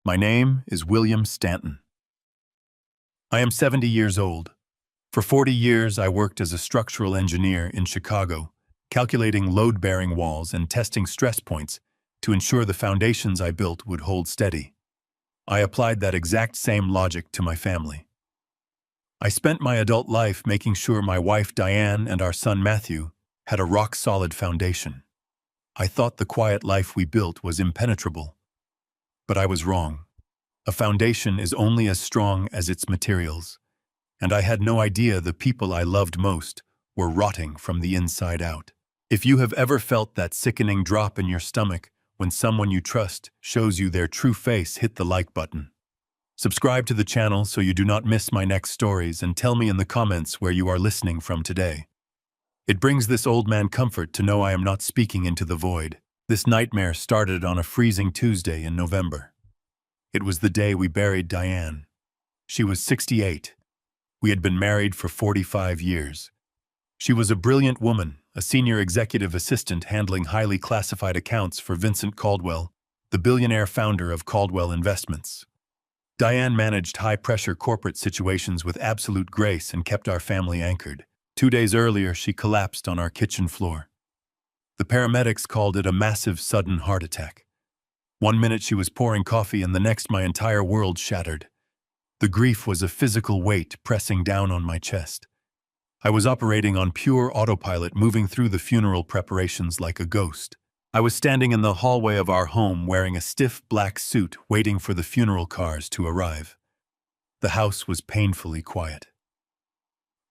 My name is William Stanton. I am 70 years old. For 40 years, I worked as a structural engineer in Chicago, calculating load-bearing walls and testing stress points to ensure the foundations I built would hold steady. I applied that exact same logic to my family. I spent my adult life making sure my wife Diane and our son Matthew had a rock-solid foundation. I thought the quiet life we built was impenetrable. But I was wrong. A foundation is only as strong as its materials, and I had no idea the people I loved most were rotting from the inside out. If you have ever felt that sickening drop in your stomach when someone you trust shows you their true face, hit the like button. Subscribe to the channel so you do not miss my next stories, and tell me in the comments where you are listening from today. It brings this old man comfort to know I am not speaking into the void. This nightmare started on a freezing Tuesday in November. It was the day we buried Diane. She was 68. We had been married for 45 years. She was a brilliant woman, a senior executive assistant handling highly classified accounts for Vincent Caldwell, the billionaire founder of Caldwell Investments. Diane managed high-pressure corporate situations with absolute grace and kept our family anchored. 2 days earlier, she collapsed on our kitchen floor. The paramedics called it a massive sudden heart attack. 1 minute she was pouring coffee and the next my entire world shattered. The grief was a physical weight pressing down on my chest. I was operating on pure autopilot, moving through the funeral preparations like a ghost. I was standing in the hallway of our home wearing a stiff black suit, waiting for the funeral cars to arrive. The house was painfully quiet.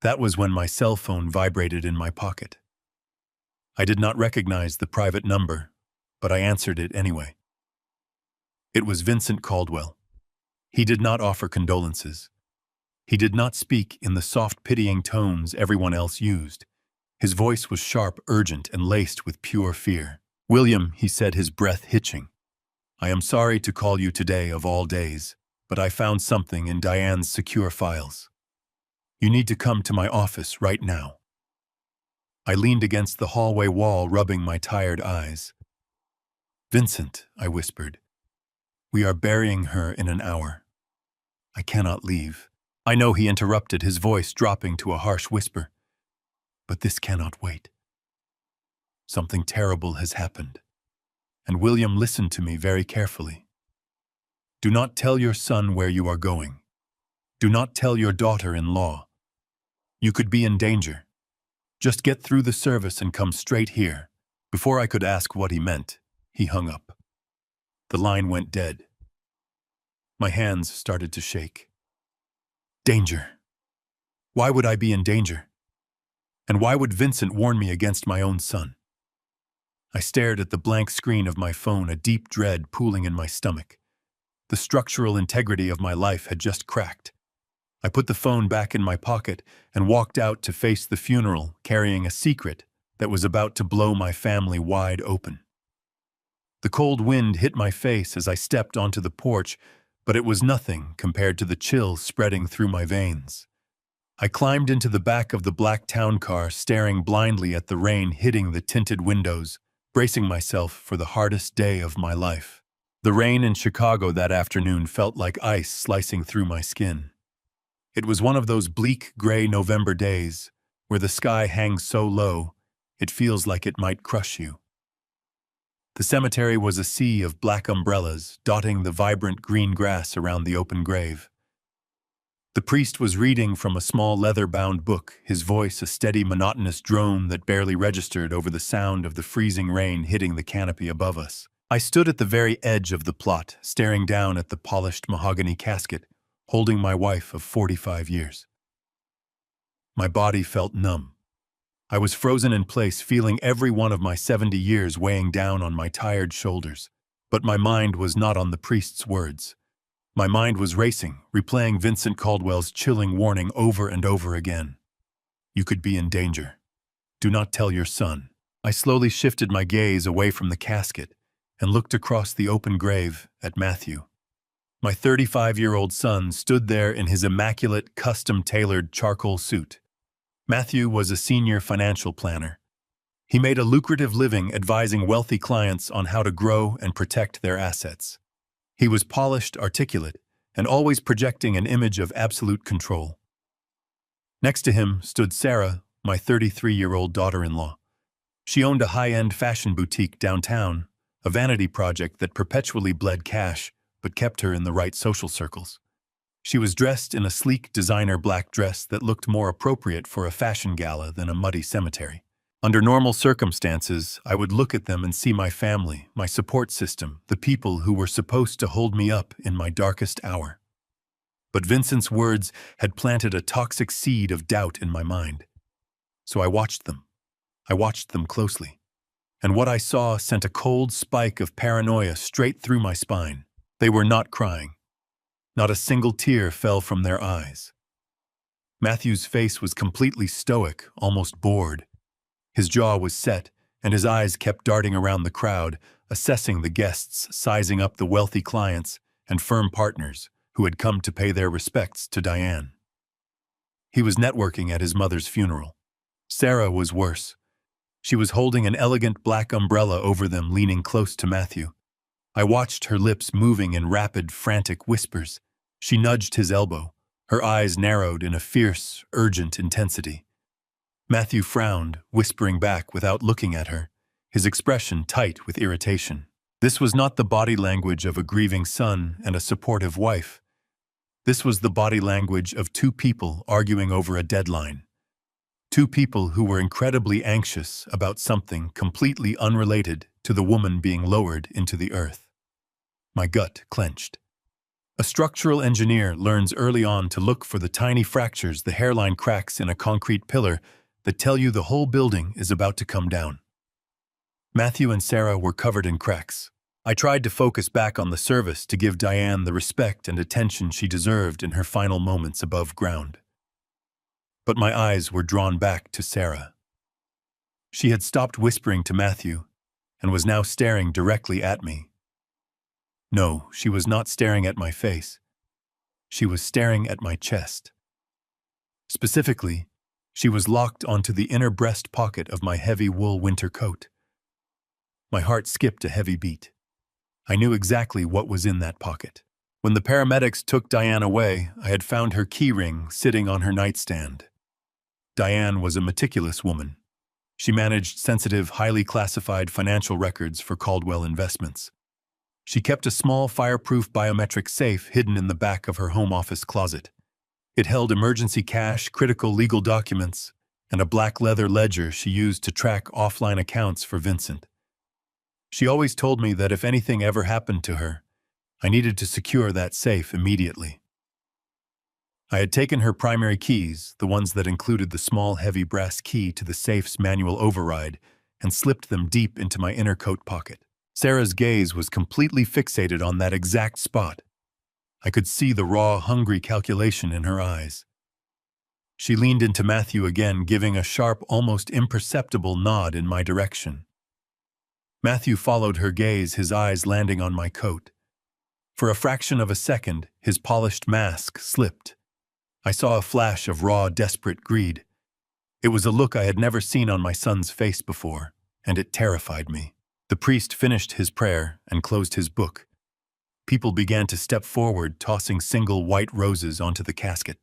That was when my cell phone vibrated in my pocket. I did not recognize the private number, but I answered it anyway. It was Vincent Caldwell. He did not offer condolences. He did not speak in the soft, pitying tones everyone else used. His voice was sharp, urgent, and laced with pure fear. "William," he said, his breath hitching, "I am sorry to call you today of all days, but I found something in Diane's secure files. You need to come to my office right now." I leaned against the hallway wall, rubbing my tired eyes. "Vincent," I whispered, "we are burying her in an hour. I cannot leave." "I know," he interrupted, his voice dropping to a harsh whisper. "But this cannot wait. Something terrible has happened." And William listened to me very carefully. "Do not tell your son where you are going. Do not tell your daughter-in-law. You could be in danger. Just get through the service and come straight here." Before I could ask what he meant, he hung up. The line went dead. My hands started to shake. Danger. Why would I be in danger? And why would Vincent warn me against my own son? I stared at the blank screen of my phone, a deep dread pooling in my stomach. The structural integrity of my life had just cracked. I put the phone back in my pocket and walked out to face the funeral, carrying a secret that was about to blow my family wide open. The cold wind hit my face as I stepped onto the porch, but it was nothing compared to the chill spreading through my veins. I climbed into the back of the black town car, staring blindly at the rain hitting the tinted windows, bracing myself for the hardest day of my life. The rain in Chicago that afternoon felt like ice slicing through my skin. It was one of those bleak, gray November days where the sky hangs so low, it feels like it might crush you. The cemetery was a sea of black umbrellas dotting the vibrant green grass around the open grave. The priest was reading from a small leather-bound book, his voice a steady, monotonous drone that barely registered over the sound of the freezing rain hitting the canopy above us. I stood at the very edge of the plot, staring down at the polished mahogany casket, holding my wife of 45 years. My body felt numb. I was frozen in place, feeling every one of my 70 years weighing down on my tired shoulders. But my mind was not on the priest's words. My mind was racing, replaying Vincent Caldwell's chilling warning over and over again. "You could be in danger. Do not tell your son." I slowly shifted my gaze away from the casket and looked across the open grave at Matthew. My 35-year-old son stood there in his immaculate, custom-tailored charcoal suit. Matthew was a senior financial planner. He made a lucrative living advising wealthy clients on how to grow and protect their assets. He was polished, articulate, and always projecting an image of absolute control. Next to him stood Sarah, my 33-year-old daughter-in-law. She owned a high-end fashion boutique downtown, a vanity project that perpetually bled cash but kept her in the right social circles. She was dressed in a sleek designer black dress that looked more appropriate for a fashion gala than a muddy cemetery. Under normal circumstances, I would look at them and see my family, my support system, the people who were supposed to hold me up in my darkest hour. But Vincent's words had planted a toxic seed of doubt in my mind. So I watched them. I watched them closely. And what I saw sent a cold spike of paranoia straight through my spine. They were not crying. Not a single tear fell from their eyes. Matthew's face was completely stoic, almost bored. His jaw was set, and his eyes kept darting around the crowd, assessing the guests, sizing up the wealthy clients and firm partners who had come to pay their respects to Diane. He was networking at his mother's funeral. Sarah was worse. She was holding an elegant black umbrella over them, leaning close to Matthew. I watched her lips moving in rapid, frantic whispers. She nudged his elbow. Her eyes narrowed in a fierce, urgent intensity. Matthew frowned, whispering back without looking at her, his expression tight with irritation. This was not the body language of a grieving son and a supportive wife. This was the body language of two people arguing over a deadline. Two people who were incredibly anxious about something completely unrelated to the woman being lowered into the earth. My gut clenched. A structural engineer learns early on to look for the tiny fractures, the hairline cracks in a concrete pillar that tell you the whole building is about to come down. Matthew and Sarah were covered in cracks. I tried to focus back on the service to give Diane the respect and attention she deserved in her final moments above ground. But my eyes were drawn back to Sarah. She had stopped whispering to Matthew and was now staring directly at me. No, she was not staring at my face. She was staring at my chest. Specifically, she was locked onto the inner breast pocket of my heavy wool winter coat. My heart skipped a heavy beat. I knew exactly what was in that pocket. When the paramedics took Diane away, I had found her key ring sitting on her nightstand. Diane was a meticulous woman. She managed sensitive, highly classified financial records for Caldwell Investments. She kept a small fireproof biometric safe hidden in the back of her home office closet. It held emergency cash, critical legal documents, and a black leather ledger she used to track offline accounts for Vincent. She always told me that if anything ever happened to her, I needed to secure that safe immediately. I had taken her primary keys, the ones that included the small, heavy brass key to the safe's manual override, and slipped them deep into my inner coat pocket. Sarah's gaze was completely fixated on that exact spot. I could see the raw, hungry calculation in her eyes. She leaned into Matthew again, giving a sharp, almost imperceptible nod in my direction. Matthew followed her gaze, his eyes landing on my coat. For a fraction of a second, his polished mask slipped. I saw a flash of raw, desperate greed. It was a look I had never seen on my son's face before, and it terrified me. The priest finished his prayer and closed his book. People began to step forward, tossing single white roses onto the casket.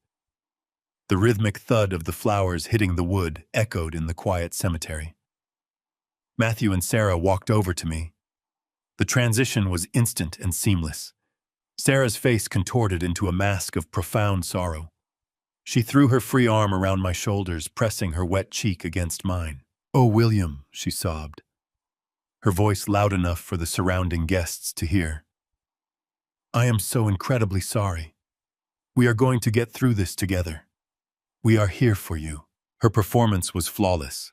The rhythmic thud of the flowers hitting the wood echoed in the quiet cemetery. Matthew and Sarah walked over to me. The transition was instant and seamless. Sarah's face contorted into a mask of profound sorrow. She threw her free arm around my shoulders, pressing her wet cheek against mine. "Oh, William," she sobbed, her voice loud enough for the surrounding guests to hear. "I am so incredibly sorry. We are going to get through this together. We are here for you." Her performance was flawless.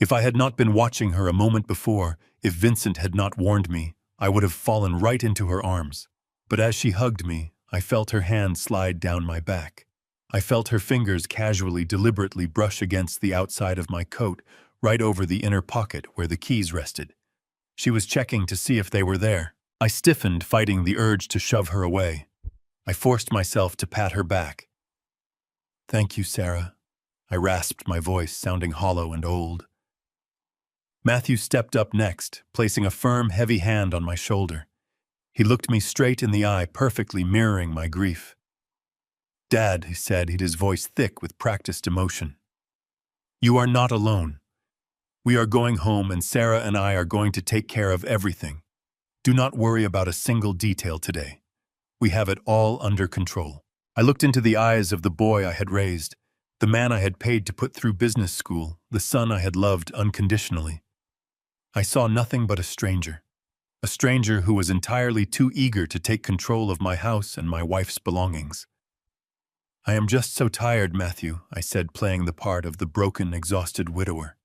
If I had not been watching her a moment before, if Vincent had not warned me, I would have fallen right into her arms. But as she hugged me, I felt her hand slide down my back. I felt her fingers casually, deliberately brush against the outside of my coat, right over the inner pocket where the keys rested. She was checking to see if they were there. I stiffened, fighting the urge to shove her away. I forced myself to pat her back. "Thank you, Sarah." I rasped, my voice sounding hollow and old. Matthew stepped up next, placing a firm, heavy hand on my shoulder. He looked me straight in the eye, perfectly mirroring my grief. "Dad," he said, his voice thick with practiced emotion. "You are not alone. We are going home and Sarah and I are going to take care of everything. Do not worry about a single detail today. We have it all under control." I looked into the eyes of the boy I had raised, the man I had paid to put through business school, the son I had loved unconditionally. I saw nothing but a stranger who was entirely too eager to take control of my house and my wife's belongings. "I am just so tired, Matthew," I said, playing the part of the broken, exhausted widower.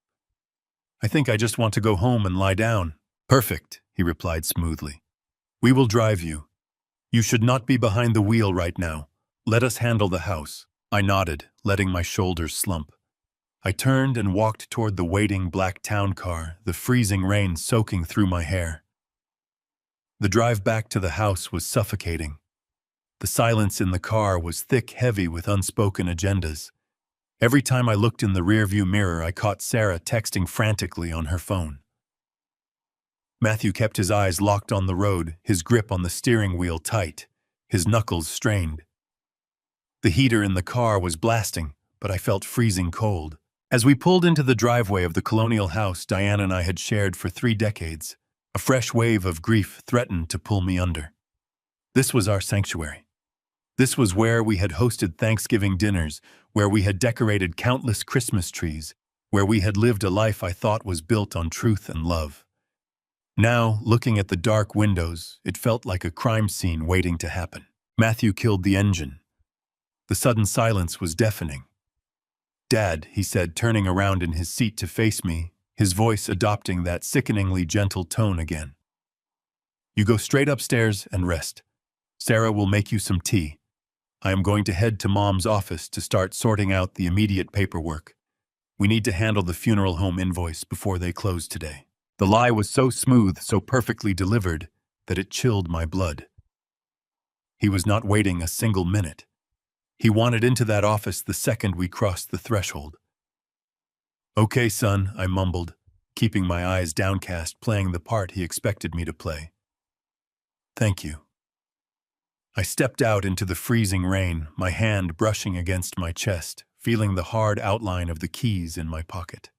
"I think I just want to go home and lie down." "Perfect," he replied smoothly. "We will drive you. You should not be behind the wheel right now. Let us handle the house." I nodded, letting my shoulders slump. I turned and walked toward the waiting black town car, the freezing rain soaking through my hair. The drive back to the house was suffocating. The silence in the car was thick, heavy with unspoken agendas. Every time I looked in the rearview mirror, I caught Sarah texting frantically on her phone. Matthew kept his eyes locked on the road, his grip on the steering wheel tight, his knuckles strained. The heater in the car was blasting, but I felt freezing cold. As we pulled into the driveway of the colonial house Diane and I had shared for 3 decades, a fresh wave of grief threatened to pull me under. This was our sanctuary. This was where we had hosted Thanksgiving dinners, where we had decorated countless Christmas trees, where we had lived a life I thought was built on truth and love. Now, looking at the dark windows, it felt like a crime scene waiting to happen. Matthew killed the engine. The sudden silence was deafening. "Dad," he said, turning around in his seat to face me, his voice adopting that sickeningly gentle tone again. "You go straight upstairs and rest. Sarah will make you some tea. I am going to head to Mom's office to start sorting out the immediate paperwork. We need to handle the funeral home invoice before they close today." The lie was so smooth, so perfectly delivered, that it chilled my blood. He was not waiting a single minute. He wanted into that office the second we crossed the threshold. "Okay, son," I mumbled, keeping my eyes downcast, playing the part he expected me to play. "Thank you." I stepped out into the freezing rain, my hand brushing against my chest, feeling the hard outline of the keys in my pocket.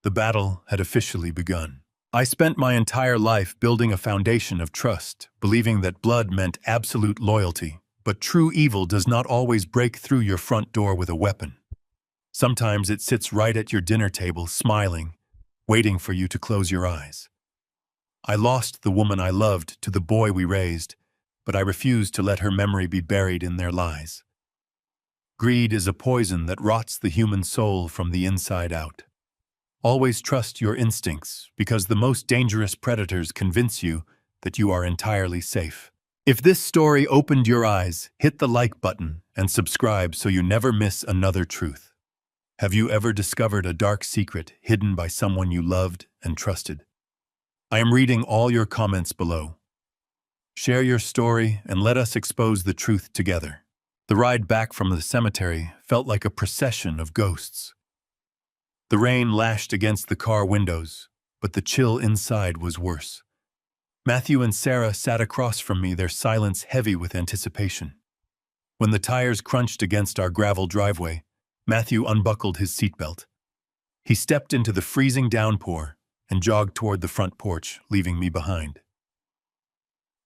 The battle had officially begun. I spent my entire life building a foundation of trust, believing that blood meant absolute loyalty, but true evil does not always break through your front door with a weapon. Sometimes it sits right at your dinner table, smiling, waiting for you to close your eyes. I lost the woman I loved to the boy we raised, but I refused to let her memory be buried in their lies. Greed is a poison that rots the human soul from the inside out. Always trust your instincts, because the most dangerous predators convince you that you are entirely safe. If this story opened your eyes, hit the like button and subscribe so you never miss another truth. Have you ever discovered a dark secret hidden by someone you loved and trusted? I am reading all your comments below. Share your story and let us expose the truth together. The ride back from the cemetery felt like a procession of ghosts. The rain lashed against the car windows, but the chill inside was worse. Matthew and Sarah sat across from me, their silence heavy with anticipation. When the tires crunched against our gravel driveway, Matthew unbuckled his seatbelt. He stepped into the freezing downpour and jogged toward the front porch, leaving me behind.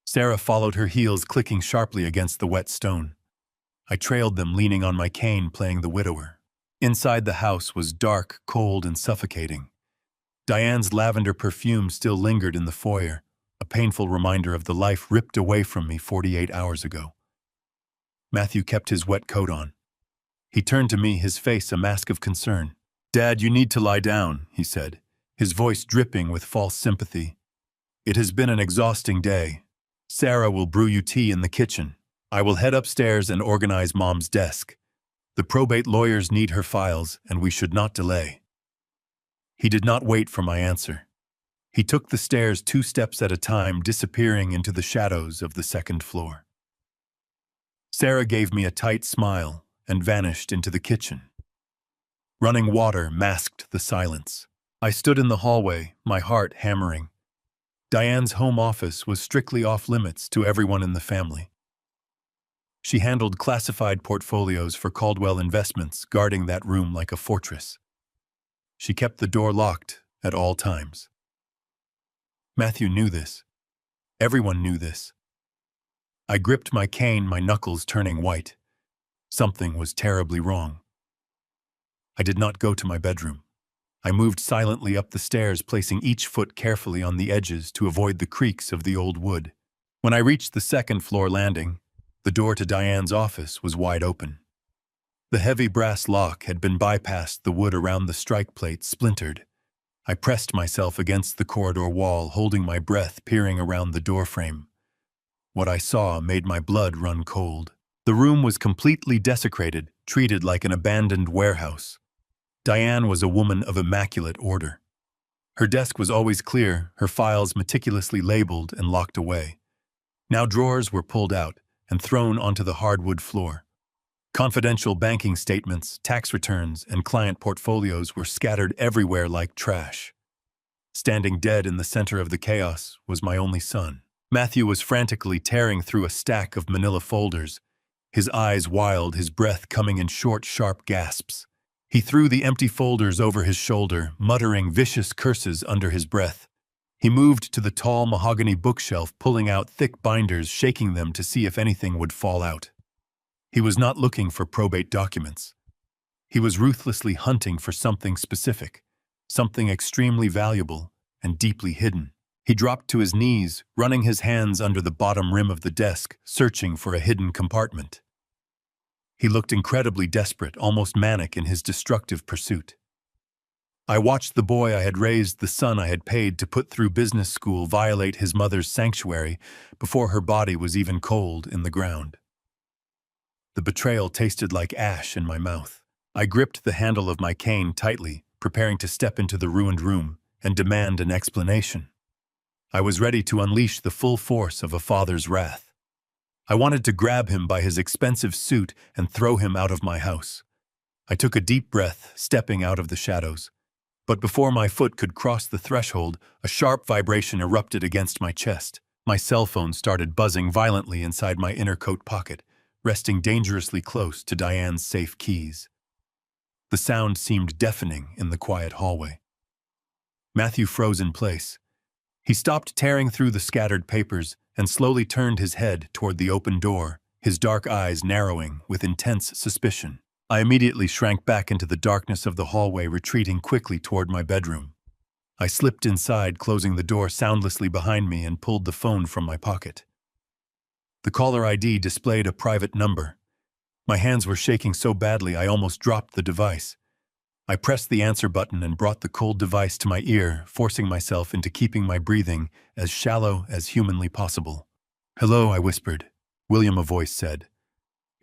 Sarah followed, her heels clicking sharply against the wet stone. I trailed them, leaning on my cane, playing the widower. Inside the house was dark, cold, and suffocating. Diane's lavender perfume still lingered in the foyer, a painful reminder of the life ripped away from me 48 hours ago. Matthew kept his wet coat on. He turned to me, his face a mask of concern. "Dad, you need to lie down," he said, his voice dripping with false sympathy. "It has been an exhausting day. Sarah will brew you tea in the kitchen. I will head upstairs and organize Mom's desk. The probate lawyers need her files, and we should not delay." He did not wait for my answer. He took the stairs 2 steps at a time, disappearing into the shadows of the second floor. Sarah gave me a tight smile and vanished into the kitchen. Running water masked the silence. I stood in the hallway, my heart hammering. Diane's home office was strictly off-limits to everyone in the family. She handled classified portfolios for Caldwell Investments, guarding that room like a fortress. She kept the door locked at all times. Matthew knew this. Everyone knew this. I gripped my cane, my knuckles turning white. Something was terribly wrong. I did not go to my bedroom. I moved silently up the stairs, placing each foot carefully on the edges to avoid the creaks of the old wood. When I reached the second-floor landing, the door to Diane's office was wide open. The heavy brass lock had been bypassed, the wood around the strike plate splintered. I pressed myself against the corridor wall, holding my breath, peering around the doorframe. What I saw made my blood run cold. The room was completely desecrated, treated like an abandoned warehouse. Diane was a woman of immaculate order. Her desk was always clear, her files meticulously labeled and locked away. Now drawers were pulled out and thrown onto the hardwood floor. Confidential banking statements, tax returns, and client portfolios were scattered everywhere like trash. Standing dead in the center of the chaos was my only son. Matthew was frantically tearing through a stack of manila folders, his eyes wild, his breath coming in short, sharp gasps. He threw the empty folders over his shoulder, muttering vicious curses under his breath. He moved to the tall mahogany bookshelf, pulling out thick binders, shaking them to see if anything would fall out. He was not looking for probate documents. He was ruthlessly hunting for something specific, something extremely valuable and deeply hidden. He dropped to his knees, running his hands under the bottom rim of the desk, searching for a hidden compartment. He looked incredibly desperate, almost manic in his destructive pursuit. I watched the boy I had raised, the son I had paid to put through business school, violate his mother's sanctuary before her body was even cold in the ground. The betrayal tasted like ash in my mouth. I gripped the handle of my cane tightly, preparing to step into the ruined room and demand an explanation. I was ready to unleash the full force of a father's wrath. I wanted to grab him by his expensive suit and throw him out of my house. I took a deep breath, stepping out of the shadows. But before my foot could cross the threshold, a sharp vibration erupted against my chest. My cell phone started buzzing violently inside my inner coat pocket, resting dangerously close to Diane's safe keys. The sound seemed deafening in the quiet hallway. Matthew froze in place. He stopped tearing through the scattered papers and slowly turned his head toward the open door, his dark eyes narrowing with intense suspicion. I immediately shrank back into the darkness of the hallway, retreating quickly toward my bedroom. I slipped inside, closing the door soundlessly behind me, and pulled the phone from my pocket. The caller ID displayed a private number. My hands were shaking so badly I almost dropped the device. I pressed the answer button and brought the cold device to my ear, forcing myself into keeping my breathing as shallow as humanly possible. "Hello," I whispered. "William," a voice said.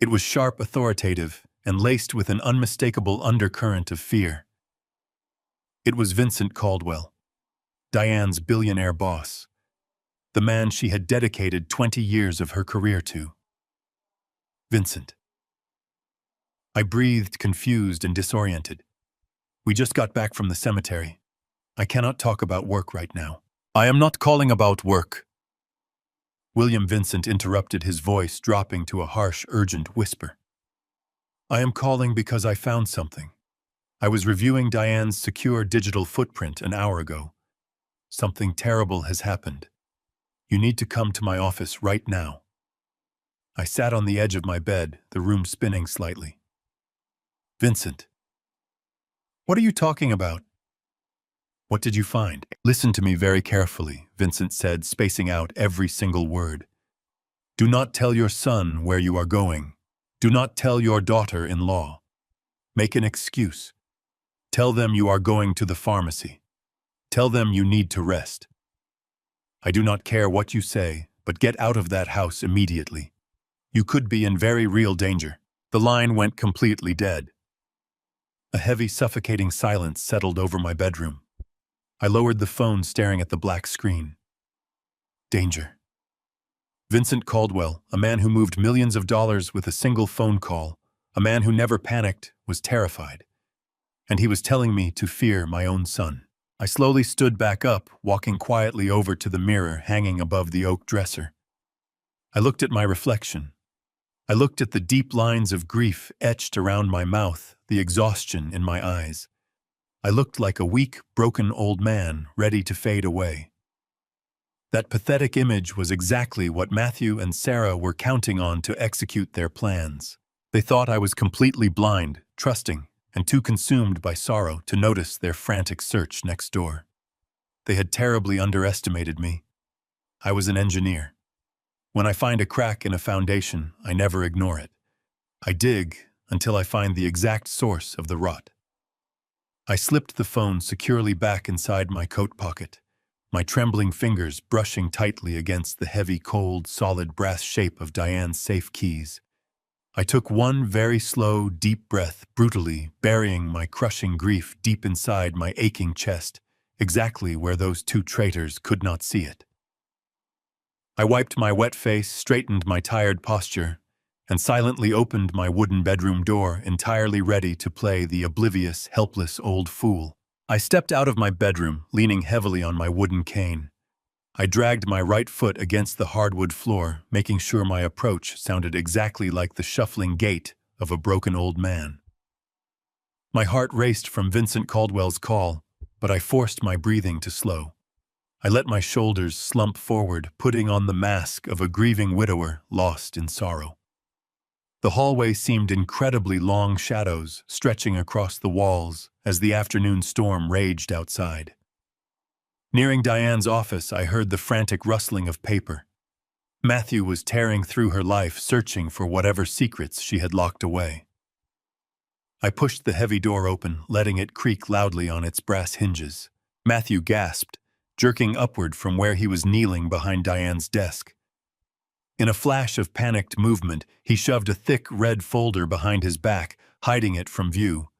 It was sharp, authoritative, and laced with an unmistakable undercurrent of fear. It was Vincent Caldwell, Diane's billionaire boss, the man she had dedicated 20 years of her career to. Vincent. I breathed, confused and disoriented. "We just got back from the cemetery. I cannot talk about work right now." "I am not calling about work." William Vincent interrupted, his voice dropping to a harsh, urgent whisper. "I am calling because I found something. I was reviewing Diane's secure digital footprint an hour ago. Something terrible has happened. You need to come to my office right now." I sat on the edge of my bed, the room spinning slightly. "Vincent, what are you talking about?" "What did you find?" "Listen to me very carefully," Vincent said, spacing out every single word. "Do not tell your son where you are going. Do not tell your daughter-in-law. Make an excuse. Tell them you are going to the pharmacy. Tell them you need to rest. I do not care what you say, but get out of that house immediately. You could be in very real danger." The line went completely dead. A heavy, suffocating silence settled over my bedroom. I lowered the phone, staring at the black screen. Danger. Vincent Caldwell, a man who moved millions of dollars with a single phone call, a man who never panicked, was terrified. And he was telling me to fear my own son. I slowly stood back up, walking quietly over to the mirror hanging above the oak dresser. I looked at my reflection. I looked at the deep lines of grief etched around my mouth, the exhaustion in my eyes. I looked like a weak, broken old man ready to fade away. That pathetic image was exactly what Matthew and Sarah were counting on to execute their plans. They thought I was completely blind, trusting, and too consumed by sorrow to notice their frantic search next door. They had terribly underestimated me. I was an engineer. When I find a crack in a foundation, I never ignore it. I dig until I find the exact source of the rot. I slipped the phone securely back inside my coat pocket, my trembling fingers brushing tightly against the heavy, cold, solid brass shape of Diane's safe keys. I took one very slow, deep breath, brutally burying my crushing grief deep inside my aching chest, exactly where those two traitors could not see it. I wiped my wet face, straightened my tired posture, and silently opened my wooden bedroom door, entirely ready to play the oblivious, helpless old fool. I stepped out of my bedroom, leaning heavily on my wooden cane. I dragged my right foot against the hardwood floor, making sure my approach sounded exactly like the shuffling gait of a broken old man. My heart raced from Vincent Caldwell's call, but I forced my breathing to slow. I let my shoulders slump forward, putting on the mask of a grieving widower lost in sorrow. The hallway seemed incredibly long shadows stretching across the walls as the afternoon storm raged outside. Nearing Diane's office, I heard the frantic rustling of paper. Matthew was tearing through her life, searching for whatever secrets she had locked away. I pushed the heavy door open, letting it creak loudly on its brass hinges. Matthew gasped, jerking upward from where he was kneeling behind Diane's desk. In a flash of panicked movement, he shoved a thick red folder behind his back, hiding it from view.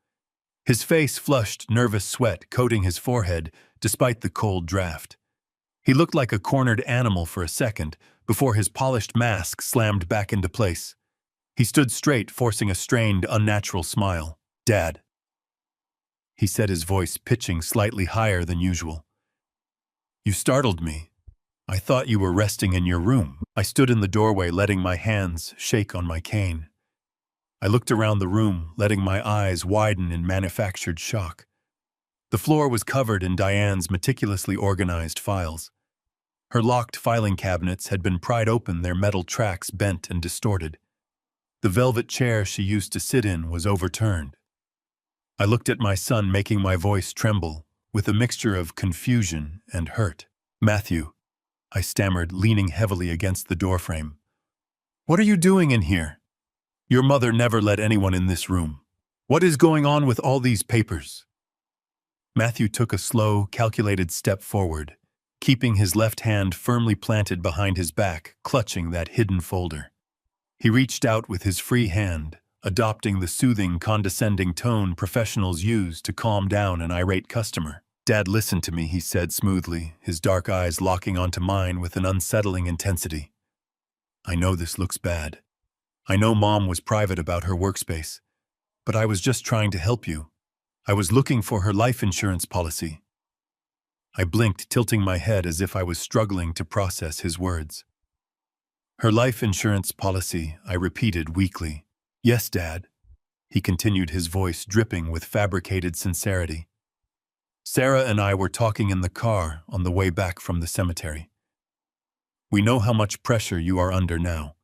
His face flushed, nervous sweat coating his forehead despite the cold draft. He looked like a cornered animal for a second before his polished mask slammed back into place. He stood straight, forcing a strained, unnatural smile. "Dad," he said, his voice pitching slightly higher than usual. "You startled me. I thought you were resting in your room." I stood in the doorway, letting my hands shake on my cane. I looked around the room, letting my eyes widen in manufactured shock. The floor was covered in Diane's meticulously organized files. Her locked filing cabinets had been pried open, their metal tracks bent and distorted. The velvet chair she used to sit in was overturned. I looked at my son, making my voice tremble with a mixture of confusion and hurt. "Matthew," I stammered, leaning heavily against the doorframe. "What are you doing in here? Your mother never let anyone in this room. What is going on with all these papers?" Matthew took a slow, calculated step forward, keeping his left hand firmly planted behind his back, clutching that hidden folder. He reached out with his free hand, adopting the soothing, condescending tone professionals use to calm down an irate customer. "Dad, listen to me," he said smoothly, his dark eyes locking onto mine with an unsettling intensity. "I know this looks bad. I know Mom was private about her workspace, but I was just trying to help you. I was looking for her life insurance policy." I blinked, tilting my head as if I was struggling to process his words. "Her life insurance policy," I repeated weakly. "Yes, Dad," he continued, his voice dripping with fabricated sincerity. "Sarah and I were talking in the car on the way back from the cemetery. We know how much pressure you are under now.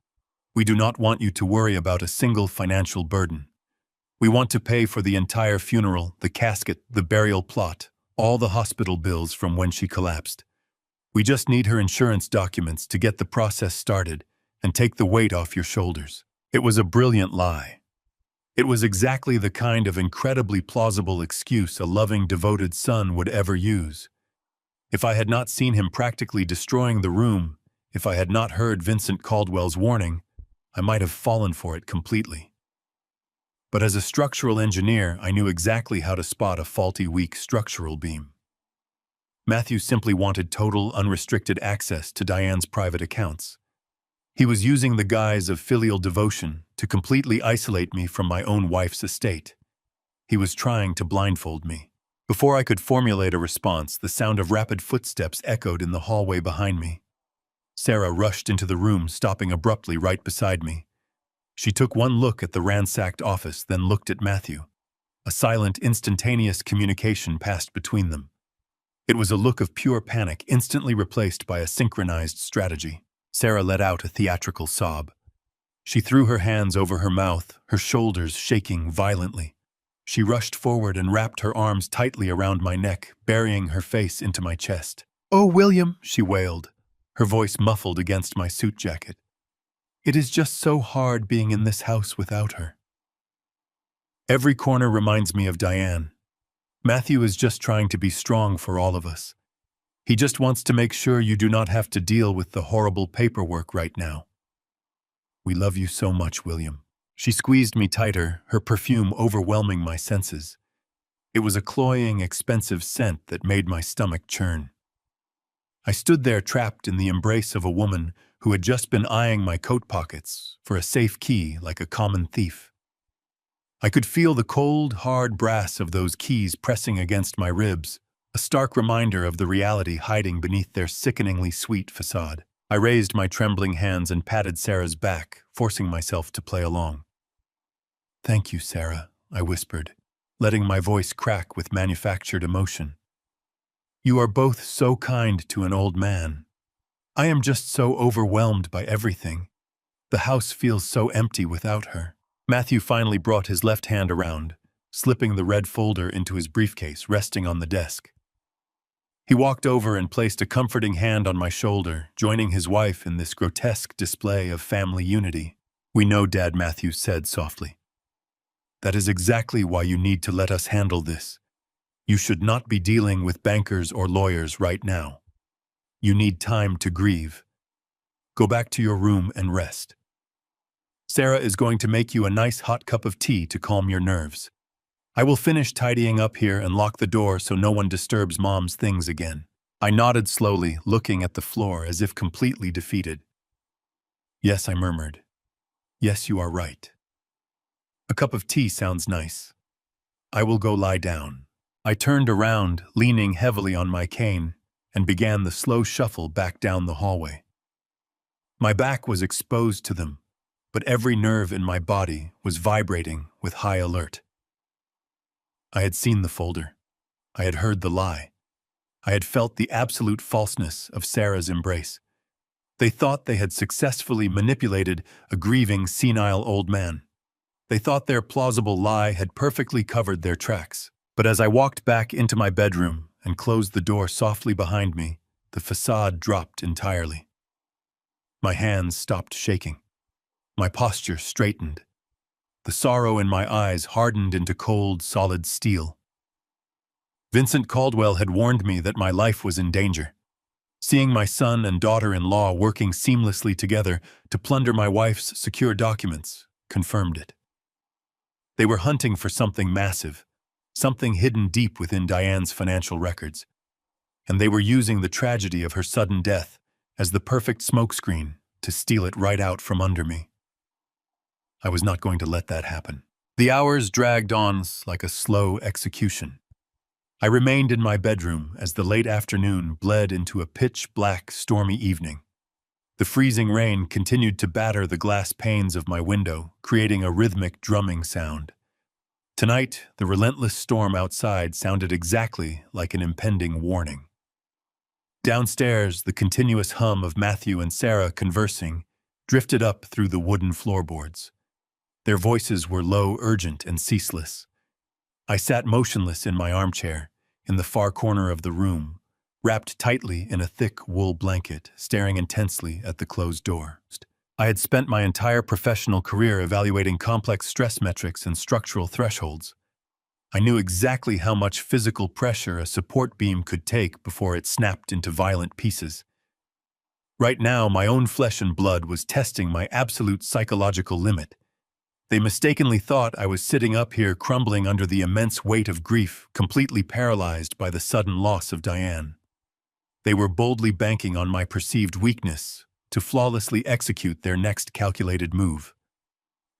We do not want you to worry about a single financial burden. We want to pay for the entire funeral, the casket, the burial plot, all the hospital bills from when she collapsed. We just need her insurance documents to get the process started and take the weight off your shoulders." It was a brilliant lie. It was exactly the kind of incredibly plausible excuse a loving, devoted son would ever use. If I had not seen him practically destroying the room, if I had not heard Vincent Caldwell's warning, I might have fallen for it completely. But as a structural engineer, I knew exactly how to spot a faulty, weak structural beam. Matthew simply wanted total, unrestricted access to Diane's private accounts. He was using the guise of filial devotion to completely isolate me from my own wife's estate. He was trying to blindfold me. Before I could formulate a response, the sound of rapid footsteps echoed in the hallway behind me. Sarah rushed into the room, stopping abruptly right beside me. She took one look at the ransacked office, then looked at Matthew. A silent, instantaneous communication passed between them. It was a look of pure panic, instantly replaced by a synchronized strategy. Sarah let out a theatrical sob. She threw her hands over her mouth, her shoulders shaking violently. She rushed forward and wrapped her arms tightly around my neck, burying her face into my chest. "Oh, William," she wailed, her voice muffled against my suit jacket. "It is just so hard being in this house without her." Every corner reminds me of Diane. Matthew is just trying to be strong for all of us. He just wants to make sure you do not have to deal with the horrible paperwork right now. We love you so much, William. She squeezed me tighter, her perfume overwhelming my senses. It was a cloying, expensive scent that made my stomach churn. I stood there trapped in the embrace of a woman who had just been eyeing my coat pockets for a safe key like a common thief. I could feel the cold, hard brass of those keys pressing against my ribs, a stark reminder of the reality hiding beneath their sickeningly sweet facade. I raised my trembling hands and patted Sarah's back, forcing myself to play along. "Thank you, Sarah," I whispered, letting my voice crack with manufactured emotion. "You are both so kind to an old man. I am just so overwhelmed by everything. The house feels so empty without her." Matthew finally brought his left hand around, slipping the red folder into his briefcase resting on the desk. He walked over and placed a comforting hand on my shoulder, joining his wife in this grotesque display of family unity. "We know, Dad," Matthew said softly. "That is exactly why you need to let us handle this. You should not be dealing with bankers or lawyers right now. You need time to grieve. Go back to your room and rest. Sarah is going to make you a nice hot cup of tea to calm your nerves. I will finish tidying up here and lock the door so no one disturbs Mom's things again." I nodded slowly, looking at the floor as if completely defeated. "Yes," I murmured. "Yes, you are right. A cup of tea sounds nice. I will go lie down." I turned around, leaning heavily on my cane, and began the slow shuffle back down the hallway. My back was exposed to them, but every nerve in my body was vibrating with high alert. I had seen the folder. I had heard the lie. I had felt the absolute falseness of Sarah's embrace. They thought they had successfully manipulated a grieving, senile old man. They thought their plausible lie had perfectly covered their tracks. But as I walked back into my bedroom and closed the door softly behind me, the facade dropped entirely. My hands stopped shaking. My posture straightened. The sorrow in my eyes hardened into cold, solid steel. Vincent Caldwell had warned me that my life was in danger. Seeing my son and daughter-in-law working seamlessly together to plunder my wife's secure documents confirmed it. They were hunting for something massive, something hidden deep within Diane's financial records, and they were using the tragedy of her sudden death as the perfect smokescreen to steal it right out from under me. I was not going to let that happen. The hours dragged on like a slow execution. I remained in my bedroom as the late afternoon bled into a pitch-black, stormy evening. The freezing rain continued to batter the glass panes of my window, creating a rhythmic drumming sound. Tonight, the relentless storm outside sounded exactly like an impending warning. Downstairs, the continuous hum of Matthew and Sarah conversing drifted up through the wooden floorboards. Their voices were low, urgent, and ceaseless. I sat motionless in my armchair, in the far corner of the room, wrapped tightly in a thick wool blanket, staring intensely at the closed door. I had spent my entire professional career evaluating complex stress metrics and structural thresholds. I knew exactly how much physical pressure a support beam could take before it snapped into violent pieces. Right now, my own flesh and blood was testing my absolute psychological limit. They mistakenly thought I was sitting up here crumbling under the immense weight of grief, completely paralyzed by the sudden loss of Diane. They were boldly banking on my perceived weakness to flawlessly execute their next calculated move.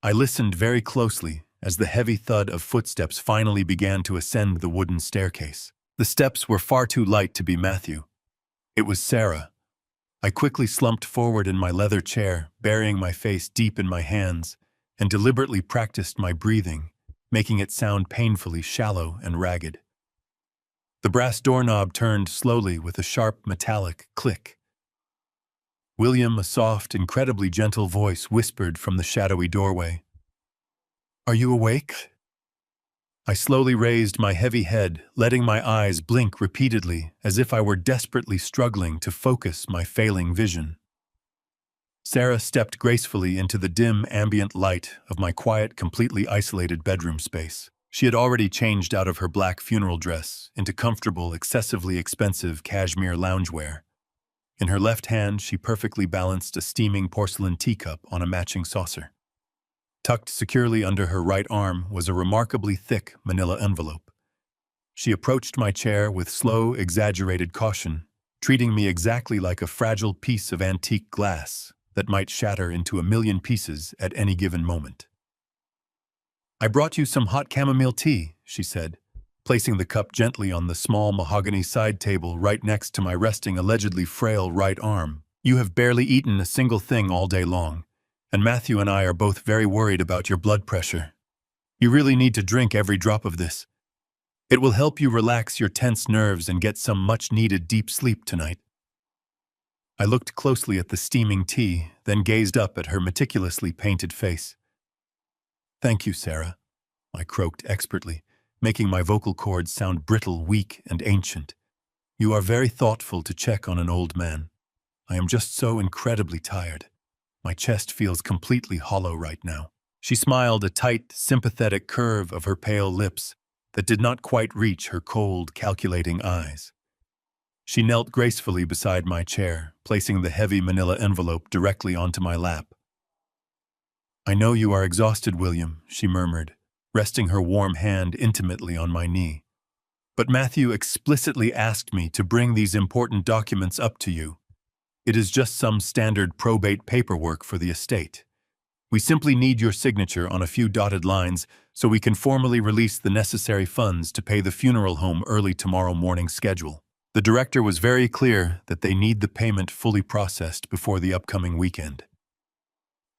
I listened very closely, as the heavy thud of footsteps finally began to ascend the wooden staircase. The steps were far too light to be Matthew. It was Sarah. I quickly slumped forward in my leather chair, burying my face deep in my hands, and deliberately practiced my breathing, making it sound painfully shallow and ragged. The brass doorknob turned slowly with a sharp metallic click. William, a soft, incredibly gentle voice whispered from the shadowy doorway. "Are you awake?" I slowly raised my heavy head, letting my eyes blink repeatedly as if I were desperately struggling to focus my failing vision. Sarah stepped gracefully into the dim, ambient light of my quiet, completely isolated bedroom space. She had already changed out of her black funeral dress into comfortable, excessively expensive cashmere loungewear. In her left hand, she perfectly balanced a steaming porcelain teacup on a matching saucer. Tucked securely under her right arm was a remarkably thick manila envelope. She approached my chair with slow, exaggerated caution, treating me exactly like a fragile piece of antique glass that might shatter into a million pieces at any given moment. "I brought you some hot chamomile tea," she said, placing the cup gently on the small mahogany side table right next to my resting, allegedly frail right arm. "You have barely eaten a single thing all day long, and Matthew and I are both very worried about your blood pressure. You really need to drink every drop of this. It will help you relax your tense nerves and get some much-needed deep sleep tonight." I looked closely at the steaming tea, then gazed up at her meticulously painted face. "Thank you, Sarah," I croaked expertly, making my vocal cords sound brittle, weak, and ancient. "You are very thoughtful to check on an old man. I am just so incredibly tired. My chest feels completely hollow right now." She smiled, a tight, sympathetic curve of her pale lips that did not quite reach her cold, calculating eyes. She knelt gracefully beside my chair, placing the heavy manila envelope directly onto my lap. "I know you are exhausted, William," she murmured, resting her warm hand intimately on my knee. "But Matthew explicitly asked me to bring these important documents up to you. It is just some standard probate paperwork for the estate. We simply need your signature on a few dotted lines so we can formally release the necessary funds to pay the funeral home early tomorrow morning's schedule." The director was very clear that they need the payment fully processed before the upcoming weekend.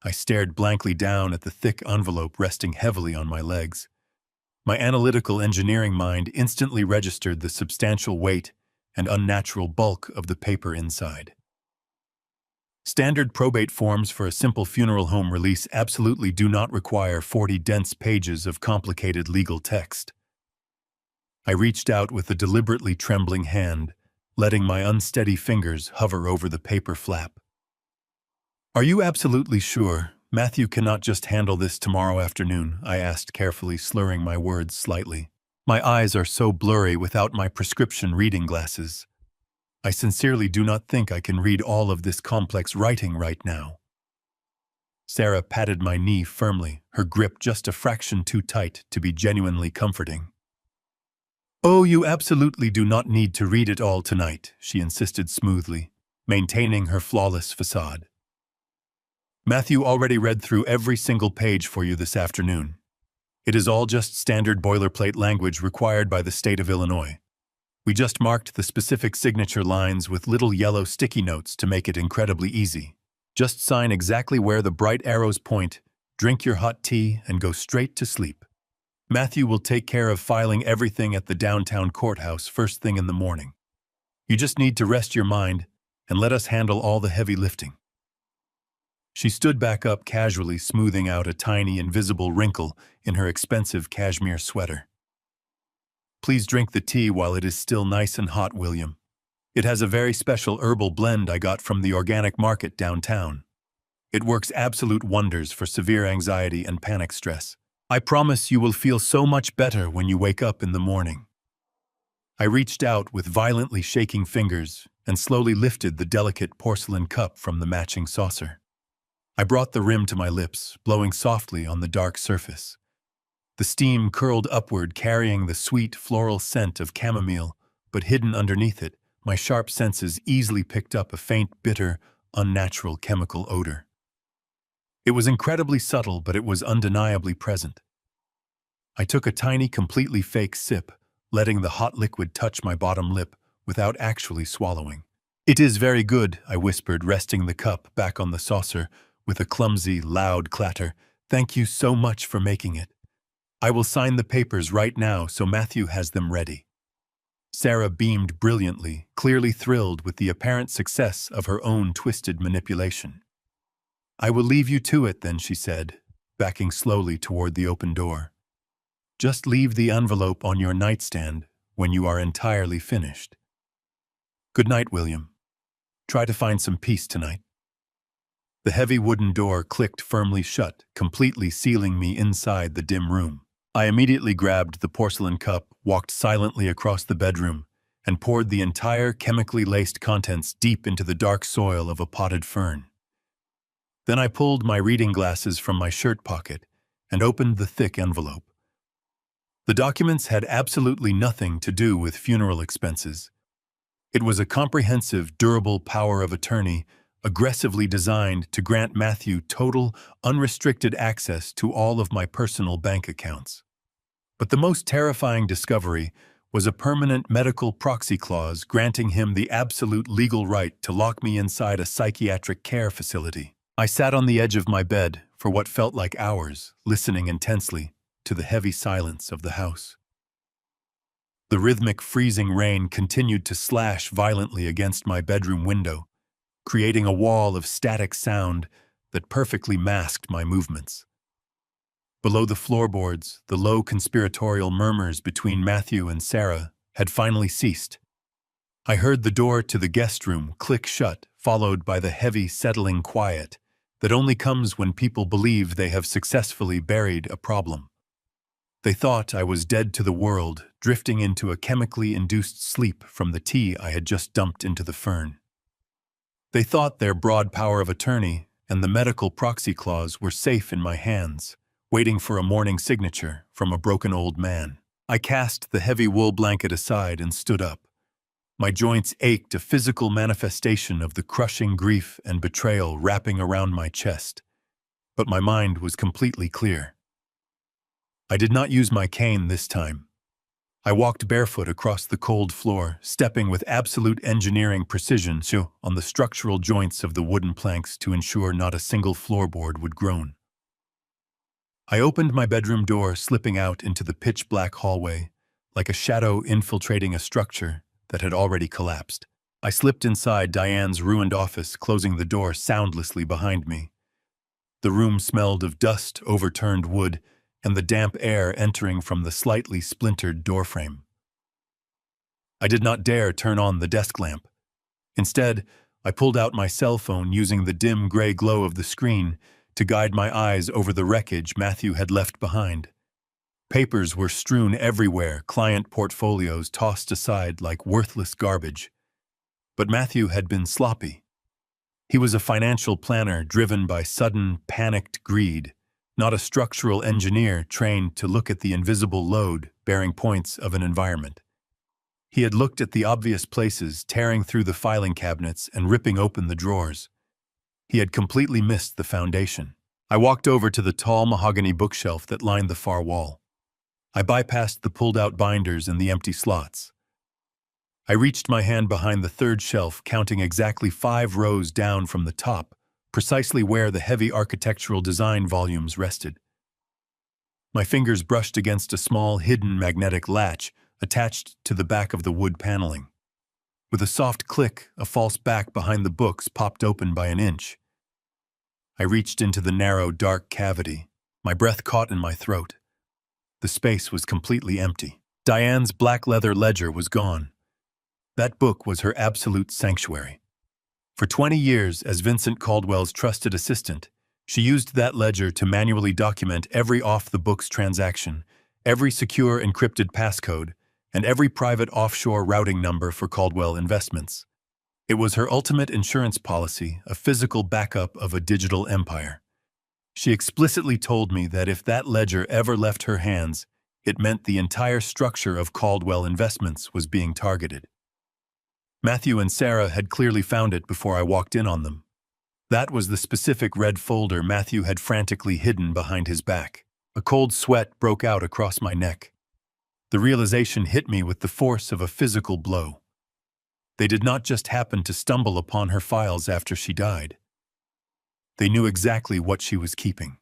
I stared blankly down at the thick envelope resting heavily on my legs. My analytical engineering mind instantly registered the substantial weight and unnatural bulk of the paper inside. Standard probate forms for a simple funeral home release absolutely do not require 40 dense pages of complicated legal text. I reached out with a deliberately trembling hand, letting my unsteady fingers hover over the paper flap. "Are you absolutely sure Matthew cannot just handle this tomorrow afternoon?" I asked carefully, slurring my words slightly. "My eyes are so blurry without my prescription reading glasses. I sincerely do not think I can read all of this complex writing right now." Sarah patted my knee firmly, her grip just a fraction too tight to be genuinely comforting. "Oh, you absolutely do not need to read it all tonight," she insisted smoothly, maintaining her flawless facade. "Matthew already read through every single page for you this afternoon. It is all just standard boilerplate language required by the state of Illinois. We just marked the specific signature lines with little yellow sticky notes to make it incredibly easy. Just sign exactly where the bright arrows point, drink your hot tea, and go straight to sleep. Matthew will take care of filing everything at the downtown courthouse first thing in the morning. You just need to rest your mind and let us handle all the heavy lifting." She stood back up casually, smoothing out a tiny, invisible wrinkle in her expensive cashmere sweater. "Please drink the tea while it is still nice and hot, William. It has a very special herbal blend I got from the organic market downtown. It works absolute wonders for severe anxiety and panic stress. I promise you will feel so much better when you wake up in the morning." I reached out with violently shaking fingers and slowly lifted the delicate porcelain cup from the matching saucer. I brought the rim to my lips, blowing softly on the dark surface. The steam curled upward, carrying the sweet floral scent of chamomile, but hidden underneath it, my sharp senses easily picked up a faint, bitter, unnatural chemical odor. It was incredibly subtle, but it was undeniably present. I took a tiny, completely fake sip, letting the hot liquid touch my bottom lip without actually swallowing. "It is very good," I whispered, resting the cup back on the saucer with a clumsy, loud clatter. "Thank you so much for making it. I will sign the papers right now so Matthew has them ready." Sarah beamed brilliantly, clearly thrilled with the apparent success of her own twisted manipulation. "I will leave you to it then," she said, backing slowly toward the open door. "Just leave the envelope on your nightstand when you are entirely finished. Good night, William. Try to find some peace tonight." The heavy wooden door clicked firmly shut, completely sealing me inside the dim room. I immediately grabbed the porcelain cup, walked silently across the bedroom, and poured the entire chemically laced contents deep into the dark soil of a potted fern. Then I pulled my reading glasses from my shirt pocket and opened the thick envelope. The documents had absolutely nothing to do with funeral expenses. It was a comprehensive, durable power of attorney, aggressively designed to grant Matthew total, unrestricted access to all of my personal bank accounts. But the most terrifying discovery was a permanent medical proxy clause granting him the absolute legal right to lock me inside a psychiatric care facility. I sat on the edge of my bed for what felt like hours, listening intensely to the heavy silence of the house. The rhythmic freezing rain continued to slash violently against my bedroom window, creating a wall of static sound that perfectly masked my movements. Below the floorboards, the low conspiratorial murmurs between Matthew and Sarah had finally ceased. I heard the door to the guest room click shut, followed by the heavy, settling quiet that only comes when people believe they have successfully buried a problem. They thought I was dead to the world, drifting into a chemically induced sleep from the tea I had just dumped into the fern. They thought their broad power of attorney and the medical proxy clause were safe in my hands, waiting for a morning signature from a broken old man. I cast the heavy wool blanket aside and stood up. My joints ached, a physical manifestation of the crushing grief and betrayal wrapping around my chest. But my mind was completely clear. I did not use my cane this time. I walked barefoot across the cold floor, stepping with absolute engineering precision on the structural joints of the wooden planks to ensure not a single floorboard would groan. I opened my bedroom door, slipping out into the pitch-black hallway, like a shadow infiltrating a structure that had already collapsed. I slipped inside Diane's ruined office, closing the door soundlessly behind me. The room smelled of dust, overturned wood, and the damp air entering from the slightly splintered doorframe. I did not dare turn on the desk lamp. Instead, I pulled out my cell phone, using the dim gray glow of the screen to guide my eyes over the wreckage Matthew had left behind. Papers were strewn everywhere, client portfolios tossed aside like worthless garbage. But Matthew had been sloppy. He was a financial planner driven by sudden, panicked greed, not a structural engineer trained to look at the invisible load-bearing points of an environment. He had looked at the obvious places, tearing through the filing cabinets and ripping open the drawers. He had completely missed the foundation. I walked over to the tall mahogany bookshelf that lined the far wall. I bypassed the pulled-out binders and the empty slots. I reached my hand behind the third shelf, counting exactly 5 rows down from the top, precisely where the heavy architectural design volumes rested. My fingers brushed against a small, hidden magnetic latch attached to the back of the wood paneling. With a soft click, a false back behind the books popped open by an inch. I reached into the narrow, dark cavity. My breath caught in my throat. The space was completely empty. Diane's black leather ledger was gone. That book was her absolute sanctuary. For 20 years, as Vincent Caldwell's trusted assistant, she used that ledger to manually document every off-the-books transaction, every secure encrypted passcode, and every private offshore routing number for Caldwell Investments. It was her ultimate insurance policy, a physical backup of a digital empire. She explicitly told me that if that ledger ever left her hands, it meant the entire structure of Caldwell Investments was being targeted. Matthew and Sarah had clearly found it before I walked in on them. That was the specific red folder Matthew had frantically hidden behind his back. A cold sweat broke out across my neck. The realization hit me with the force of a physical blow. They did not just happen to stumble upon her files after she died. They knew exactly what she was keeping.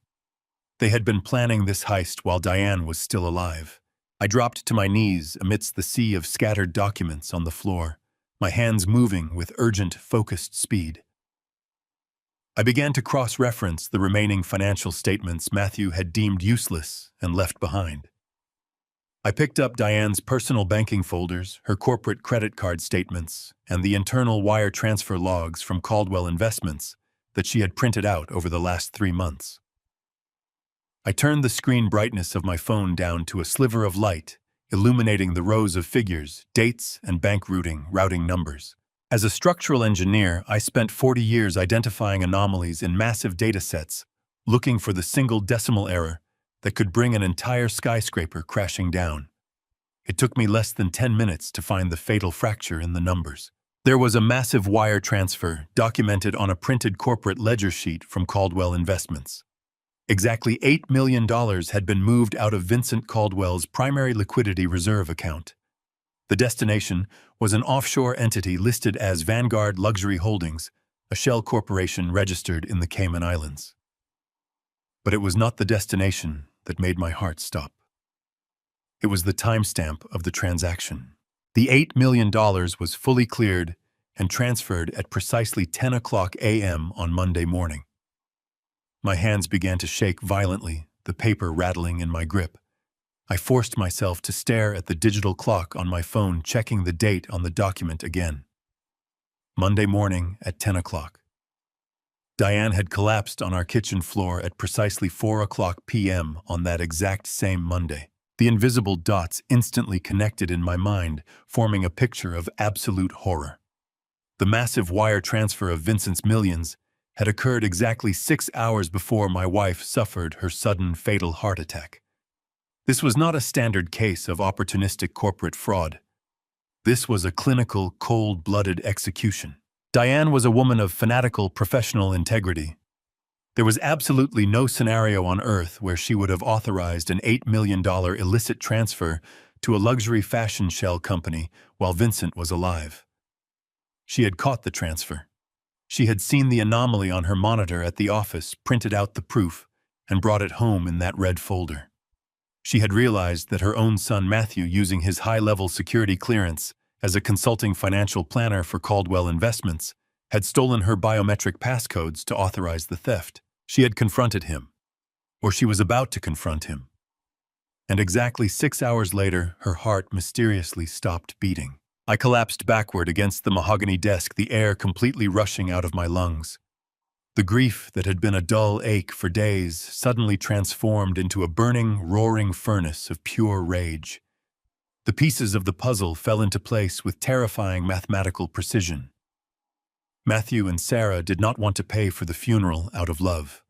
They had been planning this heist while Diane was still alive. I dropped to my knees amidst the sea of scattered documents on the floor, my hands moving with urgent, focused speed. I began to cross-reference the remaining financial statements Matthew had deemed useless and left behind. I picked up Diane's personal banking folders, her corporate credit card statements, and the internal wire transfer logs from Caldwell Investments that she had printed out over the last 3 months. I turned the screen brightness of my phone down to a sliver of light, illuminating the rows of figures, dates, and bank routing numbers. As a structural engineer, I spent 40 years identifying anomalies in massive datasets, looking for the single decimal error that could bring an entire skyscraper crashing down. It took me less than 10 minutes to find the fatal fracture in the numbers. There was a massive wire transfer documented on a printed corporate ledger sheet from Caldwell Investments. Exactly $8 million had been moved out of Vincent Caldwell's primary liquidity reserve account. The destination was an offshore entity listed as Vanguard Luxury Holdings, a shell corporation registered in the Cayman Islands. But it was not the destination that made my heart stop. It was the timestamp of the transaction. The $8 million was fully cleared and transferred at precisely 10 a.m. on Monday morning. My hands began to shake violently, the paper rattling in my grip. I forced myself to stare at the digital clock on my phone, checking the date on the document again. Monday morning at 10 o'clock. Diane had collapsed on our kitchen floor at precisely 4 p.m. on that exact same Monday. The invisible dots instantly connected in my mind, forming a picture of absolute horror. The massive wire transfer of Vincent's millions had occurred exactly 6 hours before my wife suffered her sudden fatal heart attack. This was not a standard case of opportunistic corporate fraud. This was a clinical, cold-blooded execution. Diane was a woman of fanatical professional integrity. There was absolutely no scenario on Earth where she would have authorized an $8 million illicit transfer to a luxury fashion shell company while Vincent was alive. She had caught the transfer. She had seen the anomaly on her monitor at the office, printed out the proof, and brought it home in that red folder. She had realized that her own son Matthew, using his high-level security clearance as a consulting financial planner for Caldwell Investments, had stolen her biometric passcodes to authorize the theft. She had confronted him, or she was about to confront him. And exactly 6 hours later, her heart mysteriously stopped beating. I collapsed backward against the mahogany desk, the air completely rushing out of my lungs. The grief that had been a dull ache for days suddenly transformed into a burning, roaring furnace of pure rage. The pieces of the puzzle fell into place with terrifying mathematical precision. Matthew and Sarah did not want to pay for the funeral out of love.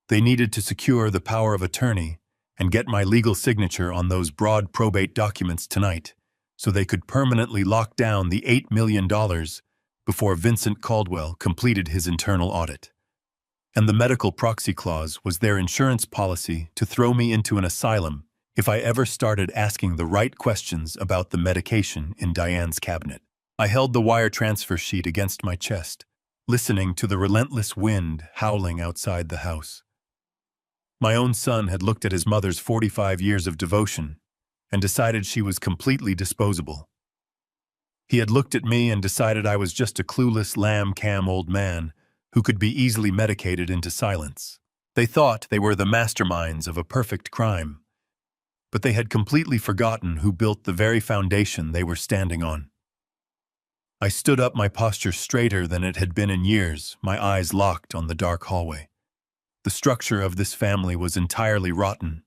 They needed to secure the power of attorney and get my legal signature on those broad probate documents tonight, so they could permanently lock down the $8 million before Vincent Caldwell completed his internal audit. And the medical proxy clause was their insurance policy to throw me into an asylum if I ever started asking the right questions about the medication in Diane's cabinet. I held the wire transfer sheet against my chest, listening to the relentless wind howling outside the house. My own son had looked at his mother's 45 years of devotion and decided she was completely disposable. He had looked at me and decided I was just a clueless lamb-cam old man who could be easily medicated into silence. They thought they were the masterminds of a perfect crime, but they had completely forgotten who built the very foundation they were standing on. I stood up, my posture straighter than it had been in years, my eyes locked on the dark hallway. The structure of this family was entirely rotten,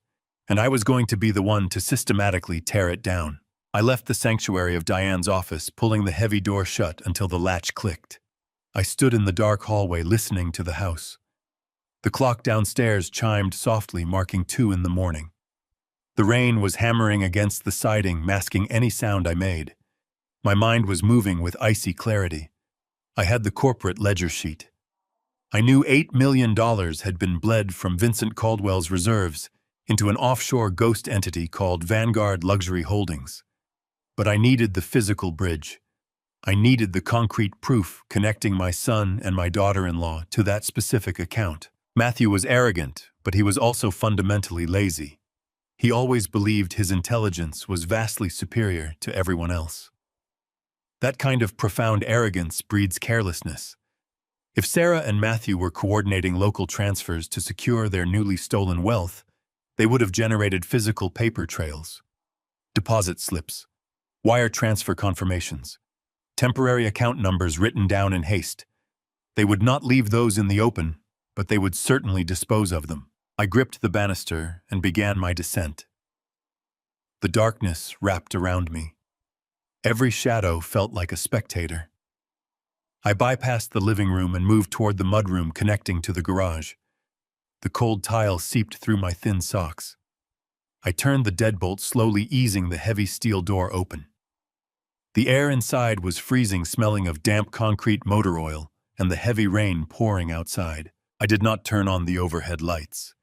and I was going to be the one to systematically tear it down. I left the sanctuary of Diane's office, pulling the heavy door shut until the latch clicked. I stood in the dark hallway listening to the house. The clock downstairs chimed softly, marking 2 in the morning. The rain was hammering against the siding, masking any sound I made. My mind was moving with icy clarity. I had the corporate ledger sheet. I knew $8 million had been bled from Vincent Caldwell's reserves into an offshore ghost entity called Vanguard Luxury Holdings. But I needed the physical bridge. I needed the concrete proof connecting my son and my daughter-in-law to that specific account. Matthew was arrogant, but he was also fundamentally lazy. He always believed his intelligence was vastly superior to everyone else. That kind of profound arrogance breeds carelessness. If Sarah and Matthew were coordinating local transfers to secure their newly stolen wealth, they would have generated physical paper trails, deposit slips, wire transfer confirmations, temporary account numbers written down in haste. They would not leave those in the open, but they would certainly dispose of them. I gripped the banister and began my descent. The darkness wrapped around me. Every shadow felt like a spectator. I bypassed the living room and moved toward the mudroom connecting to the garage. The cold tile seeped through my thin socks. I turned the deadbolt, slowly easing the heavy steel door open. The air inside was freezing, smelling of damp concrete motor oil and the heavy rain pouring outside. I did not turn on the overhead lights.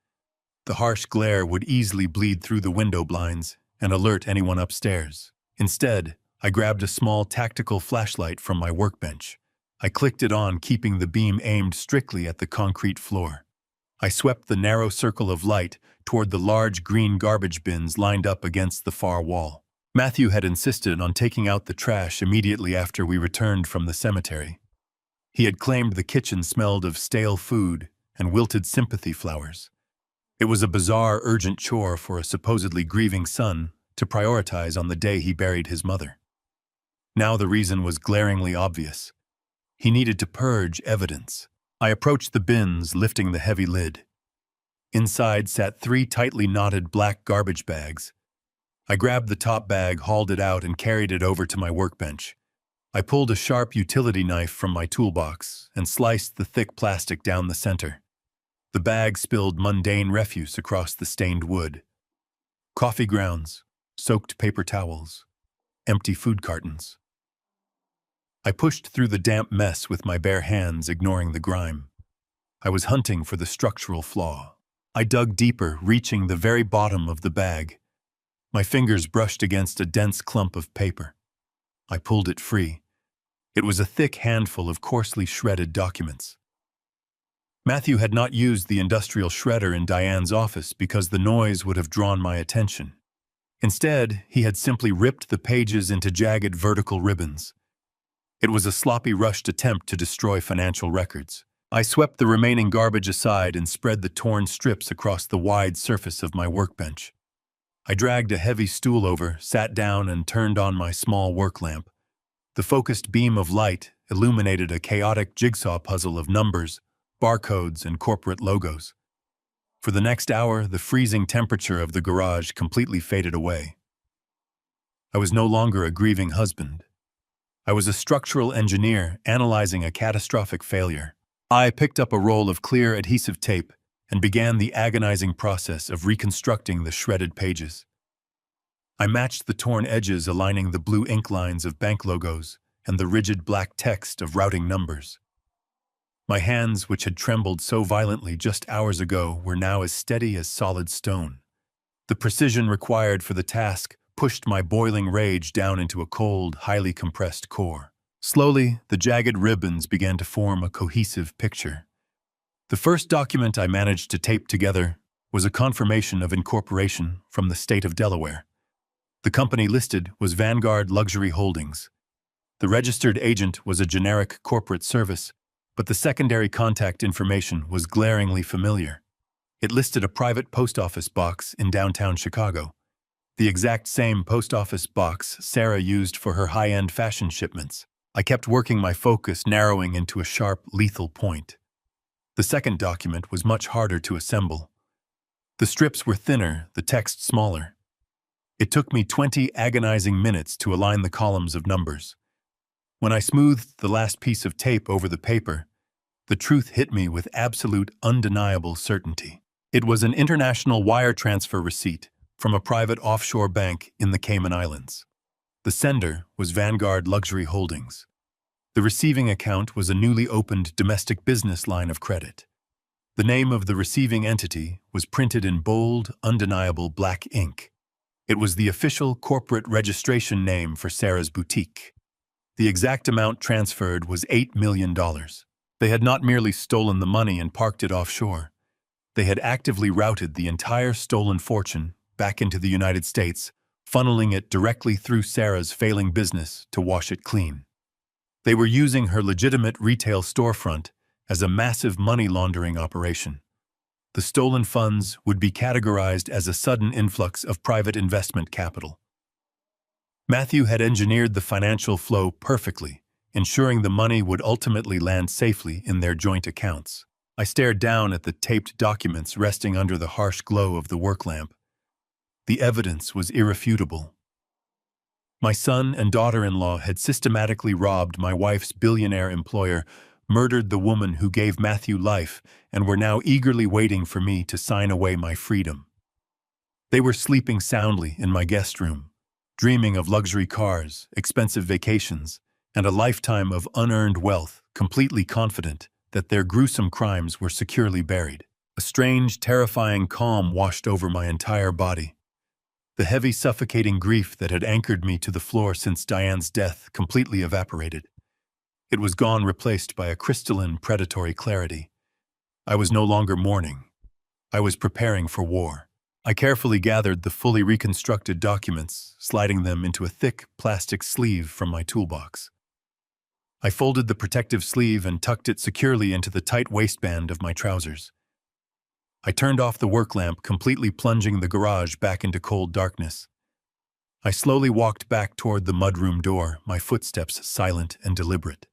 The harsh glare would easily bleed through the window blinds and alert anyone upstairs. Instead, I grabbed a small tactical flashlight from my workbench. I clicked it on, keeping the beam aimed strictly at the concrete floor. I swept the narrow circle of light toward the large green garbage bins lined up against the far wall. Matthew had insisted on taking out the trash immediately after we returned from the cemetery. He had claimed the kitchen smelled of stale food and wilted sympathy flowers. It was a bizarre, urgent chore for a supposedly grieving son to prioritize on the day he buried his mother. Now the reason was glaringly obvious. He needed to purge evidence. I approached the bins, lifting the heavy lid. Inside sat 3 tightly knotted black garbage bags. I grabbed the top bag, hauled it out, and carried it over to my workbench. I pulled a sharp utility knife from my toolbox and sliced the thick plastic down the center. The bag spilled mundane refuse across the stained wood. Coffee grounds, soaked paper towels, empty food cartons. I pushed through the damp mess with my bare hands, ignoring the grime. I was hunting for the structural flaw. I dug deeper, reaching the very bottom of the bag. My fingers brushed against a dense clump of paper. I pulled it free. It was a thick handful of coarsely shredded documents. Matthew had not used the industrial shredder in Diane's office because the noise would have drawn my attention. Instead, he had simply ripped the pages into jagged vertical ribbons. It was a sloppy, rushed attempt to destroy financial records. I swept the remaining garbage aside and spread the torn strips across the wide surface of my workbench. I dragged a heavy stool over, sat down, and turned on my small work lamp. The focused beam of light illuminated a chaotic jigsaw puzzle of numbers, barcodes, and corporate logos. For the next hour, the freezing temperature of the garage completely faded away. I was no longer a grieving husband. I was a structural engineer analyzing a catastrophic failure. I picked up a roll of clear adhesive tape and began the agonizing process of reconstructing the shredded pages. I matched the torn edges, aligning the blue ink lines of bank logos and the rigid black text of routing numbers. My hands, which had trembled so violently just hours ago, were now as steady as solid stone. The precision required for the task pushed my boiling rage down into a cold, highly compressed core. Slowly, the jagged ribbons began to form a cohesive picture. The first document I managed to tape together was a confirmation of incorporation from the state of Delaware. The company listed was Vanguard Luxury Holdings. The registered agent was a generic corporate service, but the secondary contact information was glaringly familiar. It listed a private post office box in downtown Chicago, the exact same post office box Sarah used for her high-end fashion shipments. I kept working my focus, narrowing into a sharp, lethal point. The second document was much harder to assemble. The strips were thinner, the text smaller. It took me 20 agonizing minutes to align the columns of numbers. When I smoothed the last piece of tape over the paper, the truth hit me with absolute, undeniable certainty. It was an international wire transfer receipt from a private offshore bank in the Cayman Islands. The sender was Vanguard Luxury Holdings. The receiving account was a newly opened domestic business line of credit. The name of the receiving entity was printed in bold, undeniable black ink. It was the official corporate registration name for Sarah's boutique. The exact amount transferred was $8 million. They had not merely stolen the money and parked it offshore. They had actively routed the entire stolen fortune back into the United States, funneling it directly through Sarah's failing business to wash it clean. They were using her legitimate retail storefront as a massive money laundering operation. The stolen funds would be categorized as a sudden influx of private investment capital. Matthew had engineered the financial flow perfectly, ensuring the money would ultimately land safely in their joint accounts. I stared down at the taped documents resting under the harsh glow of the work lamp. The evidence was irrefutable. My son and daughter-in-law had systematically robbed my wife's billionaire employer, murdered the woman who gave Matthew life, and were now eagerly waiting for me to sign away my freedom. They were sleeping soundly in my guest room, dreaming of luxury cars, expensive vacations, and a lifetime of unearned wealth, completely confident that their gruesome crimes were securely buried. A strange, terrifying calm washed over my entire body. The heavy, suffocating grief that had anchored me to the floor since Diane's death completely evaporated. It was gone, replaced by a crystalline, predatory clarity. I was no longer mourning. I was preparing for war. I carefully gathered the fully reconstructed documents, sliding them into a thick plastic sleeve from my toolbox. I folded the protective sleeve and tucked it securely into the tight waistband of my trousers. I turned off the work lamp, completely plunging the garage back into cold darkness. I slowly walked back toward the mudroom door, my footsteps silent and deliberate.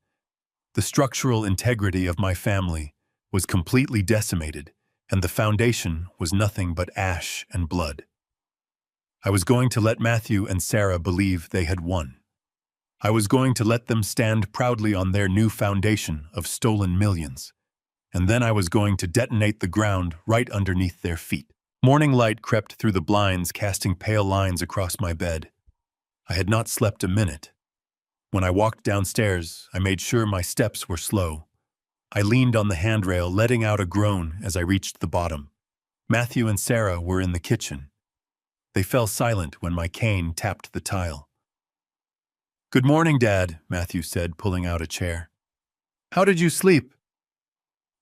The structural integrity of my family was completely decimated, and the foundation was nothing but ash and blood. I was going to let Matthew and Sarah believe they had won. I was going to let them stand proudly on their new foundation of stolen millions. And then I was going to detonate the ground right underneath their feet. Morning light crept through the blinds, casting pale lines across my bed. I had not slept a minute. When I walked downstairs, I made sure my steps were slow. I leaned on the handrail, letting out a groan as I reached the bottom. Matthew and Sarah were in the kitchen. They fell silent when my cane tapped the tile. "Good morning, Dad," Matthew said, pulling out a chair. "How did you sleep?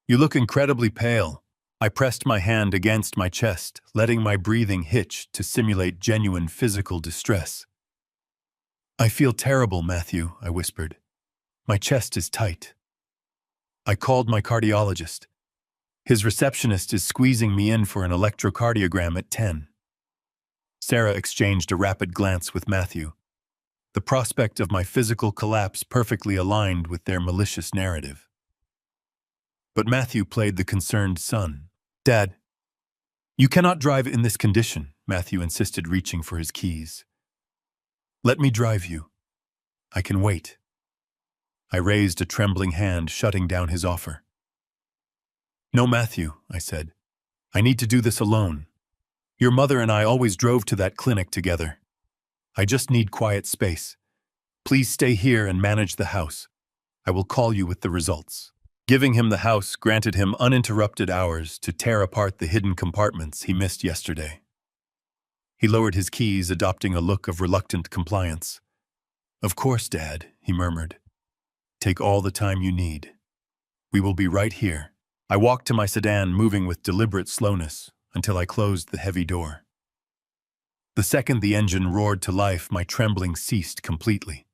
You look incredibly pale." I pressed my hand against my chest, letting my breathing hitch to simulate genuine physical distress. "I feel terrible, Matthew," I whispered. "My chest is tight." I called my cardiologist. His receptionist is squeezing me in for an electrocardiogram at 10. Sarah exchanged a rapid glance with Matthew. The prospect of my physical collapse perfectly aligned with their malicious narrative. But Matthew played the concerned son. "Dad, you cannot drive in this condition," Matthew insisted, reaching for his keys. "Let me drive you. I can wait." I raised a trembling hand, shutting down his offer. "No, Matthew," I said. "I need to do this alone. Your mother and I always drove to that clinic together. I just need quiet space. Please stay here and manage the house. I will call you with the results." Giving him the house granted him uninterrupted hours to tear apart the hidden compartments he missed yesterday. He lowered his keys, adopting a look of reluctant compliance. "Of course, Dad," he murmured. "Take all the time you need. We will be right here." I walked to my sedan, moving with deliberate slowness, until I closed the heavy door. The second the engine roared to life, my trembling ceased completely.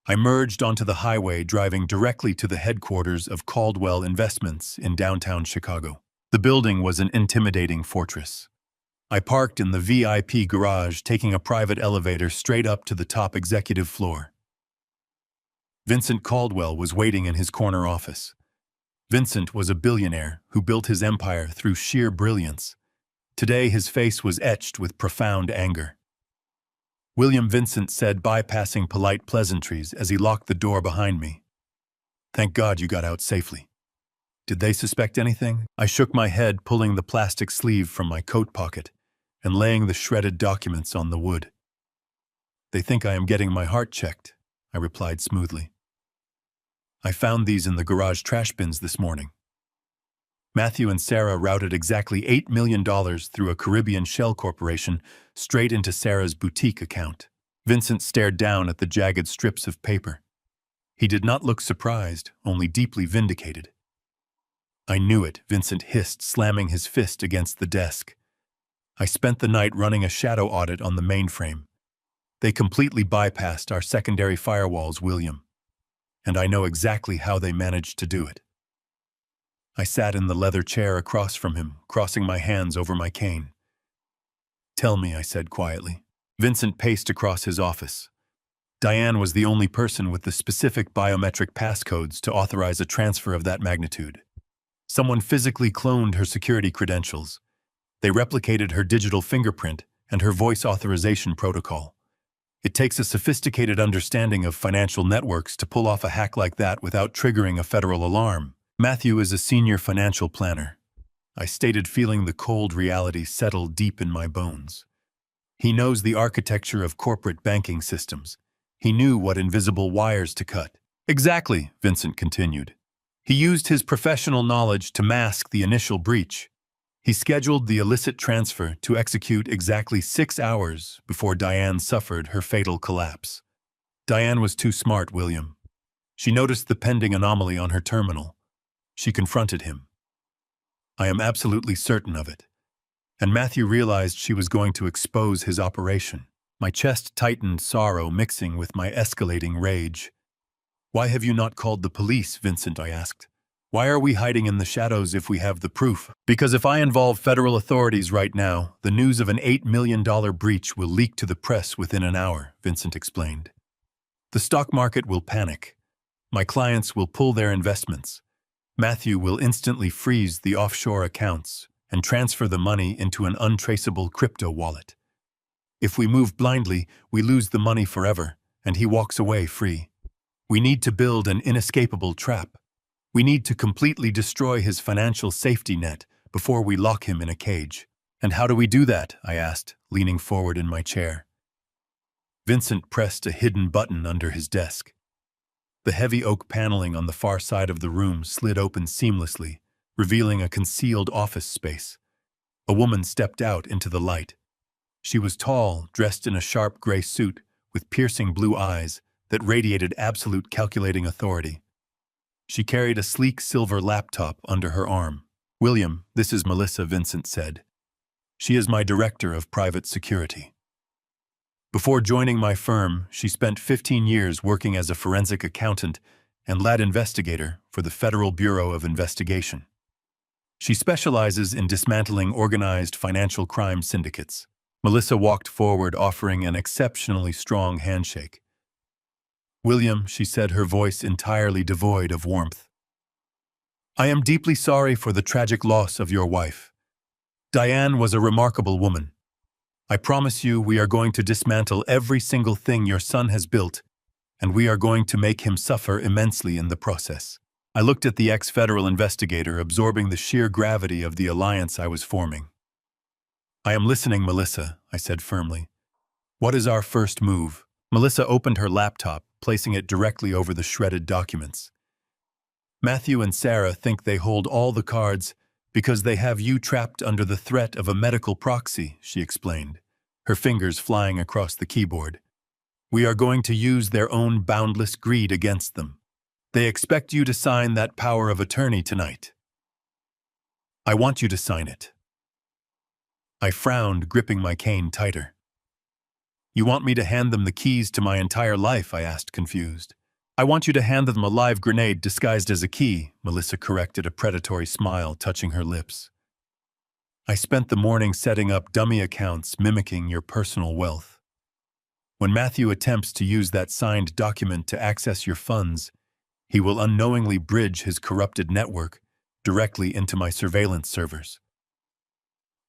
I merged onto the highway, driving directly to the headquarters of Caldwell Investments in downtown Chicago. The building was an intimidating fortress. I parked in the VIP garage, taking a private elevator straight up to the top executive floor. Vincent Caldwell was waiting in his corner office. Vincent was a billionaire who built his empire through sheer brilliance. Today, his face was etched with profound anger. "William," Vincent said, bypassing polite pleasantries as he locked the door behind me. "Thank God you got out safely. Did they suspect anything?" I shook my head, pulling the plastic sleeve from my coat pocket and laying the shredded documents on the wood. "They think I am getting my heart checked," I replied smoothly. "I found these in the garage trash bins this morning." Matthew and Sarah routed exactly $8 million through a Caribbean shell corporation straight into Sarah's boutique account. Vincent stared down at the jagged strips of paper. He did not look surprised, only deeply vindicated. "I knew it," Vincent hissed, slamming his fist against the desk. "I spent the night running a shadow audit on the mainframe. They completely bypassed our secondary firewalls, William. And I know exactly how they managed to do it." I sat in the leather chair across from him, crossing my hands over my cane. "Tell me," I said quietly. Vincent paced across his office. Diane was the only person with the specific biometric passcodes to authorize a transfer of that magnitude. Someone physically cloned her security credentials. They replicated her digital fingerprint and her voice authorization protocol. It takes a sophisticated understanding of financial networks to pull off a hack like that without triggering a federal alarm. Matthew is a senior financial planner. I stated, feeling the cold reality settle deep in my bones. He knows the architecture of corporate banking systems. He knew what invisible wires to cut. "Exactly," Vincent continued. "He used his professional knowledge to mask the initial breach. He scheduled the illicit transfer to execute exactly 6 hours before Diane suffered her fatal collapse. Diane was too smart, William. She noticed the pending anomaly on her terminal. She confronted him. I am absolutely certain of it. And Matthew realized she was going to expose his operation. My chest tightened, sorrow mixing with my escalating rage. "Why have you not called the police, Vincent?" I asked. "Why are we hiding in the shadows if we have the proof?" "Because if I involve federal authorities right now, the news of an $8 million breach will leak to the press within an hour," Vincent explained. "The stock market will panic. My clients will pull their investments. Matthew will instantly freeze the offshore accounts and transfer the money into an untraceable crypto wallet. If we move blindly, we lose the money forever, and he walks away free. We need to build an inescapable trap. We need to completely destroy his financial safety net before we lock him in a cage." "And how do we do that?" I asked, leaning forward in my chair. Vincent pressed a hidden button under his desk. The heavy oak paneling on the far side of the room slid open seamlessly, revealing a concealed office space. A woman stepped out into the light. She was tall, dressed in a sharp gray suit with piercing blue eyes that radiated absolute calculating authority. She carried a sleek silver laptop under her arm. "William, this is Melissa," Vincent said. "She is my director of private security. Before joining my firm, she spent 15 years working as a forensic accountant and lab investigator for the Federal Bureau of Investigation. She specializes in dismantling organized financial crime syndicates." Melissa walked forward, offering an exceptionally strong handshake. "William," she said, her voice entirely devoid of warmth, "I am deeply sorry for the tragic loss of your wife. Diane was a remarkable woman. I promise you we are going to dismantle every single thing your son has built, and we are going to make him suffer immensely in the process." I looked at the ex-federal investigator, absorbing the sheer gravity of the alliance I was forming. "I am listening, Melissa," I said firmly. "What is our first move?" Melissa opened her laptop, placing it directly over the shredded documents. "Matthew and Sarah think they hold all the cards because they have you trapped under the threat of a medical proxy," she explained, her fingers flying across the keyboard. "We are going to use their own boundless greed against them. They expect you to sign that power of attorney tonight. I want you to sign it." I frowned, gripping my cane tighter. "You want me to hand them the keys to my entire life?" I asked, confused. "I want you to hand them a live grenade disguised as a key," Melissa corrected, a predatory smile touching her lips. "I spent the morning setting up dummy accounts mimicking your personal wealth. When Matthew attempts to use that signed document to access your funds, he will unknowingly bridge his corrupted network directly into my surveillance servers.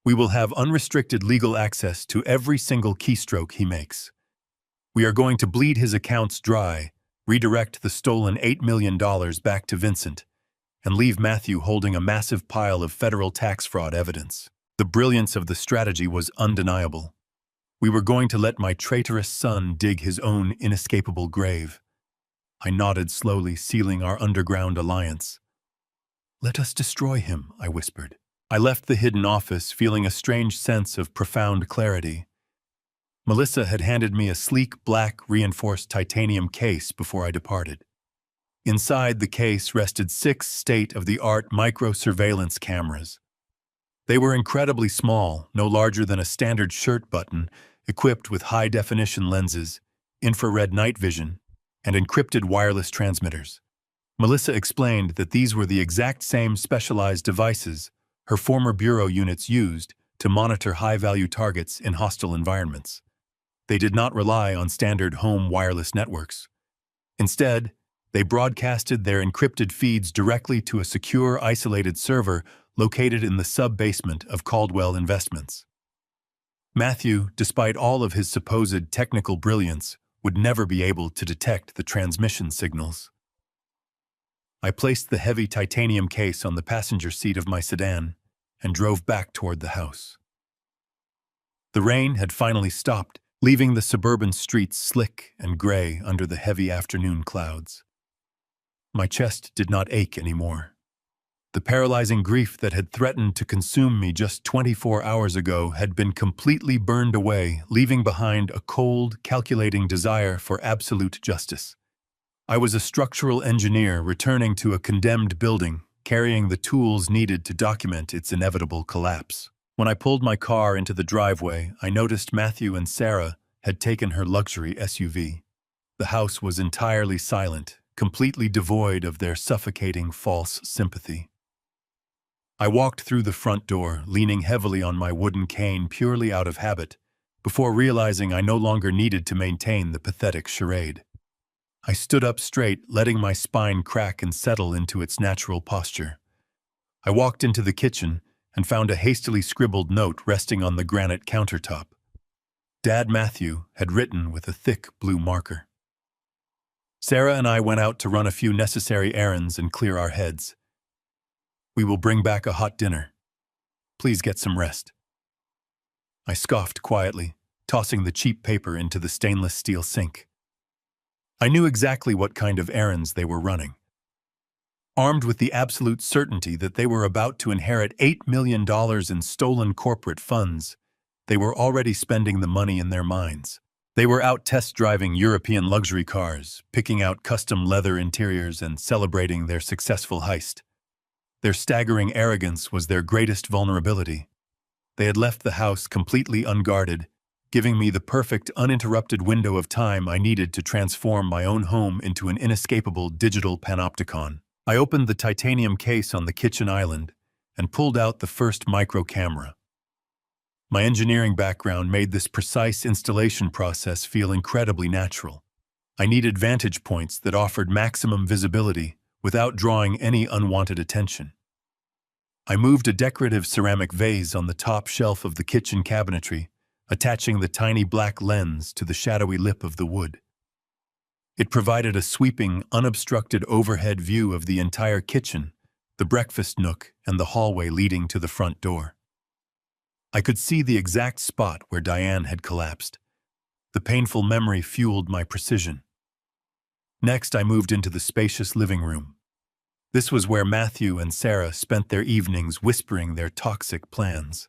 We will have unrestricted legal access to every single keystroke he makes. We are going to bleed his accounts dry, redirect the stolen $8 million back to Vincent, and leave Matthew holding a massive pile of federal tax fraud evidence." The brilliance of the strategy was undeniable. We were going to let my traitorous son dig his own inescapable grave. I nodded slowly, sealing our underground alliance. "Let us destroy him," I whispered. I left the hidden office feeling a strange sense of profound clarity. Melissa had handed me a sleek black reinforced titanium case before I departed. Inside the case rested 6 state-of-the-art micro-surveillance cameras. They were incredibly small, no larger than a standard shirt button, equipped with high-definition lenses, infrared night vision, and encrypted wireless transmitters. Melissa explained that these were the exact same specialized devices her former bureau units used to monitor high-value targets in hostile environments. They did not rely on standard home wireless networks. Instead, they broadcasted their encrypted feeds directly to a secure, isolated server located in the sub-basement of Caldwell Investments. Matthew, despite all of his supposed technical brilliance, would never be able to detect the transmission signals. I placed the heavy titanium case on the passenger seat of my sedan and drove back toward the house. The rain had finally stopped, leaving the suburban streets slick and gray under the heavy afternoon clouds. My chest did not ache anymore. The paralyzing grief that had threatened to consume me just 24 hours ago had been completely burned away, leaving behind a cold, calculating desire for absolute justice. I was a structural engineer returning to a condemned building, carrying the tools needed to document its inevitable collapse. When I pulled my car into the driveway, I noticed Matthew and Sarah had taken her luxury SUV. The house was entirely silent, completely devoid of their suffocating false sympathy. I walked through the front door, leaning heavily on my wooden cane purely out of habit, before realizing I no longer needed to maintain the pathetic charade. I stood up straight, letting my spine crack and settle into its natural posture. I walked into the kitchen and found a hastily scribbled note resting on the granite countertop. Dad Matthew had written with a thick blue marker. Sarah and I went out to run a few necessary errands and clear our heads. We will bring back a hot dinner. Please get some rest. I scoffed quietly, tossing the cheap paper into the stainless steel sink. I knew exactly what kind of errands they were running. Armed with the absolute certainty that they were about to inherit $8 million in stolen corporate funds, they were already spending the money in their minds. They were out test-driving European luxury cars, picking out custom leather interiors and celebrating their successful heist. Their staggering arrogance was their greatest vulnerability. They had left the house completely unguarded, giving me the perfect, uninterrupted window of time I needed to transform my own home into an inescapable digital panopticon. I opened the titanium case on the kitchen island and pulled out the first micro camera. My engineering background made this precise installation process feel incredibly natural. I needed vantage points that offered maximum visibility without drawing any unwanted attention. I moved a decorative ceramic vase on the top shelf of the kitchen cabinetry, attaching the tiny black lens to the shadowy lip of the wood. It provided a sweeping, unobstructed overhead view of the entire kitchen, the breakfast nook, and the hallway leading to the front door. I could see the exact spot where Diane had collapsed. The painful memory fueled my precision. Next, I moved into the spacious living room. This was where Matthew and Sarah spent their evenings whispering their toxic plans.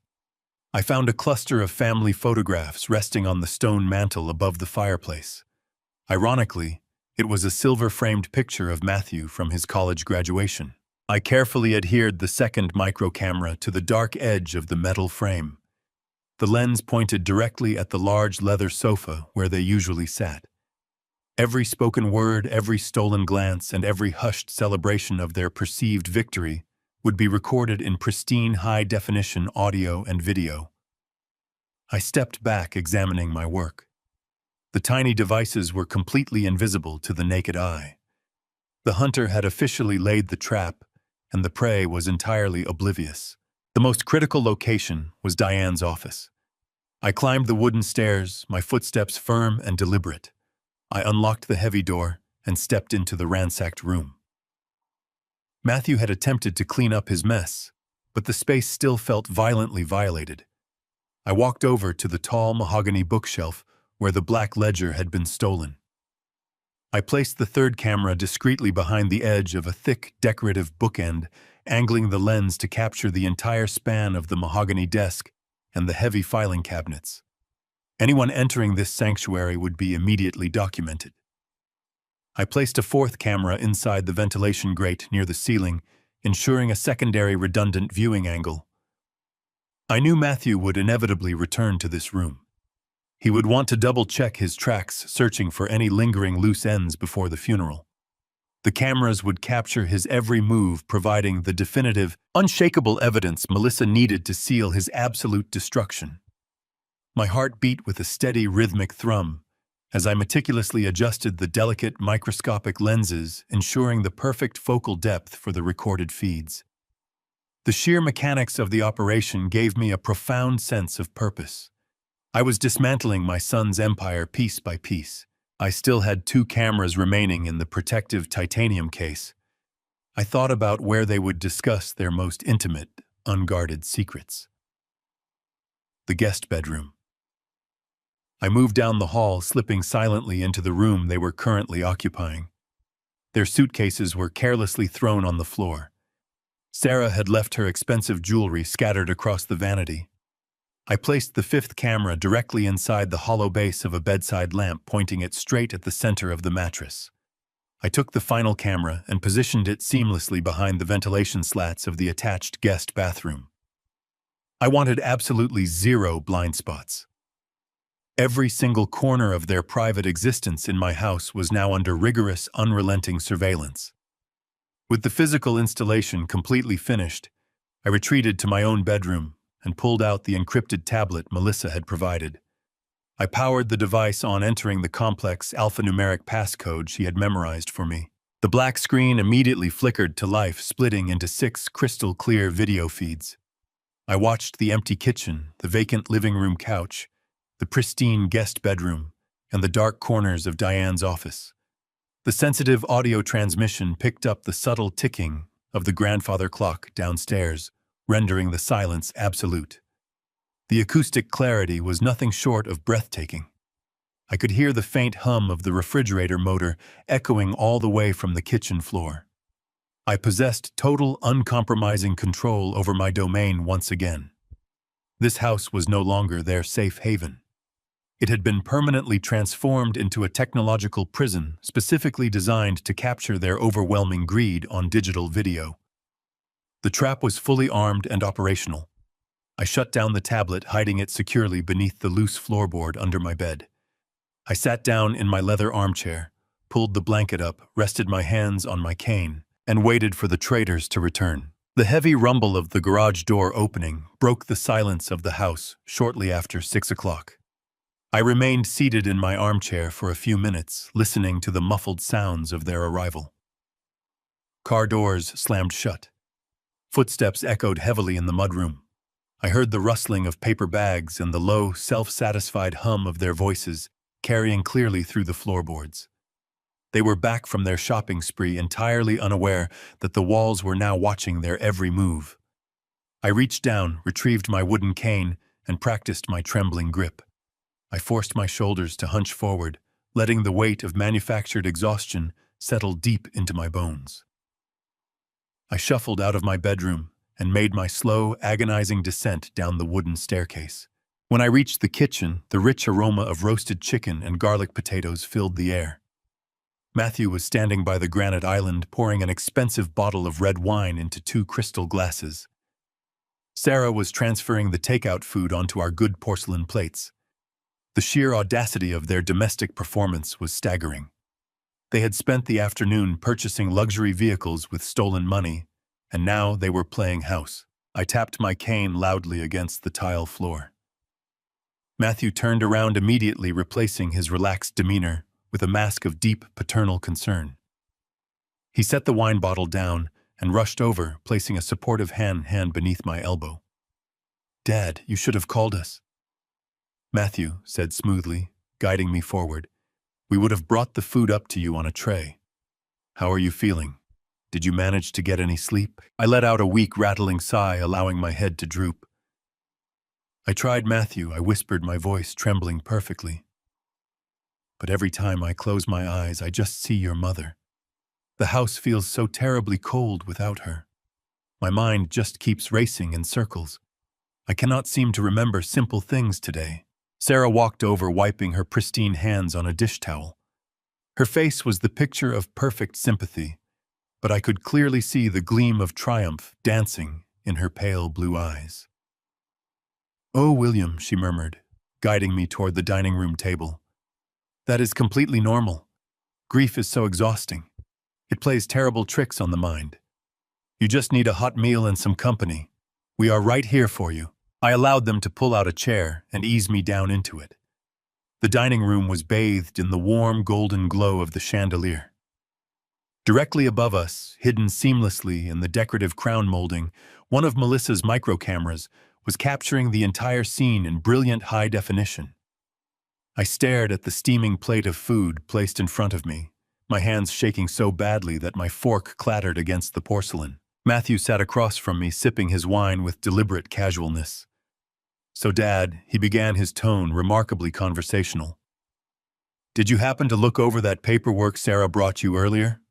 I found a cluster of family photographs resting on the stone mantel above the fireplace. Ironically, it was a silver-framed picture of Matthew from his college graduation. I carefully adhered the second micro camera to the dark edge of the metal frame. The lens pointed directly at the large leather sofa where they usually sat. Every spoken word, every stolen glance, and every hushed celebration of their perceived victory would be recorded in pristine high-definition audio and video. I stepped back, examining my work. The tiny devices were completely invisible to the naked eye. The hunter had officially laid the trap, and the prey was entirely oblivious. The most critical location was Diane's office. I climbed the wooden stairs, my footsteps firm and deliberate. I unlocked the heavy door and stepped into the ransacked room. Matthew had attempted to clean up his mess, but the space still felt violently violated. I walked over to the tall mahogany bookshelf where the black ledger had been stolen. I placed the third camera discreetly behind the edge of a thick, decorative bookend angling the lens to capture the entire span of the mahogany desk and the heavy filing cabinets. Anyone entering this sanctuary would be immediately documented. I placed a fourth camera inside the ventilation grate near the ceiling, ensuring a secondary redundant viewing angle. I knew Matthew would inevitably return to this room. He would want to double-check his tracks, searching for any lingering loose ends before the funeral. The cameras would capture his every move, providing the definitive, unshakable evidence Melissa needed to seal his absolute destruction. My heart beat with a steady, rhythmic thrum as I meticulously adjusted the delicate, microscopic lenses, ensuring the perfect focal depth for the recorded feeds. The sheer mechanics of the operation gave me a profound sense of purpose. I was dismantling my son's empire piece by piece. I still had 2 cameras remaining in the protective titanium case. I thought about where they would discuss their most intimate, unguarded secrets. The guest bedroom. I moved down the hall, slipping silently into the room they were currently occupying. Their suitcases were carelessly thrown on the floor. Sarah had left her expensive jewelry scattered across the vanity. I placed the 5th camera directly inside the hollow base of a bedside lamp, pointing it straight at the center of the mattress. I took the final camera and positioned it seamlessly behind the ventilation slats of the attached guest bathroom. I wanted absolutely 0 blind spots. Every single corner of their private existence in my house was now under rigorous, unrelenting surveillance. With the physical installation completely finished, I retreated to my own bedroom and pulled out the encrypted tablet Melissa had provided. I powered the device on entering the complex alphanumeric passcode she had memorized for me. The black screen immediately flickered to life, splitting into 6 crystal-clear video feeds. I watched the empty kitchen, the vacant living room couch, the pristine guest bedroom, and the dark corners of Diane's office. The sensitive audio transmission picked up the subtle ticking of the grandfather clock downstairs, rendering the silence absolute. The acoustic clarity was nothing short of breathtaking. I could hear the faint hum of the refrigerator motor echoing all the way from the kitchen floor. I possessed total, uncompromising control over my domain once again. This house was no longer their safe haven. It had been permanently transformed into a technological prison specifically designed to capture their overwhelming greed on digital video. The trap was fully armed and operational. I shut down the tablet, hiding it securely beneath the loose floorboard under my bed. I sat down in my leather armchair, pulled the blanket up, rested my hands on my cane, and waited for the traitors to return. The heavy rumble of the garage door opening broke the silence of the house shortly after 6 o'clock. I remained seated in my armchair for a few minutes, listening to the muffled sounds of their arrival. Car doors slammed shut. Footsteps echoed heavily in the mudroom. I heard the rustling of paper bags and the low, self-satisfied hum of their voices carrying clearly through the floorboards. They were back from their shopping spree, entirely unaware that the walls were now watching their every move. I reached down, retrieved my wooden cane, and practiced my trembling grip. I forced my shoulders to hunch forward, letting the weight of manufactured exhaustion settle deep into my bones. I shuffled out of my bedroom and made my slow, agonizing descent down the wooden staircase. When I reached the kitchen, the rich aroma of roasted chicken and garlic potatoes filled the air. Matthew was standing by the granite island, pouring an expensive bottle of red wine into 2 crystal glasses. Sarah was transferring the takeout food onto our good porcelain plates. The sheer audacity of their domestic performance was staggering. They had spent the afternoon purchasing luxury vehicles with stolen money, and now they were playing house. I tapped my cane loudly against the tile floor. Matthew turned around immediately, replacing his relaxed demeanor with a mask of deep paternal concern. He set the wine bottle down and rushed over, placing a supportive hand beneath my elbow. "Dad, you should have called us," Matthew said smoothly, guiding me forward. "We would have brought the food up to you on a tray. How are you feeling? Did you manage to get any sleep?" I let out a weak, rattling sigh, allowing my head to droop. "I tried, Matthew," I whispered, my voice trembling perfectly. "But every time I close my eyes, I just see your mother. The house feels so terribly cold without her." My mind just keeps racing in circles. I cannot seem to remember simple things today. Sarah walked over, wiping her pristine hands on a dish towel. Her face was the picture of perfect sympathy, but I could clearly see the gleam of triumph dancing in her pale blue eyes. "Oh, William," she murmured, guiding me toward the dining room table. "That is completely normal. Grief is so exhausting. It plays terrible tricks on the mind. You just need a hot meal and some company. We are right here for you." I allowed them to pull out a chair and ease me down into it. The dining room was bathed in the warm golden glow of the chandelier. Directly above us, hidden seamlessly in the decorative crown molding, one of Melissa's microcameras was capturing the entire scene in brilliant high definition. I stared at the steaming plate of food placed in front of me, my hands shaking so badly that my fork clattered against the porcelain. Matthew sat across from me, sipping his wine with deliberate casualness. "So, Dad," he began, his tone remarkably conversational. "Did you happen to look over that paperwork Sarah brought you earlier?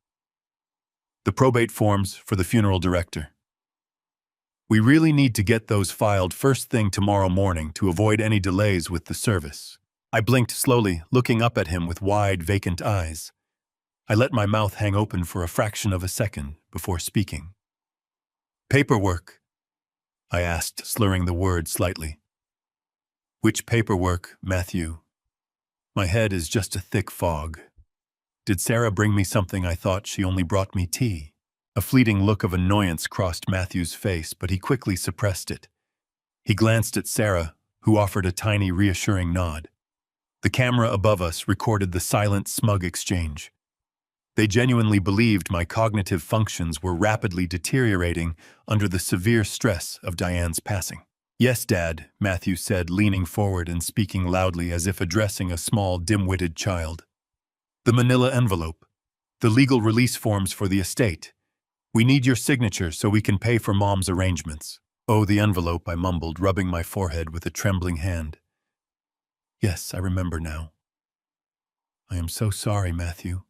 The probate forms for the funeral director. We really need to get those filed first thing tomorrow morning to avoid any delays with the service." I blinked slowly, looking up at him with wide, vacant eyes. I let my mouth hang open for a fraction of a second before speaking. "Paperwork?" I asked, slurring the word slightly. "Which paperwork, Matthew? My head is just a thick fog. Did Sarah bring me something? I thought she only brought me tea." A fleeting look of annoyance crossed Matthew's face, but he quickly suppressed it. He glanced at Sarah, who offered a tiny, reassuring nod. The camera above us recorded the silent, smug exchange. They genuinely believed my cognitive functions were rapidly deteriorating under the severe stress of Diane's passing. "Yes, Dad," Matthew said, leaning forward and speaking loudly as if addressing a small, dim-witted child. "The manila envelope. The legal release forms for the estate. We need your signature so we can pay for Mom's arrangements." "Oh, the envelope," I mumbled, rubbing my forehead with a trembling hand. "Yes, I remember now. I am so sorry, Matthew."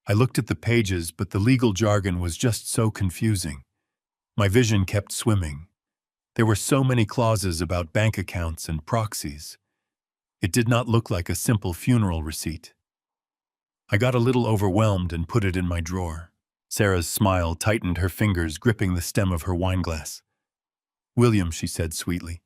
I looked at the pages, but the legal jargon was just so confusing. My vision kept swimming. There were so many clauses about bank accounts and proxies. It did not look like a simple funeral receipt. I got a little overwhelmed and put it in my drawer. Sarah's smile tightened, her fingers gripping the stem of her wineglass. "William," she said sweetly,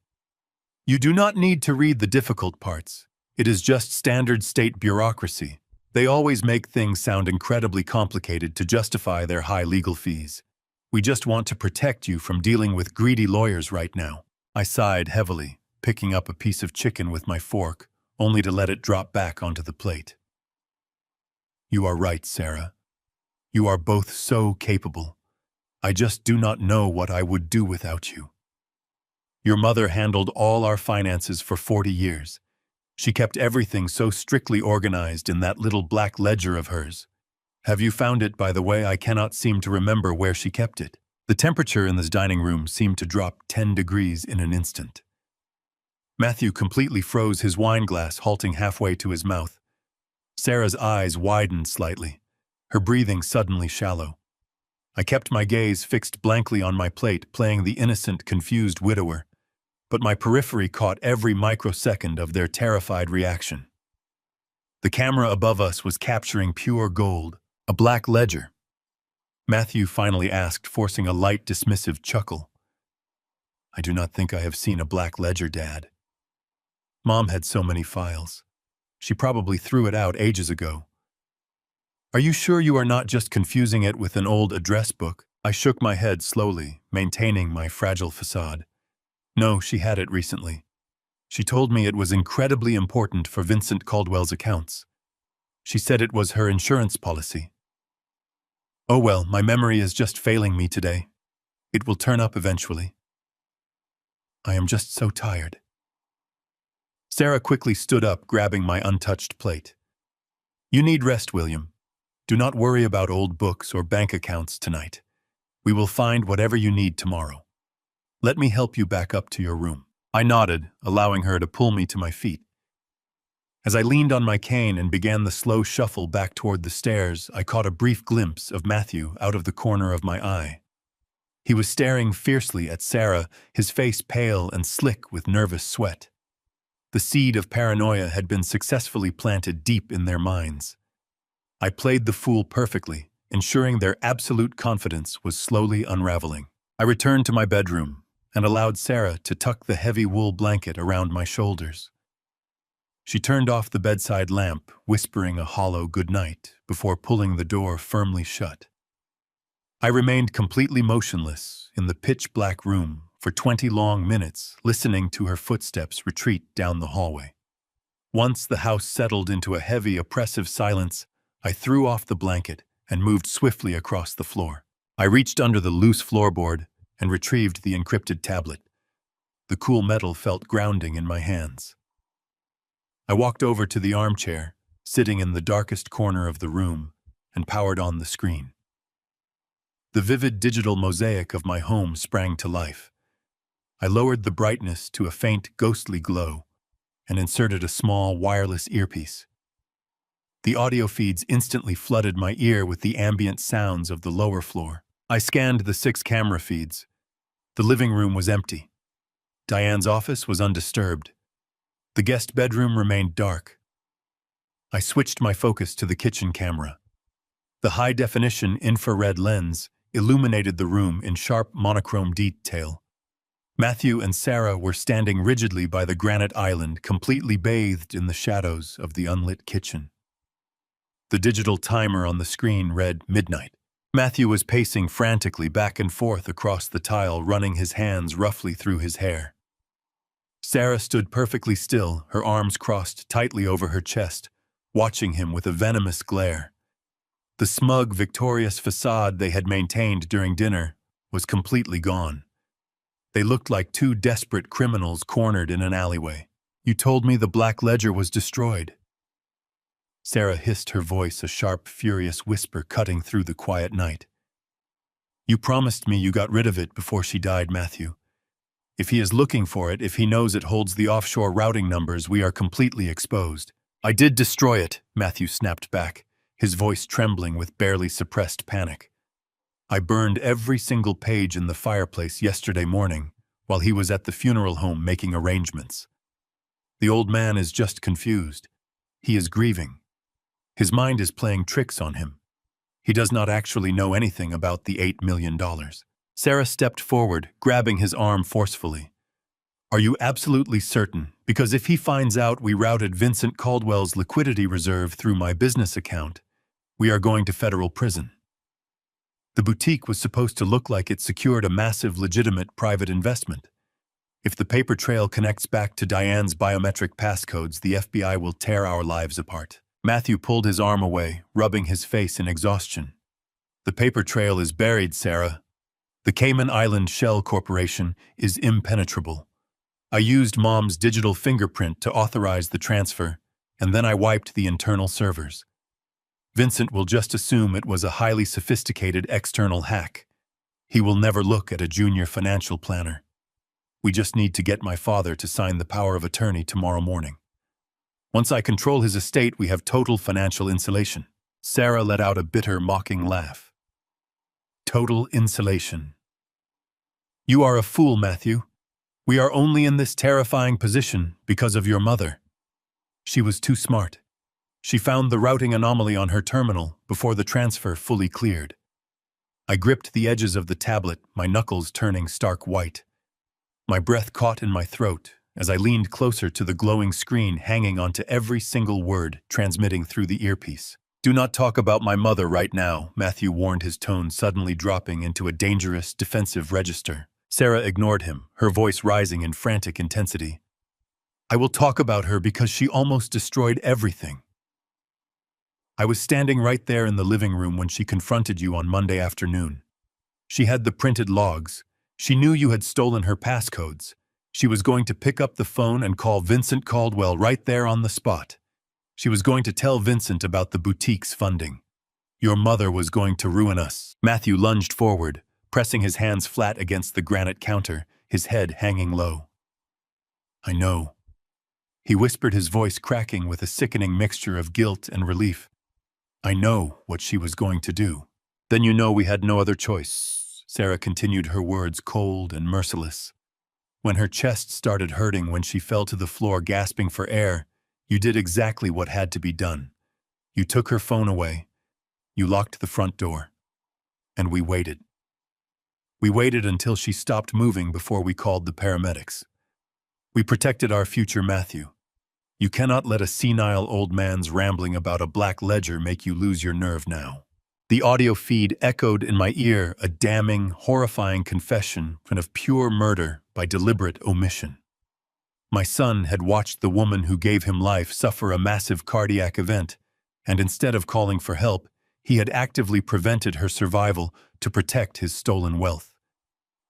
"you do not need to read the difficult parts. It is just standard state bureaucracy. They always make things sound incredibly complicated to justify their high legal fees. We just want to protect you from dealing with greedy lawyers right now." I sighed heavily, picking up a piece of chicken with my fork, only to let it drop back onto the plate. "You are right, Sarah. You are both so capable. I just do not know what I would do without you. Your mother handled all our finances for 40 years. She kept everything so strictly organized in that little black ledger of hers. Have you found it, by the way? I cannot seem to remember where she kept it." The temperature in this dining room seemed to drop 10 degrees in an instant. Matthew completely froze, his wineglass halting halfway to his mouth. Sarah's eyes widened slightly, her breathing suddenly shallow. I kept my gaze fixed blankly on my plate, playing the innocent, confused widower, but my periphery caught every microsecond of their terrified reaction. The camera above us was capturing pure gold, a black ledger. Matthew finally asked, forcing a light, dismissive chuckle. "I do not think I have seen a black ledger, Dad. Mom had so many files. She probably threw it out ages ago." "Are you sure you are not just confusing it with an old address book?" I shook my head slowly, maintaining my fragile facade. "No, she had it recently. She told me it was incredibly important for Vincent Caldwell's accounts. She said it was her insurance policy." "Oh well, my memory is just failing me today. It will turn up eventually. I am just so tired." Sarah quickly stood up, grabbing my untouched plate. "You need rest, William. Do not worry about old books or bank accounts tonight. We will find whatever you need tomorrow. Let me help you back up to your room." I nodded, allowing her to pull me to my feet. As I leaned on my cane and began the slow shuffle back toward the stairs, I caught a brief glimpse of Matthew out of the corner of my eye. He was staring fiercely at Sarah, his face pale and slick with nervous sweat. The seed of paranoia had been successfully planted deep in their minds. I played the fool perfectly, ensuring their absolute confidence was slowly unraveling. I returned to my bedroom and allowed Sarah to tuck the heavy wool blanket around my shoulders. She turned off the bedside lamp, whispering a hollow goodnight before pulling the door firmly shut. I remained completely motionless in the pitch-black room for 20 long minutes, listening to her footsteps retreat down the hallway. Once the house settled into a heavy, oppressive silence, I threw off the blanket and moved swiftly across the floor. I reached under the loose floorboard and retrieved the encrypted tablet. The cool metal felt grounding in my hands. I walked over to the armchair, sitting in the darkest corner of the room, and powered on the screen. The vivid digital mosaic of my home sprang to life. I lowered the brightness to a faint, ghostly glow and inserted a small, wireless earpiece. The audio feeds instantly flooded my ear with the ambient sounds of the lower floor. I scanned the 6 camera feeds. The living room was empty. Diane's office was undisturbed. The guest bedroom remained dark. I switched my focus to the kitchen camera. The high-definition infrared lens illuminated the room in sharp monochrome detail. Matthew and Sarah were standing rigidly by the granite island, completely bathed in the shadows of the unlit kitchen. The digital timer on the screen read midnight. Matthew was pacing frantically back and forth across the tile, running his hands roughly through his hair. Sarah stood perfectly still, her arms crossed tightly over her chest, watching him with a venomous glare. The smug, victorious facade they had maintained during dinner was completely gone. They looked like 2 desperate criminals cornered in an alleyway. "You told me the black ledger was destroyed." Sarah hissed, her voice a sharp, furious whisper cutting through the quiet night. "You promised me you got rid of it before she died, Matthew. If he is looking for it, if he knows it holds the offshore routing numbers, we are completely exposed." "I did destroy it," Matthew snapped back, his voice trembling with barely suppressed panic. "I burned every single page in the fireplace yesterday morning while he was at the funeral home making arrangements. The old man is just confused. He is grieving. His mind is playing tricks on him. He does not actually know anything about the $8 million. Sarah stepped forward, grabbing his arm forcefully. "Are you absolutely certain? Because if he finds out we routed Vincent Caldwell's liquidity reserve through my business account, we are going to federal prison." The boutique was supposed to look like it secured a massive, legitimate private investment. If the paper trail connects back to Diane's biometric passcodes, the FBI will tear our lives apart. Matthew pulled his arm away, rubbing his face in exhaustion. "The paper trail is buried, Sarah. The Cayman Island Shell Corporation is impenetrable. I used Mom's digital fingerprint to authorize the transfer, and then I wiped the internal servers. Vincent will just assume it was a highly sophisticated external hack. He will never look at a junior financial planner. We just need to get my father to sign the power of attorney tomorrow morning. Once I control his estate, we have total financial insulation." Sarah let out a bitter, mocking laugh. "Total insulation. You are a fool, Matthew. We are only in this terrifying position because of your mother. She was too smart. She found the routing anomaly on her terminal before the transfer fully cleared." I gripped the edges of the tablet, my knuckles turning stark white. My breath caught in my throat as I leaned closer to the glowing screen, hanging onto every single word transmitting through the earpiece. "Do not talk about my mother right now," Matthew warned, his tone suddenly dropping into a dangerous, defensive register. Sarah ignored him, her voice rising in frantic intensity. "I will talk about her because she almost destroyed everything. I was standing right there in the living room when she confronted you on Monday afternoon. She had the printed logs. She knew you had stolen her passcodes. She was going to pick up the phone and call Vincent Caldwell right there on the spot. She was going to tell Vincent about the boutique's funding. Your mother was going to ruin us." Matthew lunged forward, pressing his hands flat against the granite counter, his head hanging low. "I know," he whispered, his voice cracking with a sickening mixture of guilt and relief. "I know what she was going to do." "Then you know we had no other choice," Sarah continued, her words cold and merciless. When her chest started hurting, when she fell to the floor gasping for air, you did exactly what had to be done. You took her phone away, you locked the front door, and we waited. We waited until she stopped moving before we called the paramedics. We protected our future Matthew. You cannot let a senile old man's rambling about a black ledger make you lose your nerve now. The audio feed echoed in my ear, a damning, horrifying confession of pure murder by deliberate omission. My son had watched the woman who gave him life suffer a massive cardiac event, and instead of calling for help, he had actively prevented her survival to protect his stolen wealth.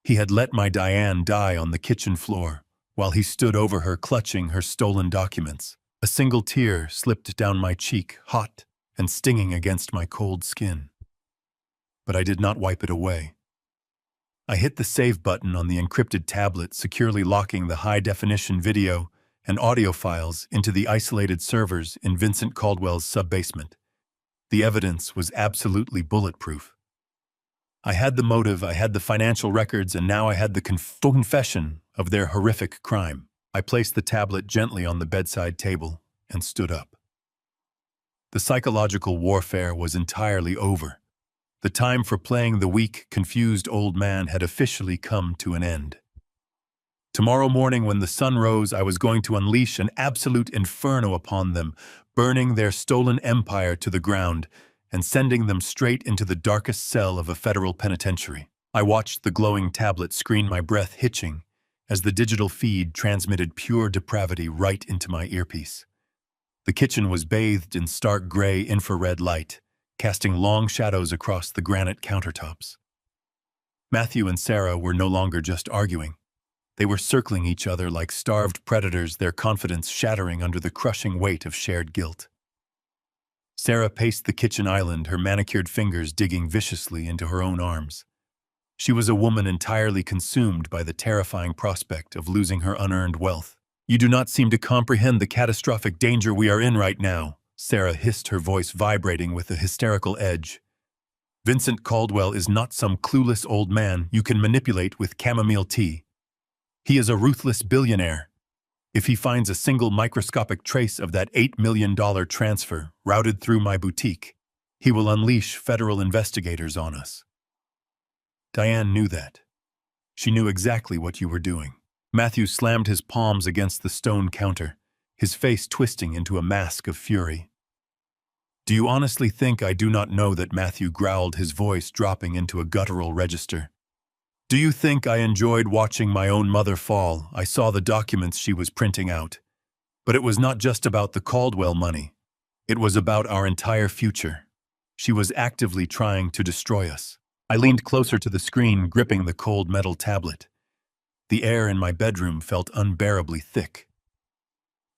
He had let my Diane die on the kitchen floor, while he stood over her clutching her stolen documents. A single tear slipped down my cheek, hot and stinging against my cold skin. But I did not wipe it away. I hit the save button on the encrypted tablet, securely locking the high-definition video and audio files into the isolated servers in Vincent Caldwell's sub-basement. The evidence was absolutely bulletproof. I had the motive, I had the financial records, and now I had the confession of their horrific crime. I placed the tablet gently on the bedside table and stood up. The psychological warfare was entirely over. The time for playing the weak, confused old man had officially come to an end. Tomorrow morning, when the sun rose, I was going to unleash an absolute inferno upon them, burning their stolen empire to the ground and sending them straight into the darkest cell of a federal penitentiary. I watched the glowing tablet screen, my breath hitching, as the digital feed transmitted pure depravity right into my earpiece. The kitchen was bathed in stark gray infrared light, casting long shadows across the granite countertops. Matthew and Sarah were no longer just arguing. They were circling each other like starved predators, their confidence shattering under the crushing weight of shared guilt. Sarah paced the kitchen island, her manicured fingers digging viciously into her own arms. She was a woman entirely consumed by the terrifying prospect of losing her unearned wealth. "You do not seem to comprehend the catastrophic danger we are in right now," Sarah hissed, her voice vibrating with a hysterical edge. "Vincent Caldwell is not some clueless old man you can manipulate with chamomile tea. He is a ruthless billionaire. If he finds a single microscopic trace of that $8 million transfer routed through my boutique, he will unleash federal investigators on us." Diane knew that. She knew exactly what you were doing. Matthew slammed his palms against the stone counter, his face twisting into a mask of fury. "Do you honestly think I do not know that?" Matthew growled, his voice dropping into a guttural register. "Do you think I enjoyed watching my own mother fall? I saw the documents she was printing out. But it was not just about the Caldwell money. It was about our entire future. She was actively trying to destroy us." I leaned closer to the screen, gripping the cold metal tablet. The air in my bedroom felt unbearably thick.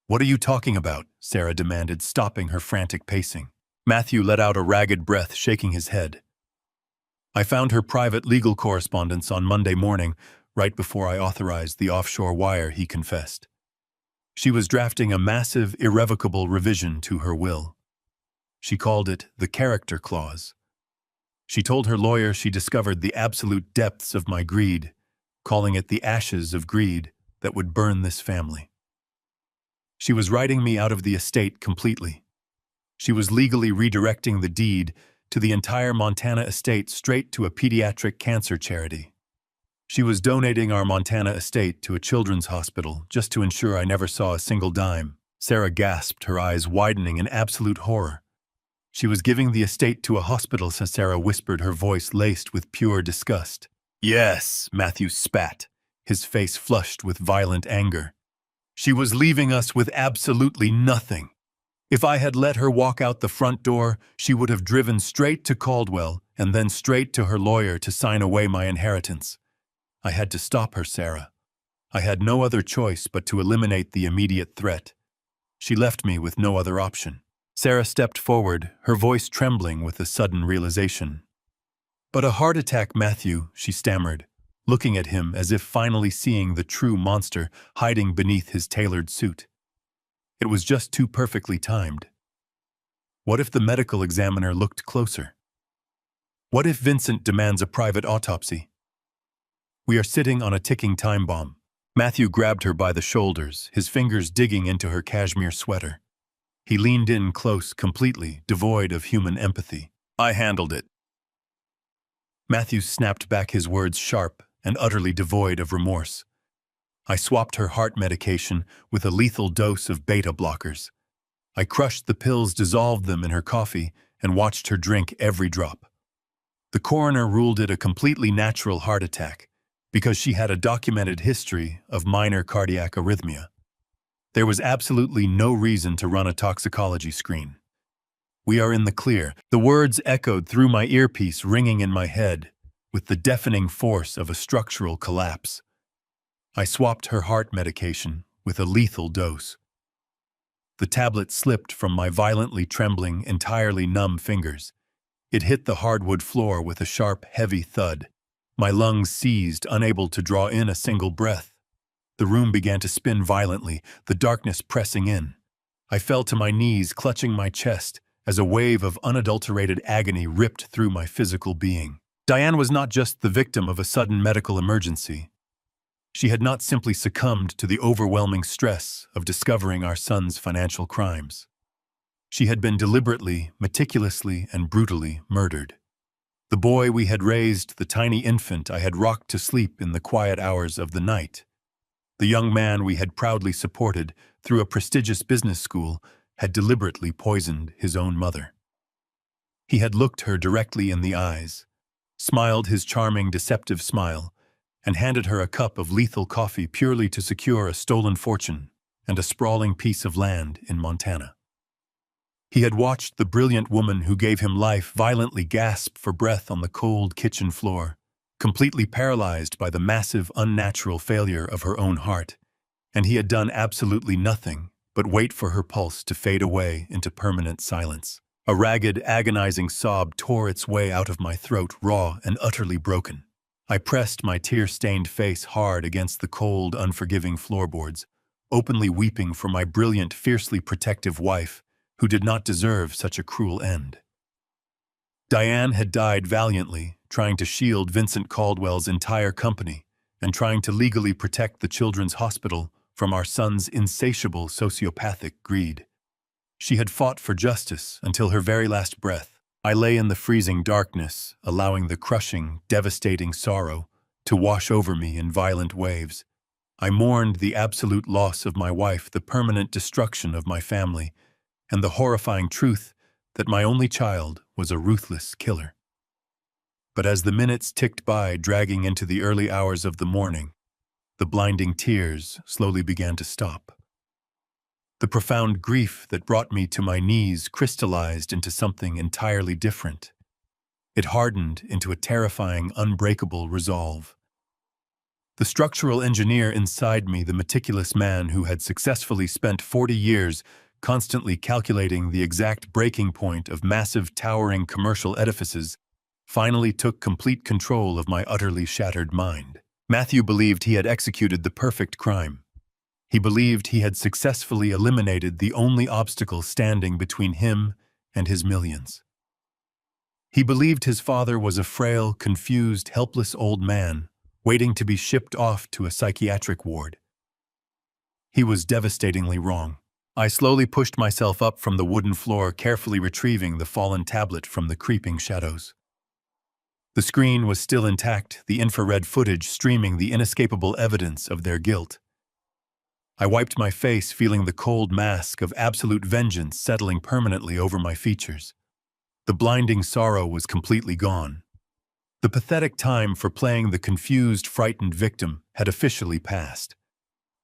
"What are you talking about?" Sarah demanded, stopping her frantic pacing. Matthew let out a ragged breath, shaking his head. "I found her private legal correspondence on Monday morning, right before I authorized the offshore wire," he confessed. "She was drafting a massive, irrevocable revision to her will. She called it the character clause. She told her lawyer she discovered the absolute depths of my greed, calling it the ashes of greed that would burn this family. She was writing me out of the estate completely. She was legally redirecting the deed to the entire Montana estate straight to a pediatric cancer charity. She was donating our Montana estate to a children's hospital just to ensure I never saw a single dime." Sarah gasped, her eyes widening in absolute horror. "She was giving the estate to a hospital," Sarah whispered, her voice laced with pure disgust. "Yes," Matthew spat, his face flushed with violent anger. "She was leaving us with absolutely nothing. If I had let her walk out the front door, she would have driven straight to Caldwell and then straight to her lawyer to sign away my inheritance. I had to stop her, Sarah. I had no other choice but to eliminate the immediate threat. She left me with no other option." Sarah stepped forward, her voice trembling with a sudden realization. "But a heart attack, Matthew," she stammered, looking at him as if finally seeing the true monster hiding beneath his tailored suit. It was just too perfectly timed. What if the medical examiner looked closer? What if Vincent demands a private autopsy? We are sitting on a ticking time bomb. Matthew grabbed her by the shoulders, his fingers digging into her cashmere sweater. He leaned in close, completely devoid of human empathy. I handled it. Matthew snapped back, his words sharp and utterly devoid of remorse. I swapped her heart medication with a lethal dose of beta blockers. I crushed the pills, dissolved them in her coffee, and watched her drink every drop. The coroner ruled it a completely natural heart attack because she had a documented history of minor cardiac arrhythmia. There was absolutely no reason to run a toxicology screen. We are in the clear. The words echoed through my earpiece, ringing in my head with the deafening force of a structural collapse. I swapped her heart medication with a lethal dose. The tablet slipped from my violently trembling, entirely numb fingers. It hit the hardwood floor with a sharp, heavy thud. My lungs seized, unable to draw in a single breath. The room began to spin violently, the darkness pressing in. I fell to my knees, clutching my chest, as a wave of unadulterated agony ripped through my physical being. Diane was not just the victim of a sudden medical emergency. She had not simply succumbed to the overwhelming stress of discovering our son's financial crimes. She had been deliberately, meticulously, and brutally murdered. The boy we had raised, the tiny infant I had rocked to sleep in the quiet hours of the night, the young man we had proudly supported through a prestigious business school, had deliberately poisoned his own mother. He had looked her directly in the eyes, smiled his charming, deceptive smile, and handed her a cup of lethal coffee purely to secure a stolen fortune and a sprawling piece of land in Montana. He had watched the brilliant woman who gave him life violently gasp for breath on the cold kitchen floor, completely paralyzed by the massive, unnatural failure of her own heart, and he had done absolutely nothing but wait for her pulse to fade away into permanent silence. A ragged, agonizing sob tore its way out of my throat, raw and utterly broken. I pressed my tear-stained face hard against the cold, unforgiving floorboards, openly weeping for my brilliant, fiercely protective wife, who did not deserve such a cruel end. Diane had died valiantly, trying to shield Vincent Caldwell's entire company and trying to legally protect the children's hospital from our son's insatiable sociopathic greed. She had fought for justice until her very last breath. I lay in the freezing darkness, allowing the crushing, devastating sorrow to wash over me in violent waves. I mourned the absolute loss of my wife, the permanent destruction of my family, and the horrifying truth that my only child was a ruthless killer. But as the minutes ticked by, dragging into the early hours of the morning, the blinding tears slowly began to stop. The profound grief that brought me to my knees crystallized into something entirely different. It hardened into a terrifying, unbreakable resolve. The structural engineer inside me, the meticulous man who had successfully spent 40 years constantly calculating the exact breaking point of massive, towering commercial edifices, finally took complete control of my utterly shattered mind. Matthew believed he had executed the perfect crime. He believed he had successfully eliminated the only obstacle standing between him and his millions. He believed his father was a frail, confused, helpless old man waiting to be shipped off to a psychiatric ward. He was devastatingly wrong. I slowly pushed myself up from the wooden floor, carefully retrieving the fallen tablet from the creeping shadows. The screen was still intact, the infrared footage streaming the inescapable evidence of their guilt. I wiped my face, feeling the cold mask of absolute vengeance settling permanently over my features. The blinding sorrow was completely gone. The pathetic time for playing the confused, frightened victim had officially passed.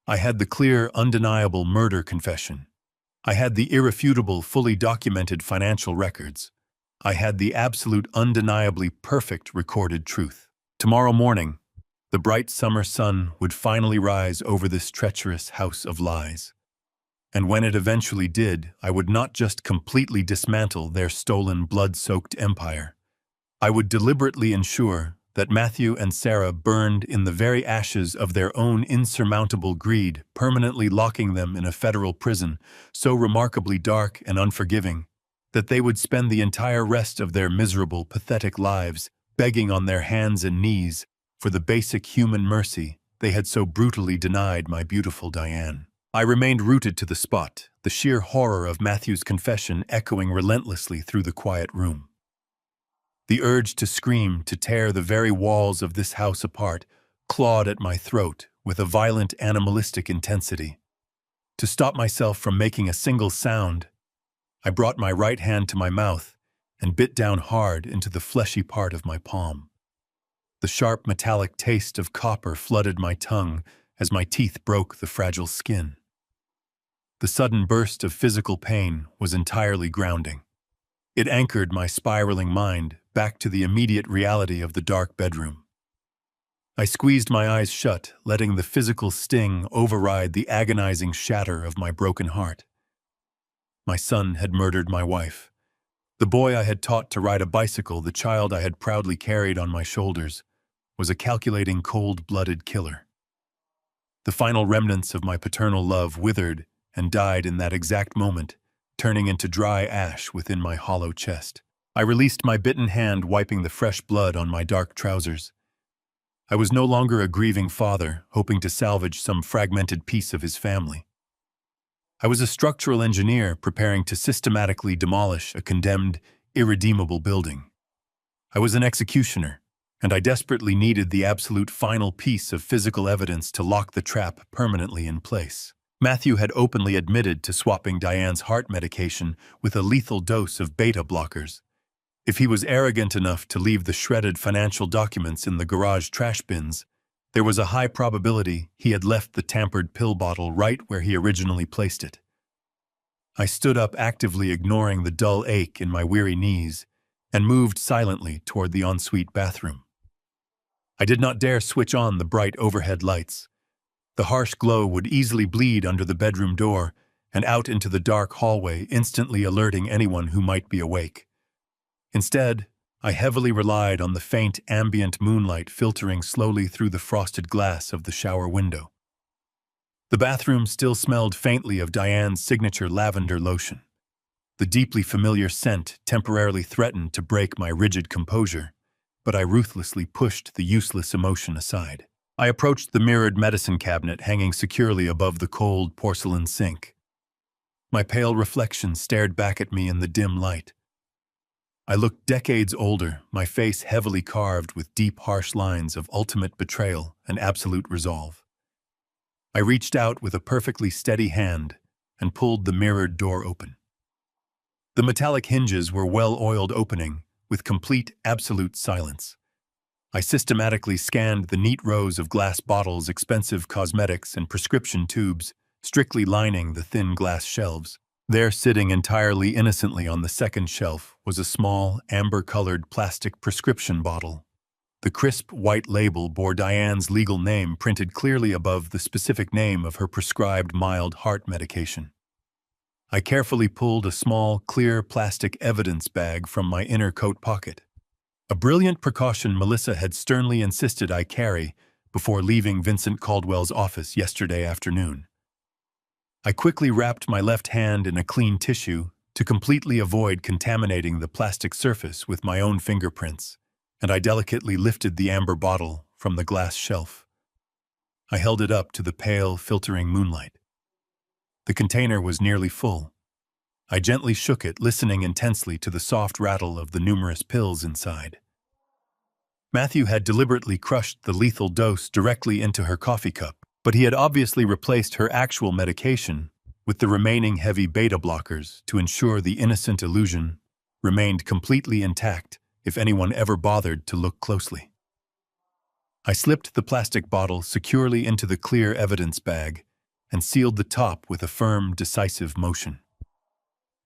I had the clear, undeniable murder confession. I had the irrefutable, fully documented financial records. I had the absolute, undeniably perfect recorded truth. Tomorrow morning, the bright summer sun would finally rise over this treacherous house of lies. And when it eventually did, I would not just completely dismantle their stolen, blood-soaked empire. I would deliberately ensure that Matthew and Sarah burned in the very ashes of their own insurmountable greed, permanently locking them in a federal prison so remarkably dark and unforgiving that they would spend the entire rest of their miserable, pathetic lives begging on their hands and knees for the basic human mercy they had so brutally denied my beautiful Diane. I remained rooted to the spot, the sheer horror of Matthew's confession echoing relentlessly through the quiet room. The urge to scream, to tear the very walls of this house apart, clawed at my throat with a violent animalistic intensity. To stop myself from making a single sound, I brought my right hand to my mouth and bit down hard into the fleshy part of my palm. The sharp metallic taste of copper flooded my tongue as my teeth broke the fragile skin. The sudden burst of physical pain was entirely grounding. It anchored my spiraling mind back to the immediate reality of the dark bedroom. I squeezed my eyes shut, letting the physical sting override the agonizing shatter of my broken heart. My son had murdered my wife. The boy I had taught to ride a bicycle, the child I had proudly carried on my shoulders, was a calculating, cold-blooded killer. The final remnants of my paternal love withered and died in that exact moment, turning into dry ash within my hollow chest. I released my bitten hand, wiping the fresh blood on my dark trousers. I was no longer a grieving father, hoping to salvage some fragmented piece of his family. I was a structural engineer preparing to systematically demolish a condemned, irredeemable building. I was an executioner, and I desperately needed the absolute final piece of physical evidence to lock the trap permanently in place. Matthew had openly admitted to swapping Diane's heart medication with a lethal dose of beta blockers. If he was arrogant enough to leave the shredded financial documents in the garage trash bins, there was a high probability he had left the tampered pill bottle right where he originally placed it. I stood up, actively ignoring the dull ache in my weary knees, and moved silently toward the ensuite bathroom. I did not dare switch on the bright overhead lights. The harsh glow would easily bleed under the bedroom door and out into the dark hallway, instantly alerting anyone who might be awake. Instead, I heavily relied on the faint ambient moonlight filtering slowly through the frosted glass of the shower window. The bathroom still smelled faintly of Diane's signature lavender lotion. The deeply familiar scent temporarily threatened to break my rigid composure, but I ruthlessly pushed the useless emotion aside. I approached the mirrored medicine cabinet hanging securely above the cold porcelain sink. My pale reflection stared back at me in the dim light. I looked decades older, my face heavily carved with deep, harsh lines of ultimate betrayal and absolute resolve. I reached out with a perfectly steady hand and pulled the mirrored door open. The metallic hinges were well-oiled opening, with complete, absolute silence. I systematically scanned the neat rows of glass bottles, expensive cosmetics, and prescription tubes, strictly lining the thin glass shelves. There, sitting entirely innocently on the second shelf, was a small, amber-colored plastic prescription bottle. The crisp white label bore Diane's legal name printed clearly above the specific name of her prescribed mild heart medication. I carefully pulled a small, clear plastic evidence bag from my inner coat pocket. A brilliant precaution Melissa had sternly insisted I carry before leaving Vincent Caldwell's office yesterday afternoon. I quickly wrapped my left hand in a clean tissue to completely avoid contaminating the plastic surface with my own fingerprints, and I delicately lifted the amber bottle from the glass shelf. I held it up to the pale, filtering moonlight. The container was nearly full. I gently shook it, listening intensely to the soft rattle of the numerous pills inside. Matthew had deliberately crushed the lethal dose directly into her coffee cup, but he had obviously replaced her actual medication with the remaining heavy beta blockers to ensure the innocent illusion remained completely intact if anyone ever bothered to look closely. I slipped the plastic bottle securely into the clear evidence bag and sealed the top with a firm, decisive motion.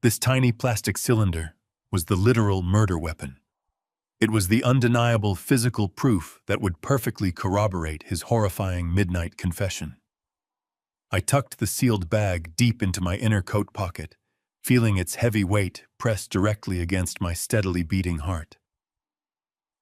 This tiny plastic cylinder was the literal murder weapon. It was the undeniable physical proof that would perfectly corroborate his horrifying midnight confession. I tucked the sealed bag deep into my inner coat pocket, feeling its heavy weight pressed directly against my steadily beating heart.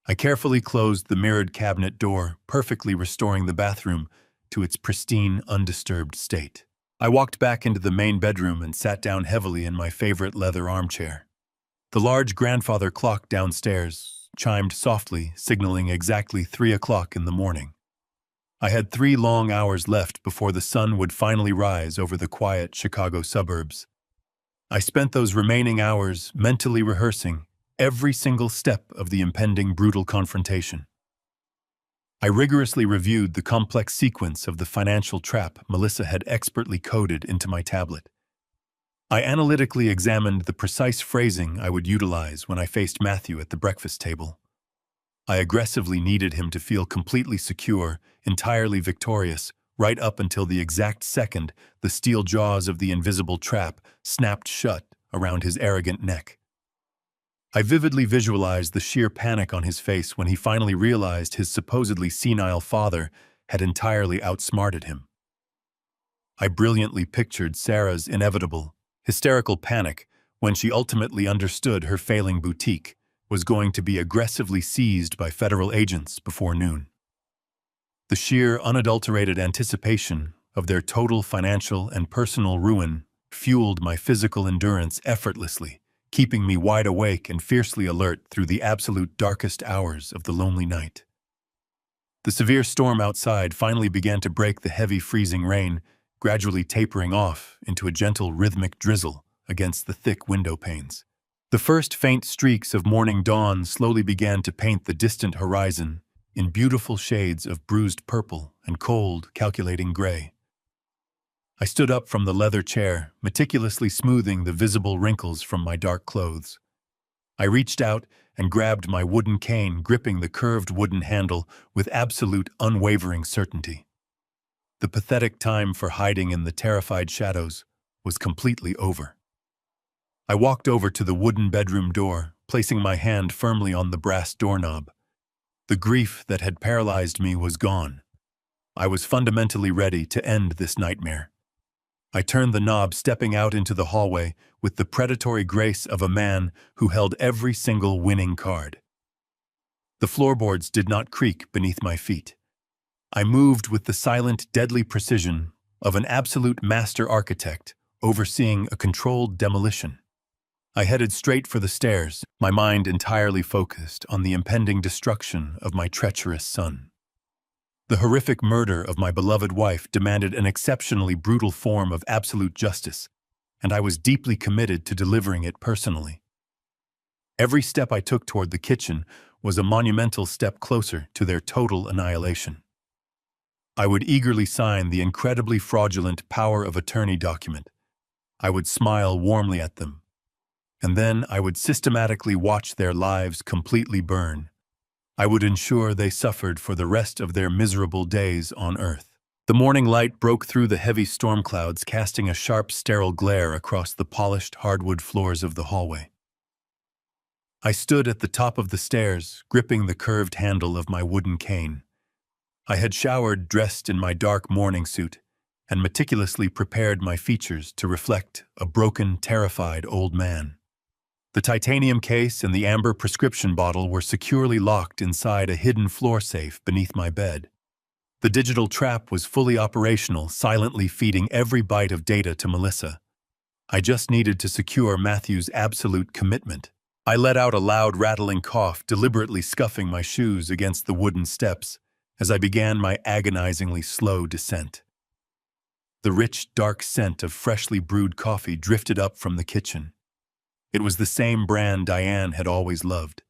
I carefully closed the mirrored cabinet door, perfectly restoring the bathroom to its pristine, undisturbed state. I walked back into the main bedroom and sat down heavily in my favorite leather armchair. The large grandfather clock downstairs chimed softly, signaling exactly 3 o'clock in the morning. I had 3 long hours left before the sun would finally rise over the quiet Chicago suburbs. I spent those remaining hours mentally rehearsing every single step of the impending brutal confrontation. I rigorously reviewed the complex sequence of the financial trap Melissa had expertly coded into my tablet. I analytically examined the precise phrasing I would utilize when I faced Matthew at the breakfast table. I aggressively needed him to feel completely secure, entirely victorious, right up until the exact second the steel jaws of the invisible trap snapped shut around his arrogant neck. I vividly visualized the sheer panic on his face when he finally realized his supposedly senile father had entirely outsmarted him. I brilliantly pictured Sarah's inevitable, hysterical panic when she ultimately understood her failing boutique was going to be aggressively seized by federal agents before noon. The sheer, unadulterated anticipation of their total financial and personal ruin fueled my physical endurance effortlessly, keeping me wide awake and fiercely alert through the absolute darkest hours of the lonely night. The severe storm outside finally began to break the heavy freezing rain, gradually tapering off into a gentle rhythmic drizzle against the thick window panes. The first faint streaks of morning dawn slowly began to paint the distant horizon in beautiful shades of bruised purple and cold, calculating gray. I stood up from the leather chair, meticulously smoothing the visible wrinkles from my dark clothes. I reached out and grabbed my wooden cane, gripping the curved wooden handle with absolute, unwavering certainty. The pathetic time for hiding in the terrified shadows was completely over. I walked over to the wooden bedroom door, placing my hand firmly on the brass doorknob. The grief that had paralyzed me was gone. I was fundamentally ready to end this nightmare. I turned the knob, stepping out into the hallway with the predatory grace of a man who held every single winning card. The floorboards did not creak beneath my feet. I moved with the silent, deadly precision of an absolute master architect overseeing a controlled demolition. I headed straight for the stairs, my mind entirely focused on the impending destruction of my treacherous son. The horrific murder of my beloved wife demanded an exceptionally brutal form of absolute justice, and I was deeply committed to delivering it personally. Every step I took toward the kitchen was a monumental step closer to their total annihilation. I would eagerly sign the incredibly fraudulent power of attorney document. I would smile warmly at them, and then I would systematically watch their lives completely burn. I would ensure they suffered for the rest of their miserable days on Earth. The morning light broke through the heavy storm clouds, casting a sharp, sterile glare across the polished hardwood floors of the hallway. I stood at the top of the stairs, gripping the curved handle of my wooden cane. I had showered, dressed in my dark morning suit, and meticulously prepared my features to reflect a broken, terrified old man. The titanium case and the amber prescription bottle were securely locked inside a hidden floor safe beneath my bed. The digital trap was fully operational, silently feeding every byte of data to Melissa. I just needed to secure Matthew's absolute commitment. I let out a loud, rattling cough, deliberately scuffing my shoes against the wooden steps as I began my agonizingly slow descent. The rich, dark scent of freshly brewed coffee drifted up from the kitchen. It was the same brand Diane had always loved.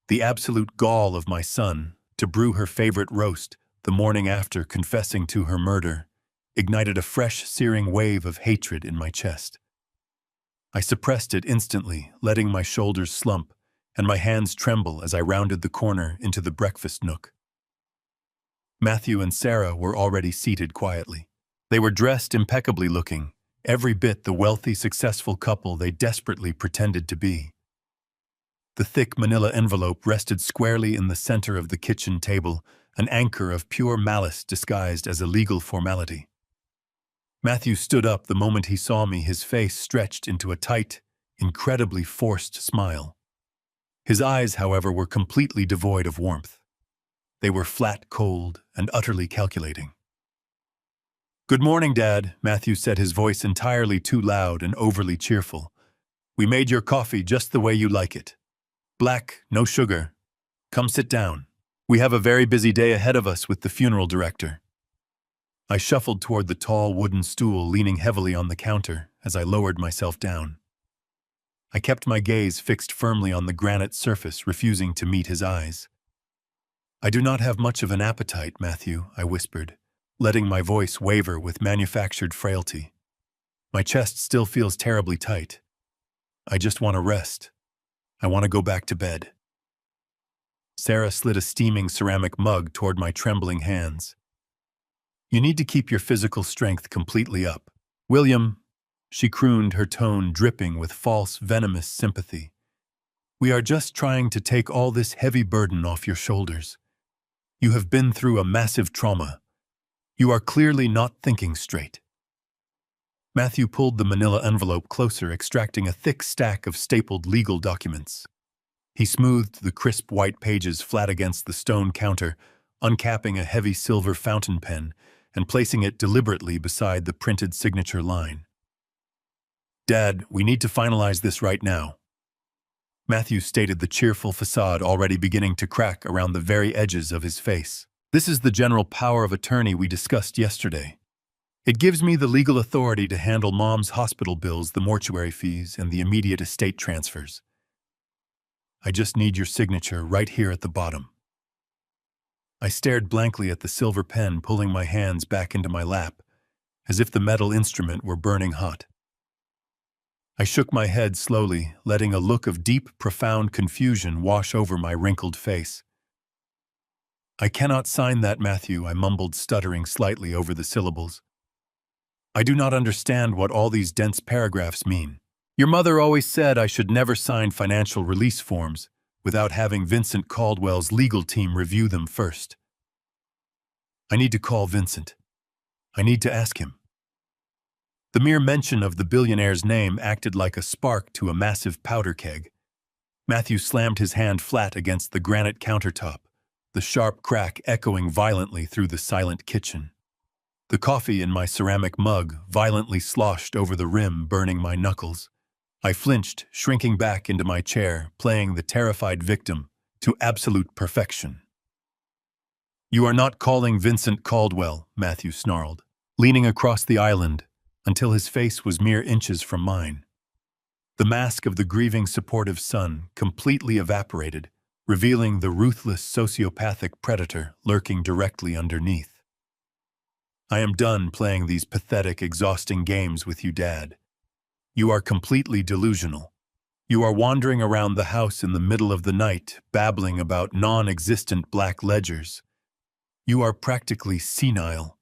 The absolute gall of my son to brew her favorite roast the morning after confessing to her murder ignited a fresh, searing wave of hatred in my chest. I suppressed it instantly, letting my shoulders slump and my hands tremble as I rounded the corner into the breakfast nook. Matthew and Sarah were already seated quietly. They were dressed impeccably looking, every bit the wealthy, successful couple they desperately pretended to be. The thick manila envelope rested squarely in the center of the kitchen table, an anchor of pure malice disguised as a legal formality. Matthew stood up the moment he saw me, his face stretched into a tight, incredibly forced smile. His eyes, however, were completely devoid of warmth. They were flat, cold, and utterly calculating. "Good morning, Dad," Matthew said, his voice entirely too loud and overly cheerful. We made your coffee just the way you like it. Black, no sugar. Come sit down. We have a very busy day ahead of us with the funeral director. I shuffled toward the tall wooden stool leaning heavily on the counter as I lowered myself down. I kept my gaze fixed firmly on the granite surface, refusing to meet his eyes. I do not have much of an appetite, Matthew, I whispered, letting my voice waver with manufactured frailty. My chest still feels terribly tight. I just want to rest. I want to go back to bed. Sarah slid a steaming ceramic mug toward my trembling hands. You need to keep your physical strength completely up. William, she crooned, her tone dripping with false, venomous sympathy. We are just trying to take all this heavy burden off your shoulders. You have been through a massive trauma. You are clearly not thinking straight. Matthew pulled the manila envelope closer, extracting a thick stack of stapled legal documents. He smoothed the crisp white pages flat against the stone counter, uncapping a heavy silver fountain pen and placing it deliberately beside the printed signature line. Dad, we need to finalize this right now. Matthew stated, the cheerful facade already beginning to crack around the very edges of his face. This is the general power of attorney we discussed yesterday. It gives me the legal authority to handle Mom's hospital bills, the mortuary fees, and the immediate estate transfers. I just need your signature right here at the bottom. I stared blankly at the silver pen, pulling my hands back into my lap, as if the metal instrument were burning hot. I shook my head slowly, letting a look of deep, profound confusion wash over my wrinkled face. I cannot sign that, Matthew, I mumbled, stuttering slightly over the syllables. I do not understand what all these dense paragraphs mean. Your mother always said I should never sign financial release forms without having Vincent Caldwell's legal team review them first. I need to call Vincent. I need to ask him. The mere mention of the billionaire's name acted like a spark to a massive powder keg. Matthew slammed his hand flat against the granite countertop, the sharp crack echoing violently through the silent kitchen. The coffee in my ceramic mug violently sloshed over the rim, burning my knuckles. I flinched, shrinking back into my chair, playing the terrified victim to absolute perfection. You are not calling Vincent Caldwell, Matthew snarled, leaning across the island until his face was mere inches from mine. The mask of the grieving, supportive son completely evaporated, revealing the ruthless sociopathic predator lurking directly underneath. I am done playing these pathetic, exhausting games with you, Dad. You are completely delusional. You are wandering around the house in the middle of the night, babbling about non-existent black ledgers. You are practically senile.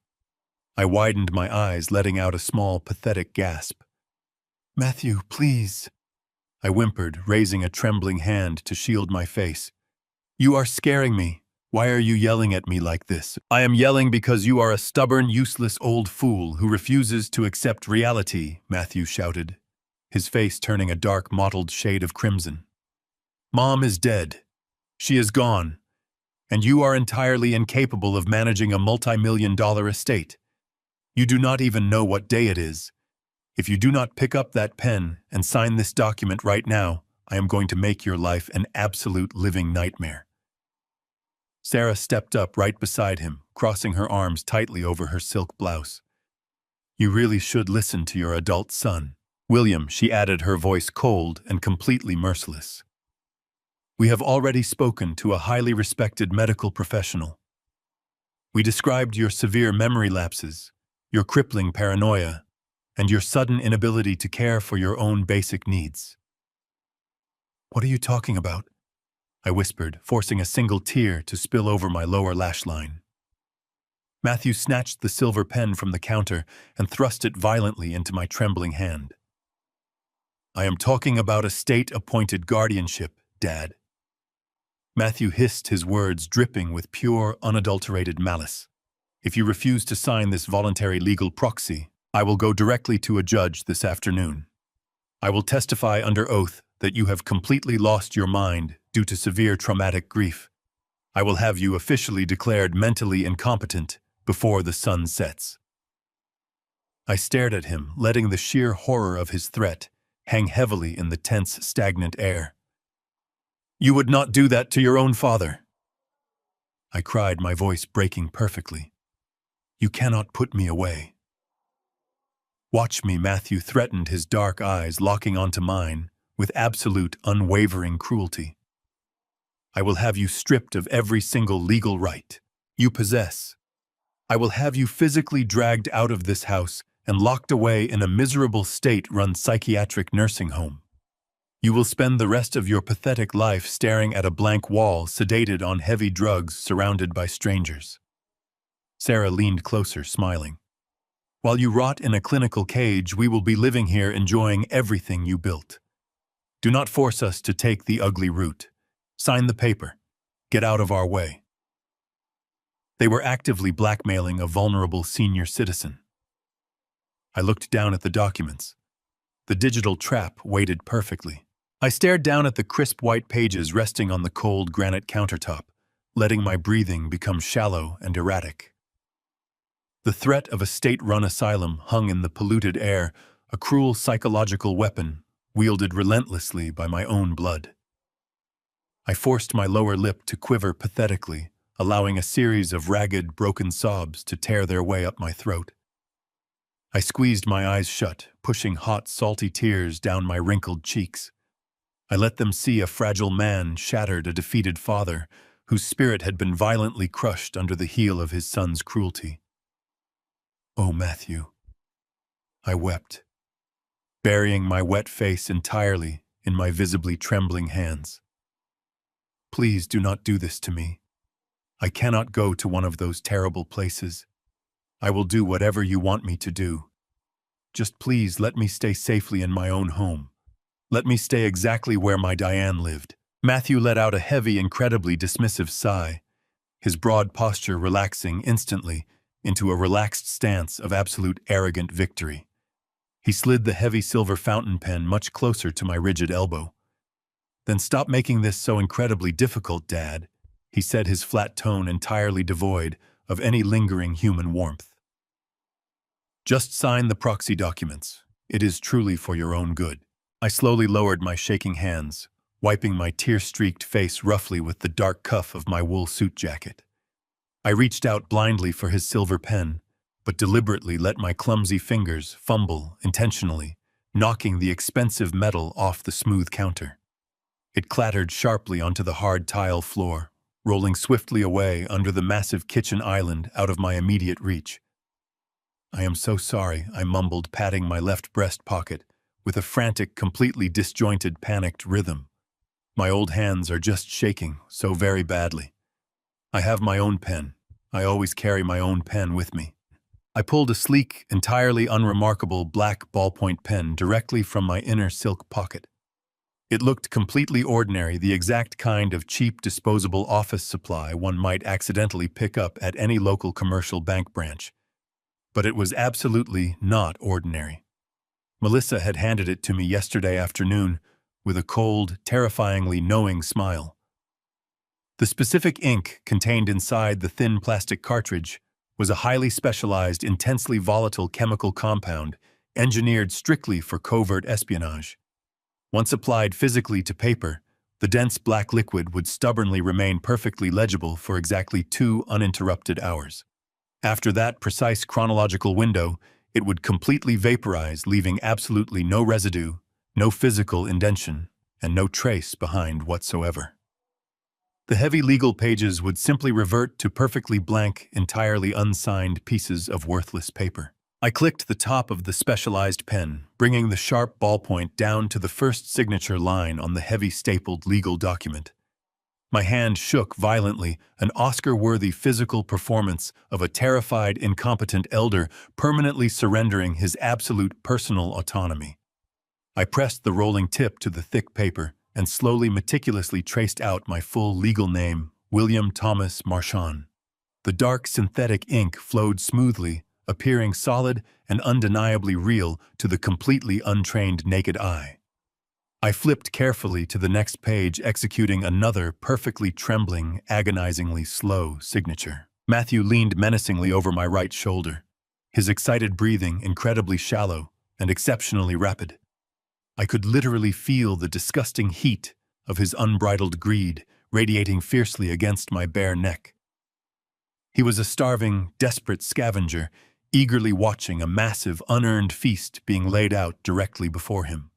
I widened my eyes, letting out a small, pathetic gasp. Matthew, please, I whimpered, raising a trembling hand to shield my face. You are scaring me. Why are you yelling at me like this? I am yelling because you are a stubborn, useless old fool who refuses to accept reality, Matthew shouted, his face turning a dark, mottled shade of crimson. Mom is dead. She is gone. And you are entirely incapable of managing a multi-million-dollar estate. You do not even know what day it is. If you do not pick up that pen and sign this document right now, I am going to make your life an absolute living nightmare. Sarah stepped up right beside him, crossing her arms tightly over her silk blouse. You really should listen to your adult son. William, she added, her voice cold and completely merciless. We have already spoken to a highly respected medical professional. We described your severe memory lapses, your crippling paranoia, and your sudden inability to care for your own basic needs. What are you talking about? I whispered, forcing a single tear to spill over my lower lash line. Matthew snatched the silver pen from the counter and thrust it violently into my trembling hand. I am talking about a state-appointed guardianship, Dad. Matthew hissed, his words dripping with pure, unadulterated malice. If you refuse to sign this voluntary legal proxy, I will go directly to a judge this afternoon. I will testify under oath that you have completely lost your mind due to severe traumatic grief. I will have you officially declared mentally incompetent before the sun sets. I stared at him, letting the sheer horror of his threat hang heavily in the tense, stagnant air. "You would not do that to your own father," I cried, my voice breaking perfectly. "You cannot put me away." "Watch me," Matthew threatened, his dark eyes locking onto mine with absolute, unwavering cruelty. "I will have you stripped of every single legal right you possess. I will have you physically dragged out of this house and locked away in a miserable state-run psychiatric nursing home. You will spend the rest of your pathetic life staring at a blank wall, sedated on heavy drugs, surrounded by strangers." Sarah leaned closer, smiling. "While you rot in a clinical cage, we will be living here enjoying everything you built. Do not force us to take the ugly route. Sign the paper. Get out of our way." They were actively blackmailing a vulnerable senior citizen. I looked down at the documents. The digital trap waited perfectly. I stared down at the crisp white pages resting on the cold granite countertop, letting my breathing become shallow and erratic. The threat of a state-run asylum hung in the polluted air, a cruel psychological weapon wielded relentlessly by my own blood. I forced my lower lip to quiver pathetically, allowing a series of ragged, broken sobs to tear their way up my throat. I squeezed my eyes shut, pushing hot, salty tears down my wrinkled cheeks. I let them see a fragile man shattered, a defeated father whose spirit had been violently crushed under the heel of his son's cruelty. "Oh, Matthew," I wept, burying my wet face entirely in my visibly trembling hands. "Please do not do this to me. I cannot go to one of those terrible places. I will do whatever you want me to do. Just please let me stay safely in my own home. Let me stay exactly where my Diane lived." Matthew let out a heavy, incredibly dismissive sigh, his broad posture relaxing instantly into a relaxed stance of absolute arrogant victory. He slid the heavy silver fountain pen much closer to my rigid elbow. "Then stop making this so incredibly difficult, Dad," he said, his flat tone entirely devoid of any lingering human warmth. "Just sign the proxy documents. It is truly for your own good." I slowly lowered my shaking hands, wiping my tear-streaked face roughly with the dark cuff of my wool suit jacket. I reached out blindly for his silver pen, but deliberately let my clumsy fingers fumble intentionally, knocking the expensive metal off the smooth counter. It clattered sharply onto the hard tile floor, rolling swiftly away under the massive kitchen island out of my immediate reach. "I am so sorry," I mumbled, patting my left breast pocket with a frantic, completely disjointed, panicked rhythm. "My old hands are just shaking so very badly. I have my own pen. I always carry my own pen with me." I pulled a sleek, entirely unremarkable black ballpoint pen directly from my inner silk pocket. It looked completely ordinary, the exact kind of cheap, disposable office supply one might accidentally pick up at any local commercial bank branch. But it was absolutely not ordinary. Melissa had handed it to me yesterday afternoon with a cold, terrifyingly knowing smile. The specific ink contained inside the thin plastic cartridge was a highly specialized, intensely volatile chemical compound engineered strictly for covert espionage. Once applied physically to paper, the dense black liquid would stubbornly remain perfectly legible for exactly 2 uninterrupted hours. After that precise chronological window, it would completely vaporize, leaving absolutely no residue, no physical indentation, and no trace behind whatsoever. The heavy legal pages would simply revert to perfectly blank, entirely unsigned pieces of worthless paper. I clicked the top of the specialized pen, bringing the sharp ballpoint down to the first signature line on the heavy stapled legal document. My hand shook violently, an Oscar-worthy physical performance of a terrified, incompetent elder permanently surrendering his absolute personal autonomy. I pressed the rolling tip to the thick paper and slowly, meticulously traced out my full legal name, William Thomas Marchand. The dark synthetic ink flowed smoothly, appearing solid and undeniably real to the completely untrained naked eye. I flipped carefully to the next page, executing another perfectly trembling, agonizingly slow signature. Matthew leaned menacingly over my right shoulder, his excited breathing incredibly shallow and exceptionally rapid. I could literally feel the disgusting heat of his unbridled greed radiating fiercely against my bare neck. He was a starving, desperate scavenger, eagerly watching a massive, unearned feast being laid out directly before him.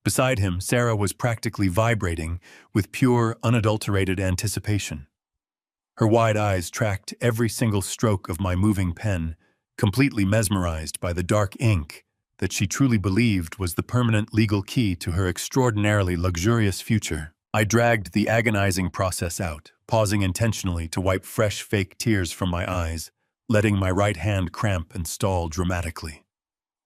Beside him, Sarah was practically vibrating with pure, unadulterated anticipation. Her wide eyes tracked every single stroke of my moving pen, completely mesmerized by the dark ink that she truly believed was the permanent legal key to her extraordinarily luxurious future. I dragged the agonizing process out, pausing intentionally to wipe fresh fake tears from my eyes, letting my right hand cramp and stall dramatically.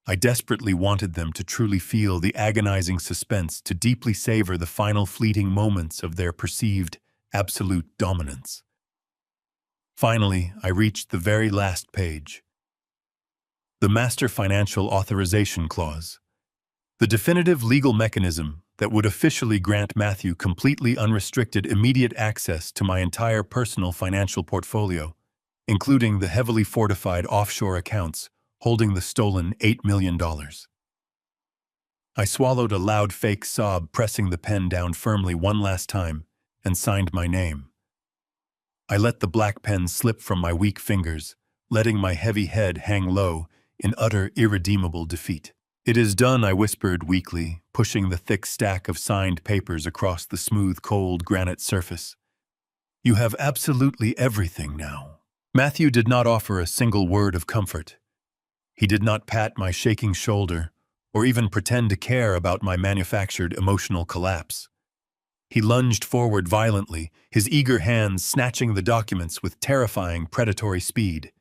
I desperately wanted them to truly feel the agonizing suspense, to deeply savor the final fleeting moments of their perceived, absolute dominance. Finally, I reached the very last page. The Master Financial Authorization Clause. The definitive legal mechanism that would officially grant Matthew completely unrestricted immediate access to my entire personal financial portfolio, including the heavily fortified offshore accounts holding the stolen $8 million. I swallowed a loud fake sob, pressing the pen down firmly one last time, and signed my name. I let the black pen slip from my weak fingers, letting my heavy head hang low in utter, irredeemable defeat. "It is done," I whispered weakly, pushing the thick stack of signed papers across the smooth, cold granite surface. "You have absolutely everything now." Matthew did not offer a single word of comfort. He did not pat my shaking shoulder or even pretend to care about my manufactured emotional collapse. He lunged forward violently, his eager hands snatching the documents with terrifying predatory speed.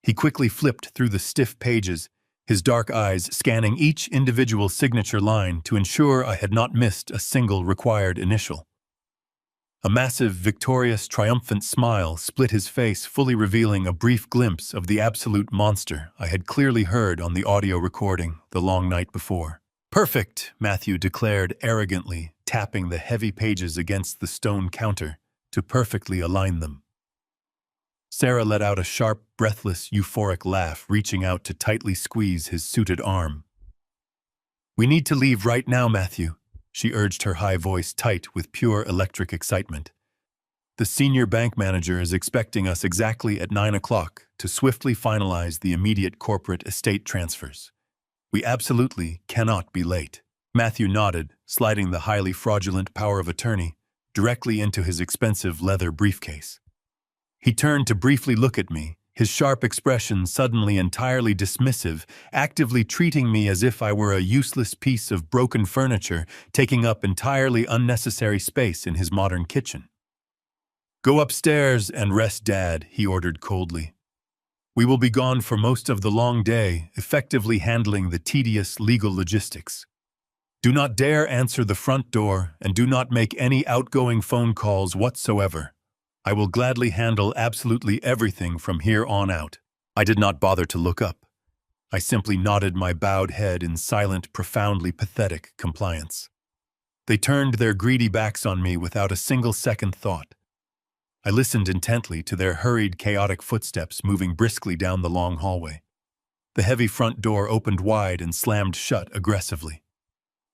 He quickly flipped through the stiff pages, his dark eyes scanning each individual signature line to ensure I had not missed a single required initial. A massive, victorious, triumphant smile split his face, fully revealing a brief glimpse of the absolute monster I had clearly heard on the audio recording the long night before. "Perfect," Matthew declared arrogantly, tapping the heavy pages against the stone counter to perfectly align them. Sarah let out a sharp, breathless, euphoric laugh, reaching out to tightly squeeze his suited arm. "We need to leave right now, Matthew," she urged, her high voice tight with pure electric excitement. "The senior bank manager is expecting us exactly at 9 o'clock to swiftly finalize the immediate corporate estate transfers. We absolutely cannot be late." Matthew nodded, sliding the highly fraudulent power of attorney directly into his expensive leather briefcase. He turned to briefly look at me, his sharp expression suddenly entirely dismissive, actively treating me as if I were a useless piece of broken furniture taking up entirely unnecessary space in his modern kitchen. "Go upstairs and rest, Dad," he ordered coldly. "We will be gone for most of the long day, effectively handling the tedious legal logistics. Do not dare answer the front door and do not make any outgoing phone calls whatsoever. I will gladly handle absolutely everything from here on out." I did not bother to look up. I simply nodded my bowed head in silent, profoundly pathetic compliance. They turned their greedy backs on me without a single second thought. I listened intently to their hurried, chaotic footsteps moving briskly down the long hallway. The heavy front door opened wide and slammed shut aggressively.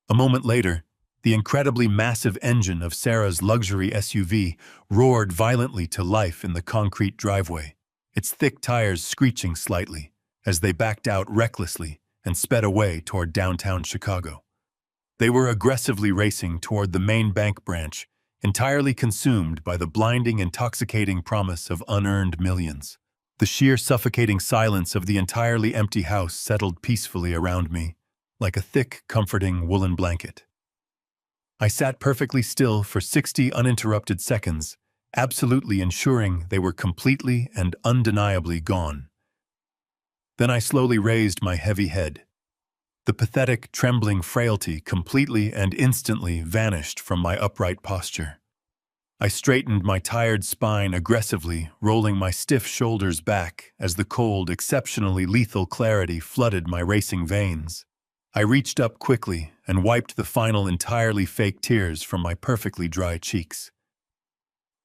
A moment later, the incredibly massive engine of Sarah's luxury SUV roared violently to life in the concrete driveway, its thick tires screeching slightly as they backed out recklessly and sped away toward downtown Chicago. They were aggressively racing toward the main bank branch, entirely consumed by the blinding, intoxicating promise of unearned millions. The sheer suffocating silence of the entirely empty house settled peacefully around me, like a thick, comforting woolen blanket. I sat perfectly still for 60 uninterrupted seconds, absolutely ensuring they were completely and undeniably gone. Then I slowly raised my heavy head. The pathetic, trembling frailty completely and instantly vanished from my upright posture. I straightened my tired spine aggressively, rolling my stiff shoulders back as the cold, exceptionally lethal clarity flooded my racing veins. I reached up quickly and wiped the final entirely fake tears from my perfectly dry cheeks.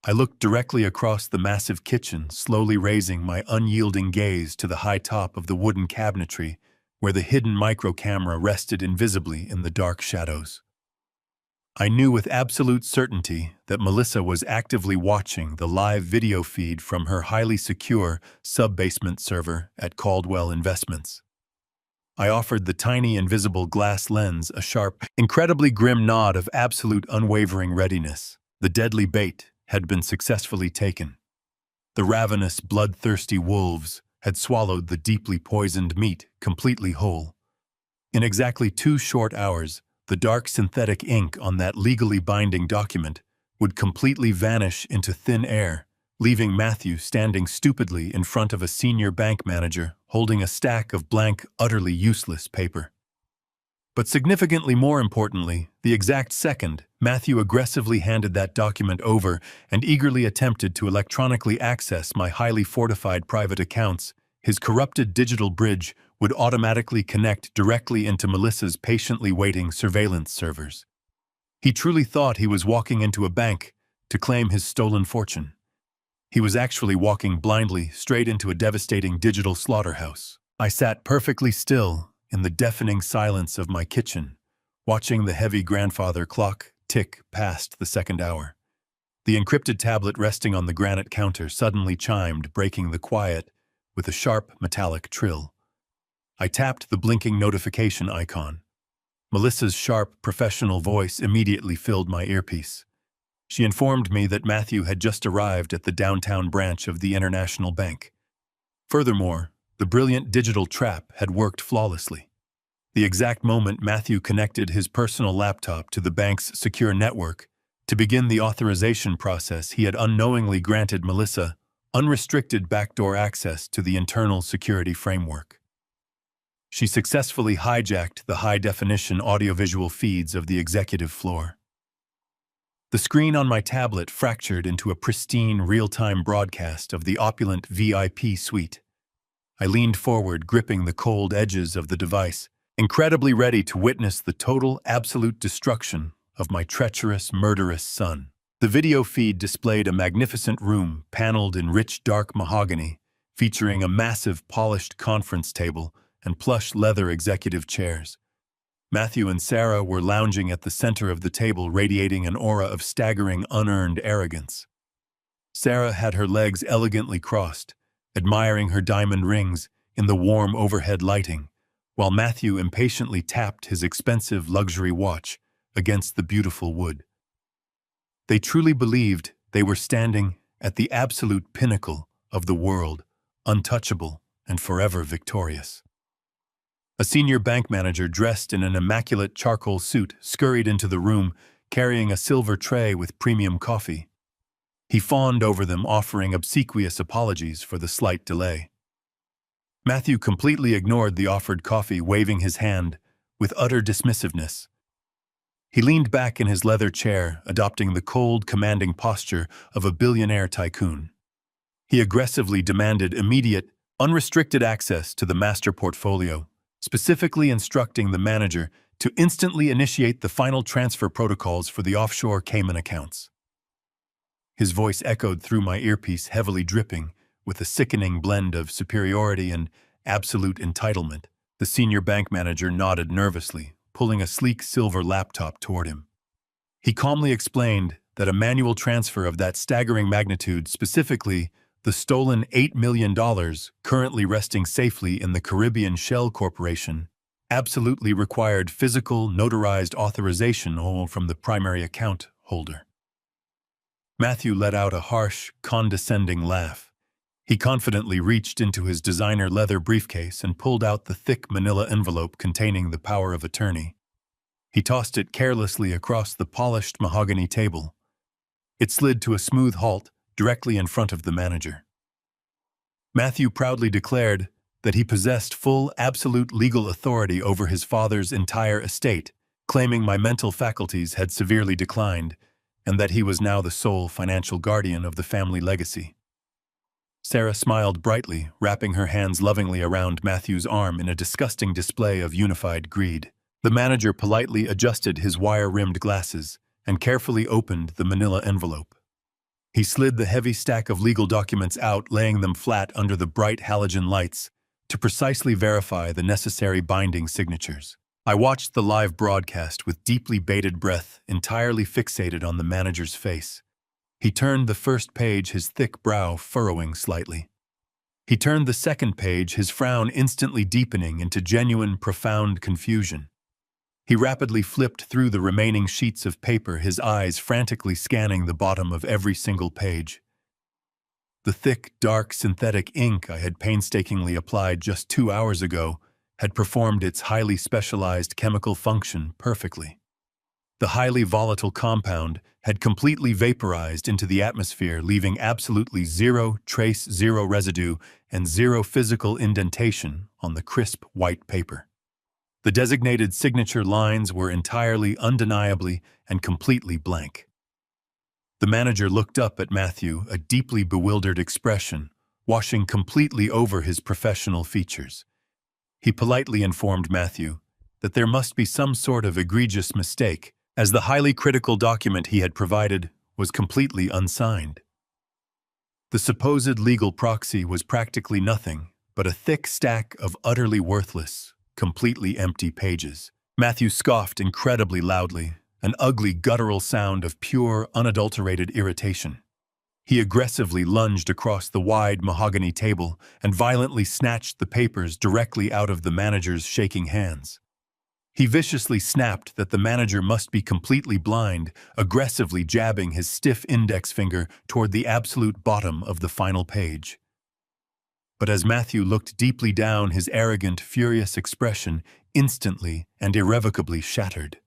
I looked directly across the massive kitchen, slowly raising my unyielding gaze to the high top of the wooden cabinetry where the hidden micro-camera rested invisibly in the dark shadows. I knew with absolute certainty that Melissa was actively watching the live video feed from her highly secure sub-basement server at Caldwell Investments. I offered the tiny invisible glass lens a sharp, incredibly grim nod of absolute unwavering readiness. The deadly bait had been successfully taken. The ravenous, bloodthirsty wolves had swallowed the deeply poisoned meat completely whole. In exactly 2 short hours, the dark synthetic ink on that legally binding document would completely vanish into thin air, leaving Matthew standing stupidly in front of a senior bank manager holding a stack of blank, utterly useless paper. But significantly more importantly, the exact second Matthew aggressively handed that document over and eagerly attempted to electronically access my highly fortified private accounts, his corrupted digital bridge would automatically connect directly into Melissa's patiently waiting surveillance servers. He truly thought he was walking into a bank to claim his stolen fortune. He was actually walking blindly straight into a devastating digital slaughterhouse. I sat perfectly still in the deafening silence of my kitchen, watching the heavy grandfather clock tick past the 2nd hour. The encrypted tablet resting on the granite counter suddenly chimed, breaking the quiet with a sharp metallic trill. I tapped the blinking notification icon. Melissa's sharp, professional voice immediately filled my earpiece. She informed me that Matthew had just arrived at the downtown branch of the International Bank. Furthermore, the brilliant digital trap had worked flawlessly. The exact moment Matthew connected his personal laptop to the bank's secure network to begin the authorization process, he had unknowingly granted Melissa unrestricted backdoor access to the internal security framework. She successfully hijacked the high-definition audiovisual feeds of the executive floor. The screen on my tablet fractured into a pristine, real-time broadcast of the opulent VIP suite. I leaned forward, gripping the cold edges of the device, incredibly ready to witness the total, absolute destruction of my treacherous, murderous son. The video feed displayed a magnificent room paneled in rich, dark mahogany, featuring a massive, polished conference table and plush leather executive chairs. Matthew and Sarah were lounging at the center of the table, radiating an aura of staggering, unearned arrogance. Sarah had her legs elegantly crossed, admiring her diamond rings in the warm overhead lighting, while Matthew impatiently tapped his expensive luxury watch against the beautiful wood. They truly believed they were standing at the absolute pinnacle of the world, untouchable and forever victorious. A senior bank manager dressed in an immaculate charcoal suit scurried into the room, carrying a silver tray with premium coffee. He fawned over them, offering obsequious apologies for the slight delay. Matthew completely ignored the offered coffee, waving his hand with utter dismissiveness. He leaned back in his leather chair, adopting the cold, commanding posture of a billionaire tycoon. He aggressively demanded immediate, unrestricted access to the master portfolio, specifically instructing the manager to instantly initiate the final transfer protocols for the offshore Cayman accounts. His voice echoed through my earpiece, heavily dripping with a sickening blend of superiority and absolute entitlement. The senior bank manager nodded nervously, pulling a sleek silver laptop toward him. He calmly explained that a manual transfer of that staggering magnitude, specifically the stolen $8 million currently resting safely in the Caribbean Shell Corporation, absolutely required physical, notarized authorization from the primary account holder. Matthew let out a harsh, condescending laugh. He confidently reached into his designer leather briefcase and pulled out the thick manila envelope containing the power of attorney. He tossed it carelessly across the polished mahogany table. It slid to a smooth halt directly in front of the manager. Matthew proudly declared that he possessed full, absolute legal authority over his father's entire estate, claiming my mental faculties had severely declined and that he was now the sole financial guardian of the family legacy. Sarah smiled brightly, wrapping her hands lovingly around Matthew's arm in a disgusting display of unified greed. The manager politely adjusted his wire-rimmed glasses and carefully opened the manila envelope. He slid the heavy stack of legal documents out, laying them flat under the bright halogen lights, to precisely verify the necessary binding signatures. I watched the live broadcast with deeply bated breath, entirely fixated on the manager's face. He turned the first page, his thick brow furrowing slightly. He turned the second page, his frown instantly deepening into genuine, profound confusion. He rapidly flipped through the remaining sheets of paper, his eyes frantically scanning the bottom of every single page. The thick, dark synthetic ink I had painstakingly applied just 2 hours ago had performed its highly specialized chemical function perfectly. The highly volatile compound had completely vaporized into the atmosphere, leaving absolutely zero trace, zero residue, and zero physical indentation on the crisp white paper. The designated signature lines were entirely, undeniably, and completely blank. The manager looked up at Matthew, a deeply bewildered expression washing completely over his professional features. He politely informed Matthew that there must be some sort of egregious mistake, as the highly critical document he had provided was completely unsigned. The supposed legal proxy was practically nothing but a thick stack of utterly worthless, completely empty pages. Matthew scoffed incredibly loudly, an ugly guttural sound of pure, unadulterated irritation. He aggressively lunged across the wide mahogany table and violently snatched the papers directly out of the manager's shaking hands. He viciously snapped that the manager must be completely blind, aggressively jabbing his stiff index finger toward the absolute bottom of the final page. But as Matthew looked deeply down, his arrogant, furious expression instantly and irrevocably shattered.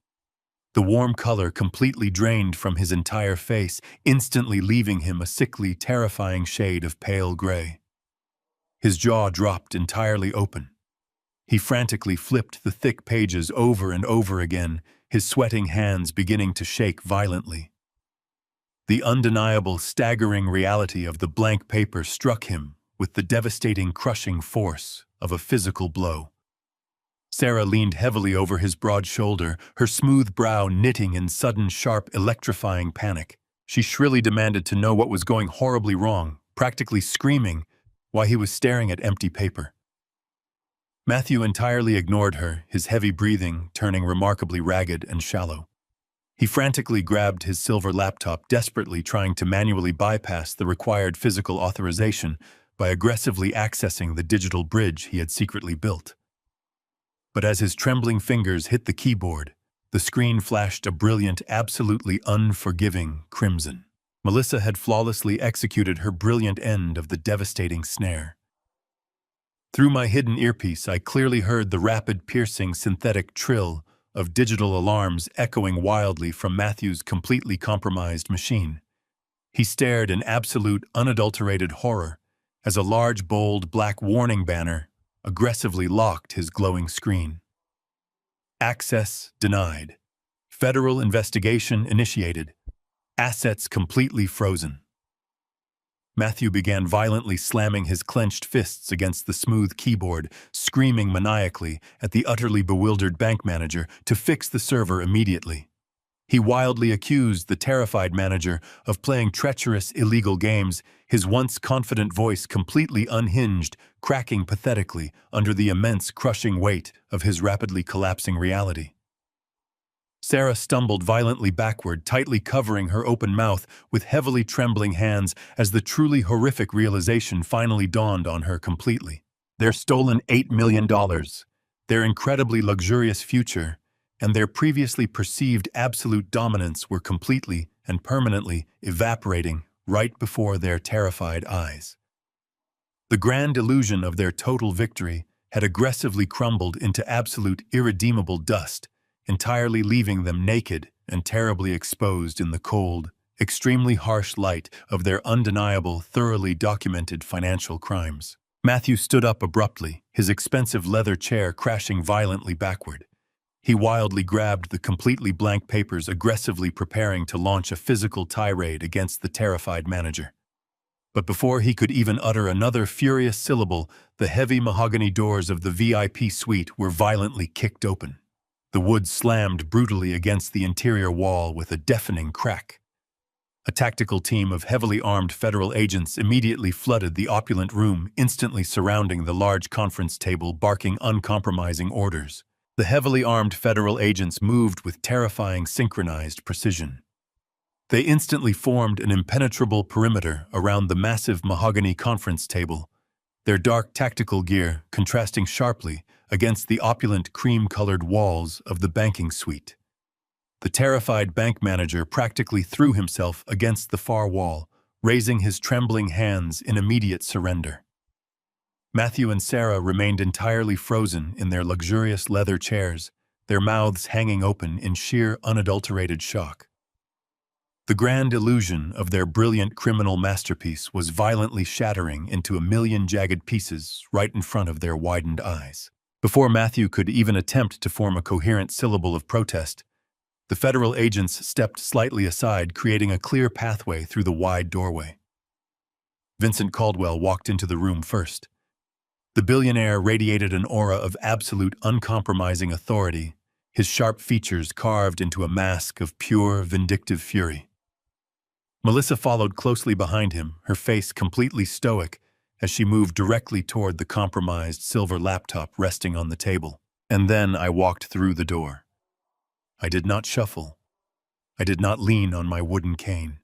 The warm color completely drained from his entire face, instantly leaving him a sickly, terrifying shade of pale gray. His jaw dropped entirely open. He frantically flipped the thick pages over and over again, his sweating hands beginning to shake violently. The undeniable, staggering reality of the blank paper struck him with the devastating, crushing force of a physical blow. Sarah leaned heavily over his broad shoulder, her smooth brow knitting in sudden, sharp, electrifying panic. She shrilly demanded to know what was going horribly wrong, practically screaming while he was staring at empty paper. Matthew entirely ignored her, his heavy breathing turning remarkably ragged and shallow. He frantically grabbed his silver laptop, desperately trying to manually bypass the required physical authorization by aggressively accessing the digital bridge he had secretly built. But as his trembling fingers hit the keyboard, the screen flashed a brilliant, absolutely unforgiving crimson. Melissa had flawlessly executed her brilliant end of the devastating snare. Through my hidden earpiece, I clearly heard the rapid, piercing, synthetic trill of digital alarms echoing wildly from Matthew's completely compromised machine. He stared in absolute, unadulterated horror as a large, bold, black warning banner aggressively locked his glowing screen. Access denied. Federal investigation initiated. Assets completely frozen. Matthew began violently slamming his clenched fists against the smooth keyboard, screaming maniacally at the utterly bewildered bank manager to fix the server immediately. He wildly accused the terrified manager of playing treacherous, illegal games, his once confident voice completely unhinged, cracking pathetically under the immense, crushing weight of his rapidly collapsing reality. Sarah stumbled violently backward, tightly covering her open mouth with heavily trembling hands as the truly horrific realization finally dawned on her completely. Their stolen $8 million, their incredibly luxurious future, and their previously perceived absolute dominance were completely and permanently evaporating right before their terrified eyes. The grand illusion of their total victory had aggressively crumbled into absolute irredeemable dust, entirely leaving them naked and terribly exposed in the cold, extremely harsh light of their undeniable, thoroughly documented financial crimes. Matthew stood up abruptly, his expensive leather chair crashing violently backward. He wildly grabbed the completely blank papers, aggressively preparing to launch a physical tirade against the terrified manager. But before he could even utter another furious syllable, the heavy mahogany doors of the VIP suite were violently kicked open. The wood slammed brutally against the interior wall with a deafening crack. A tactical team of heavily armed federal agents immediately flooded the opulent room, instantly surrounding the large conference table, barking uncompromising orders. The heavily armed federal agents moved with terrifying synchronized precision. They instantly formed an impenetrable perimeter around the massive mahogany conference table, their dark tactical gear contrasting sharply against the opulent cream-colored walls of the banking suite. The terrified bank manager practically threw himself against the far wall, raising his trembling hands in immediate surrender. Matthew and Sarah remained entirely frozen in their luxurious leather chairs, their mouths hanging open in sheer, unadulterated shock. The grand illusion of their brilliant criminal masterpiece was violently shattering into a million jagged pieces right in front of their widened eyes. Before Matthew could even attempt to form a coherent syllable of protest, the federal agents stepped slightly aside, creating a clear pathway through the wide doorway. Vincent Caldwell walked into the room first. The billionaire radiated an aura of absolute, uncompromising authority, his sharp features carved into a mask of pure, vindictive fury. Melissa followed closely behind him, her face completely stoic, as she moved directly toward the compromised silver laptop resting on the table. And then I walked through the door. I did not shuffle. I did not lean on my wooden cane.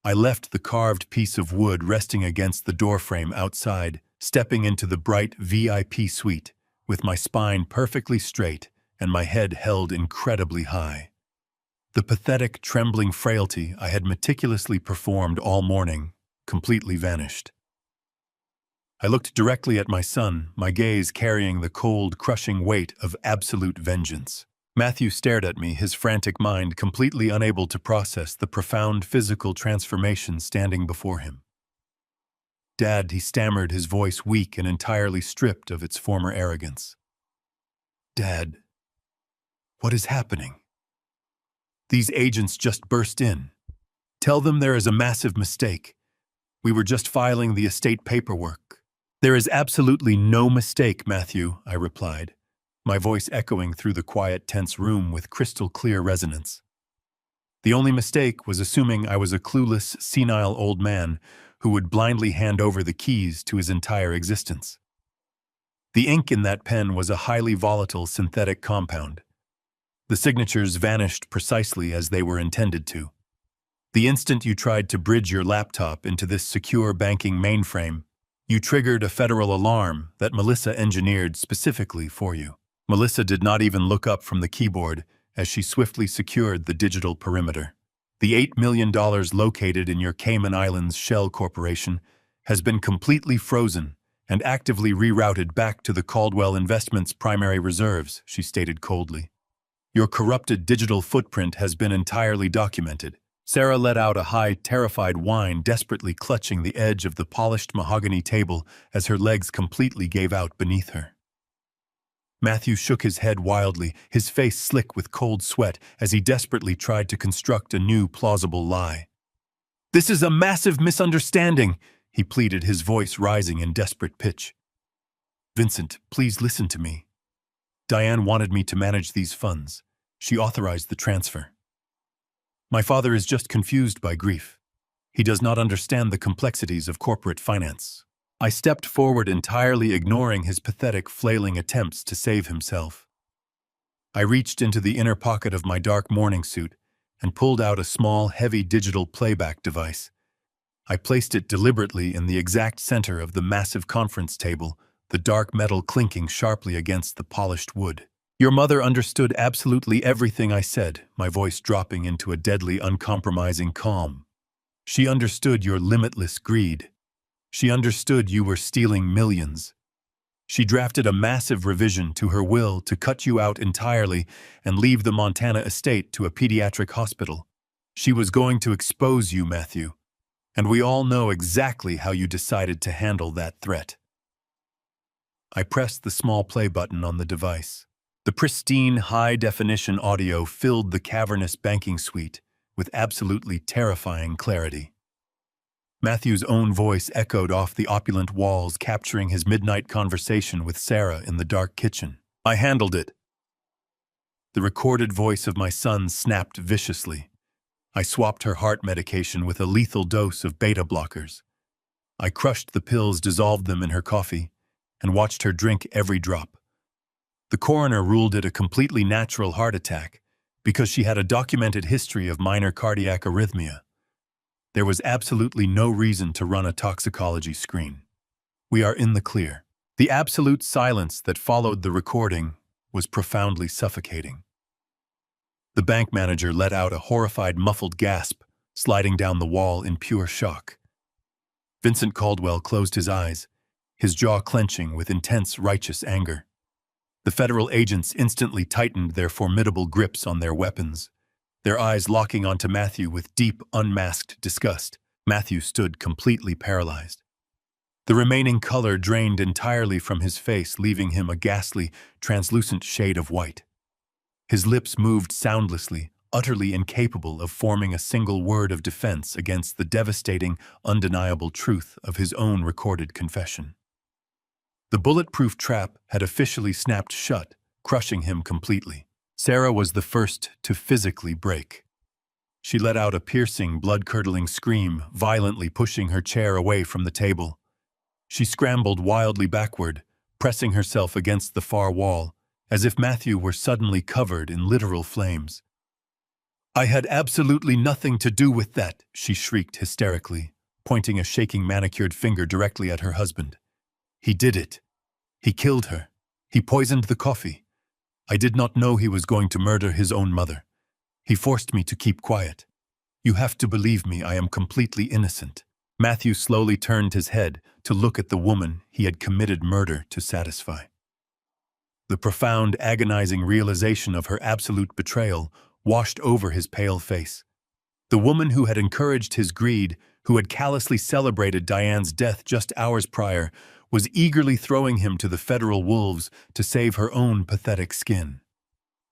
I left the carved piece of wood resting against the doorframe outside, stepping into the bright VIP suite, with my spine perfectly straight and my head held incredibly high. The pathetic, trembling frailty I had meticulously performed all morning completely vanished. I looked directly at my son, my gaze carrying the cold, crushing weight of absolute vengeance. Matthew stared at me, his frantic mind completely unable to process the profound physical transformation standing before him. "Dad," he stammered, his voice weak and entirely stripped of its former arrogance. "Dad, what is happening? These agents just burst in. Tell them there is a massive mistake. We were just filing the estate paperwork." "There is absolutely no mistake, Matthew," I replied, my voice echoing through the quiet, tense room with crystal-clear resonance. "The only mistake was assuming I was a clueless, senile old man who would blindly hand over the keys to his entire existence. The ink in that pen was a highly volatile synthetic compound. The signatures vanished precisely as they were intended to. The instant you tried to bridge your laptop into this secure banking mainframe, you triggered a federal alarm that Melissa engineered specifically for you." Melissa did not even look up from the keyboard as she swiftly secured the digital perimeter. "The $8 million located in your Cayman Islands Shell Corporation has been completely frozen and actively rerouted back to the Caldwell Investments' primary reserves," she stated coldly. "Your corrupted digital footprint has been entirely documented." Sarah let out a high, terrified whine, desperately clutching the edge of the polished mahogany table as her legs completely gave out beneath her. Matthew shook his head wildly, his face slick with cold sweat as he desperately tried to construct a new, plausible lie. "This is a massive misunderstanding," he pleaded, his voice rising in desperate pitch. "Vincent, please listen to me. Diane wanted me to manage these funds. She authorized the transfer. My father is just confused by grief. He does not understand the complexities of corporate finance." I stepped forward, entirely ignoring his pathetic, flailing attempts to save himself. I reached into the inner pocket of my dark morning suit and pulled out a small, heavy digital playback device. I placed it deliberately in the exact center of the massive conference table, the dark metal clinking sharply against the polished wood. "Your mother understood absolutely everything I said," my voice dropping into a deadly, uncompromising calm. "She understood your limitless greed. She understood you were stealing millions. She drafted a massive revision to her will to cut you out entirely and leave the Montana estate to a pediatric hospital. She was going to expose you, Matthew, and we all know exactly how you decided to handle that threat." I pressed the small play button on the device. The pristine, high-definition audio filled the cavernous banking suite with absolutely terrifying clarity. Matthew's own voice echoed off the opulent walls, capturing his midnight conversation with Sarah in the dark kitchen. "I handled it." The recorded voice of my son snapped viciously. I swapped her heart medication with a lethal dose of beta blockers. I crushed the pills, dissolved them in her coffee, and watched her drink every drop. The coroner ruled it a completely natural heart attack because she had a documented history of minor cardiac arrhythmia. There was absolutely no reason to run a toxicology screen. We are in the clear. The absolute silence that followed the recording was profoundly suffocating. The bank manager let out a horrified, muffled gasp, sliding down the wall in pure shock. Vincent Caldwell closed his eyes, his jaw clenching with intense, righteous anger. The federal agents instantly tightened their formidable grips on their weapons, their eyes locking onto Matthew with deep, unmasked disgust. Matthew stood completely paralyzed. The remaining color drained entirely from his face, leaving him a ghastly, translucent shade of white. His lips moved soundlessly, utterly incapable of forming a single word of defense against the devastating, undeniable truth of his own recorded confession. The bulletproof trap had officially snapped shut, crushing him completely. Sarah was the first to physically break. She let out a piercing, blood-curdling scream, violently pushing her chair away from the table. She scrambled wildly backward, pressing herself against the far wall, as if Matthew were suddenly covered in literal flames. "I had absolutely nothing to do with that," she shrieked hysterically, pointing a shaking manicured finger directly at her husband. "He did it. He killed her. He poisoned the coffee. I did not know he was going to murder his own mother. He forced me to keep quiet. You have to believe me, I am completely innocent." Matthew slowly turned his head to look at the woman he had committed murder to satisfy. The profound, agonizing realization of her absolute betrayal washed over his pale face. The woman who had encouraged his greed, who had callously celebrated Diane's death just hours prior, was eagerly throwing him to the federal wolves to save her own pathetic skin.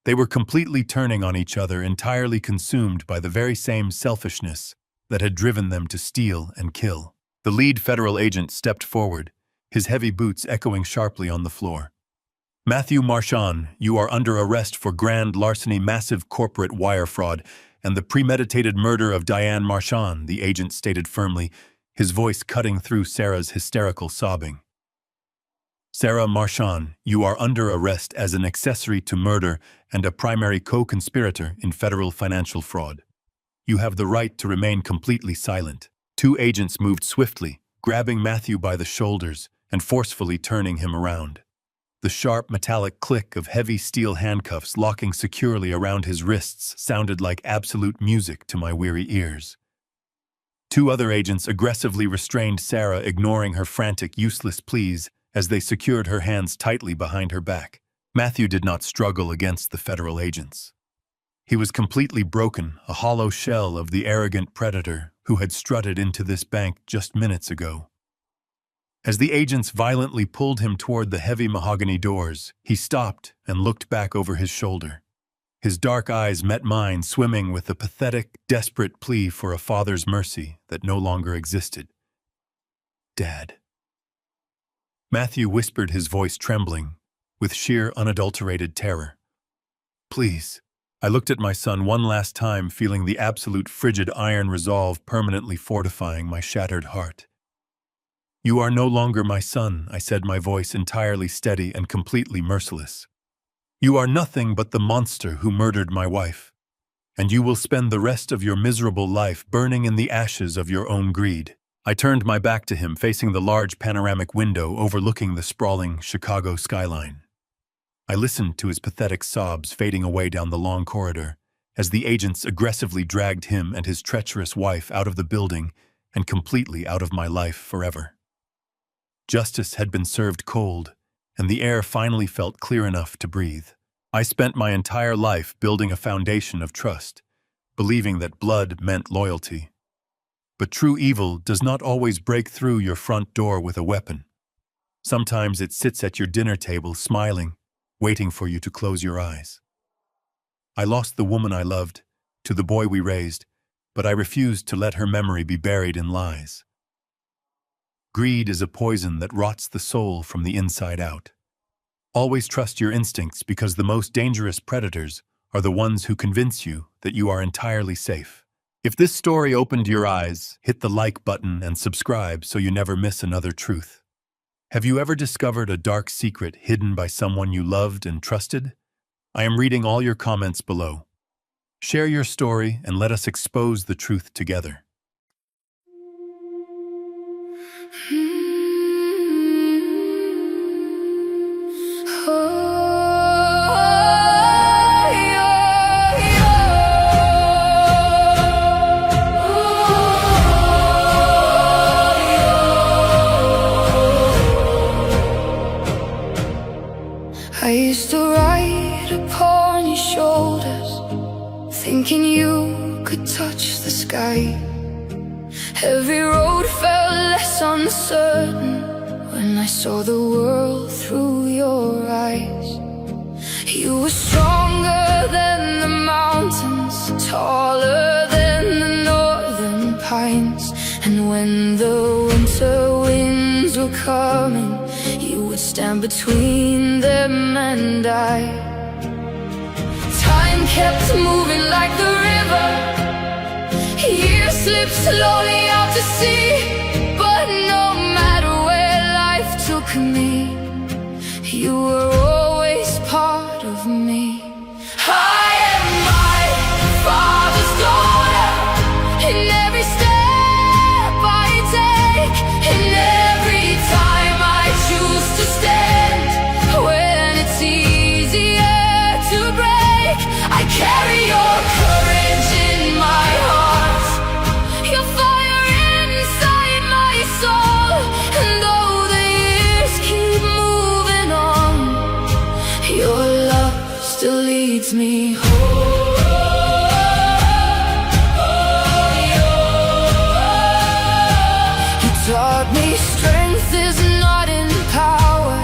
They were completely turning on each other, entirely consumed by the very same selfishness that had driven them to steal and kill. The lead federal agent stepped forward, his heavy boots echoing sharply on the floor. "Matthew Marchand, you are under arrest for grand larceny, massive corporate wire fraud, and the premeditated murder of Diane Marchand," the agent stated firmly, his voice cutting through Sarah's hysterical sobbing. "Sarah Marchand, you are under arrest as an accessory to murder and a primary co-conspirator in federal financial fraud. You have the right to remain completely silent." Two agents moved swiftly, grabbing Matthew by the shoulders and forcefully turning him around. The sharp metallic click of heavy steel handcuffs locking securely around his wrists sounded like absolute music to my weary ears. Two other agents aggressively restrained Sarah, ignoring her frantic, useless pleas as they secured her hands tightly behind her back. Matthew did not struggle against the federal agents. He was completely broken, a hollow shell of the arrogant predator who had strutted into this bank just minutes ago. As the agents violently pulled him toward the heavy mahogany doors, he stopped and looked back over his shoulder. His dark eyes met mine, swimming with the pathetic, desperate plea for a father's mercy that no longer existed. "Dad." Matthew whispered, his voice trembling, with sheer, unadulterated terror. "Please." I looked at my son one last time, feeling the absolute frigid iron resolve permanently fortifying my shattered heart. "You are no longer my son," I said, my voice entirely steady and completely merciless. "You are nothing but the monster who murdered my wife, and you will spend the rest of your miserable life burning in the ashes of your own greed." I turned my back to him, facing the large panoramic window overlooking the sprawling Chicago skyline. I listened to his pathetic sobs fading away down the long corridor as the agents aggressively dragged him and his treacherous wife out of the building and completely out of my life forever. Justice had been served cold, and the air finally felt clear enough to breathe. I spent my entire life building a foundation of trust, believing that blood meant loyalty. But true evil does not always break through your front door with a weapon. Sometimes it sits at your dinner table smiling, waiting for you to close your eyes. I lost the woman I loved, to the boy we raised, but I refused to let her memory be buried in lies. Greed is a poison that rots the soul from the inside out. Always trust your instincts, because the most dangerous predators are the ones who convince you that you are entirely safe. If this story opened your eyes, hit the like button and subscribe so you never miss another truth. Have you ever discovered a dark secret hidden by someone you loved and trusted? I am reading all your comments below. Share your story and let us expose the truth together. I used to ride upon your shoulders, thinking you could touch the sky. Every road felt less uncertain when I saw the world through your eyes. You were stronger than the mountains, taller than the northern pines. And when the winter winds were coming, you would stand between them and I. Time kept moving like the river, years slipped slowly out to sea. But no matter where life took me, you were always part of me. I am my father's daughter, in every step I take, in every time I choose to stand. When it's easier to break, I carry your courage in my heart, your fire inside my soul. And though the years keep moving on, your love still leads me home. You taught me strength is not in power,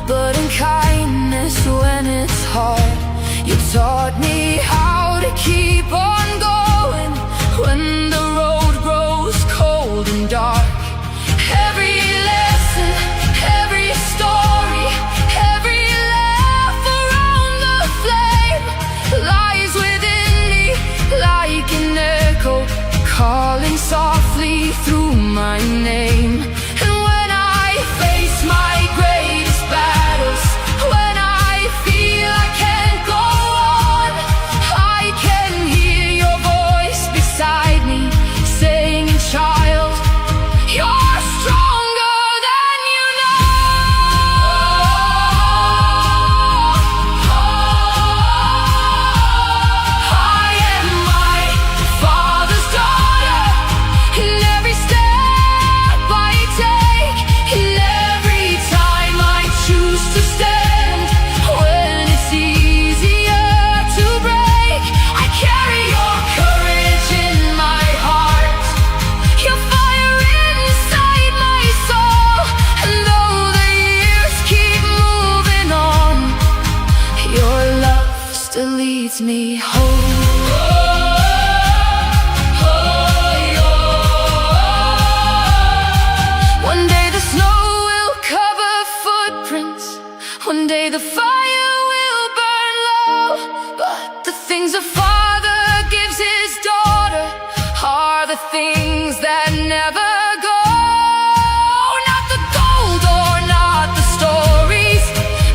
but in kindness when it's hard. You taught me how to keep on going when the road grows cold and dark. Every lesson, every story, every laugh around the flame lies within me like an echo, calling softly through my name. And when I face my greatest battles, when I feel I can't go on, I can hear your voice beside me saying, child, you're stronger than you know. I am my father's daughter, in every step I take, in every time I choose to stand. When it's easier to break, I carry your courage in my heart, your fire inside my soul. And though the years keep moving on, your love still leads me home. One day the snow will cover footprints, one day the fire will burn low. But the things a father gives his daughter are the things that never go. Not the gold or not the stories,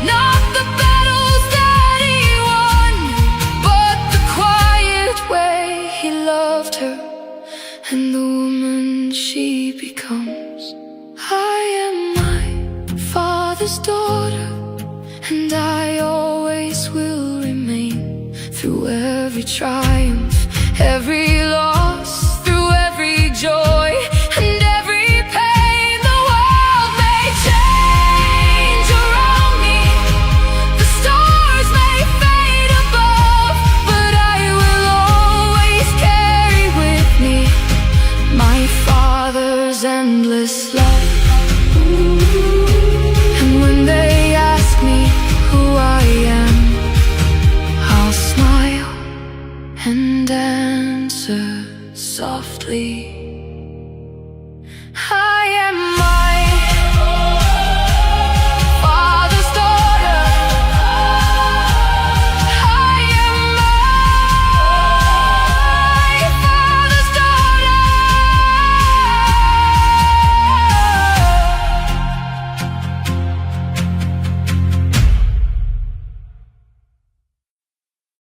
not the battles that he won, but the quiet way he loved her and the woman she becomes. I am my father's daughter, and I always will remain. Through every triumph, every loss, through every joy and every pain, the world may change around me, the stars may fade above, but I will always carry with me my father's endless love. And when they ask me who I am, I'll smile and answer softly.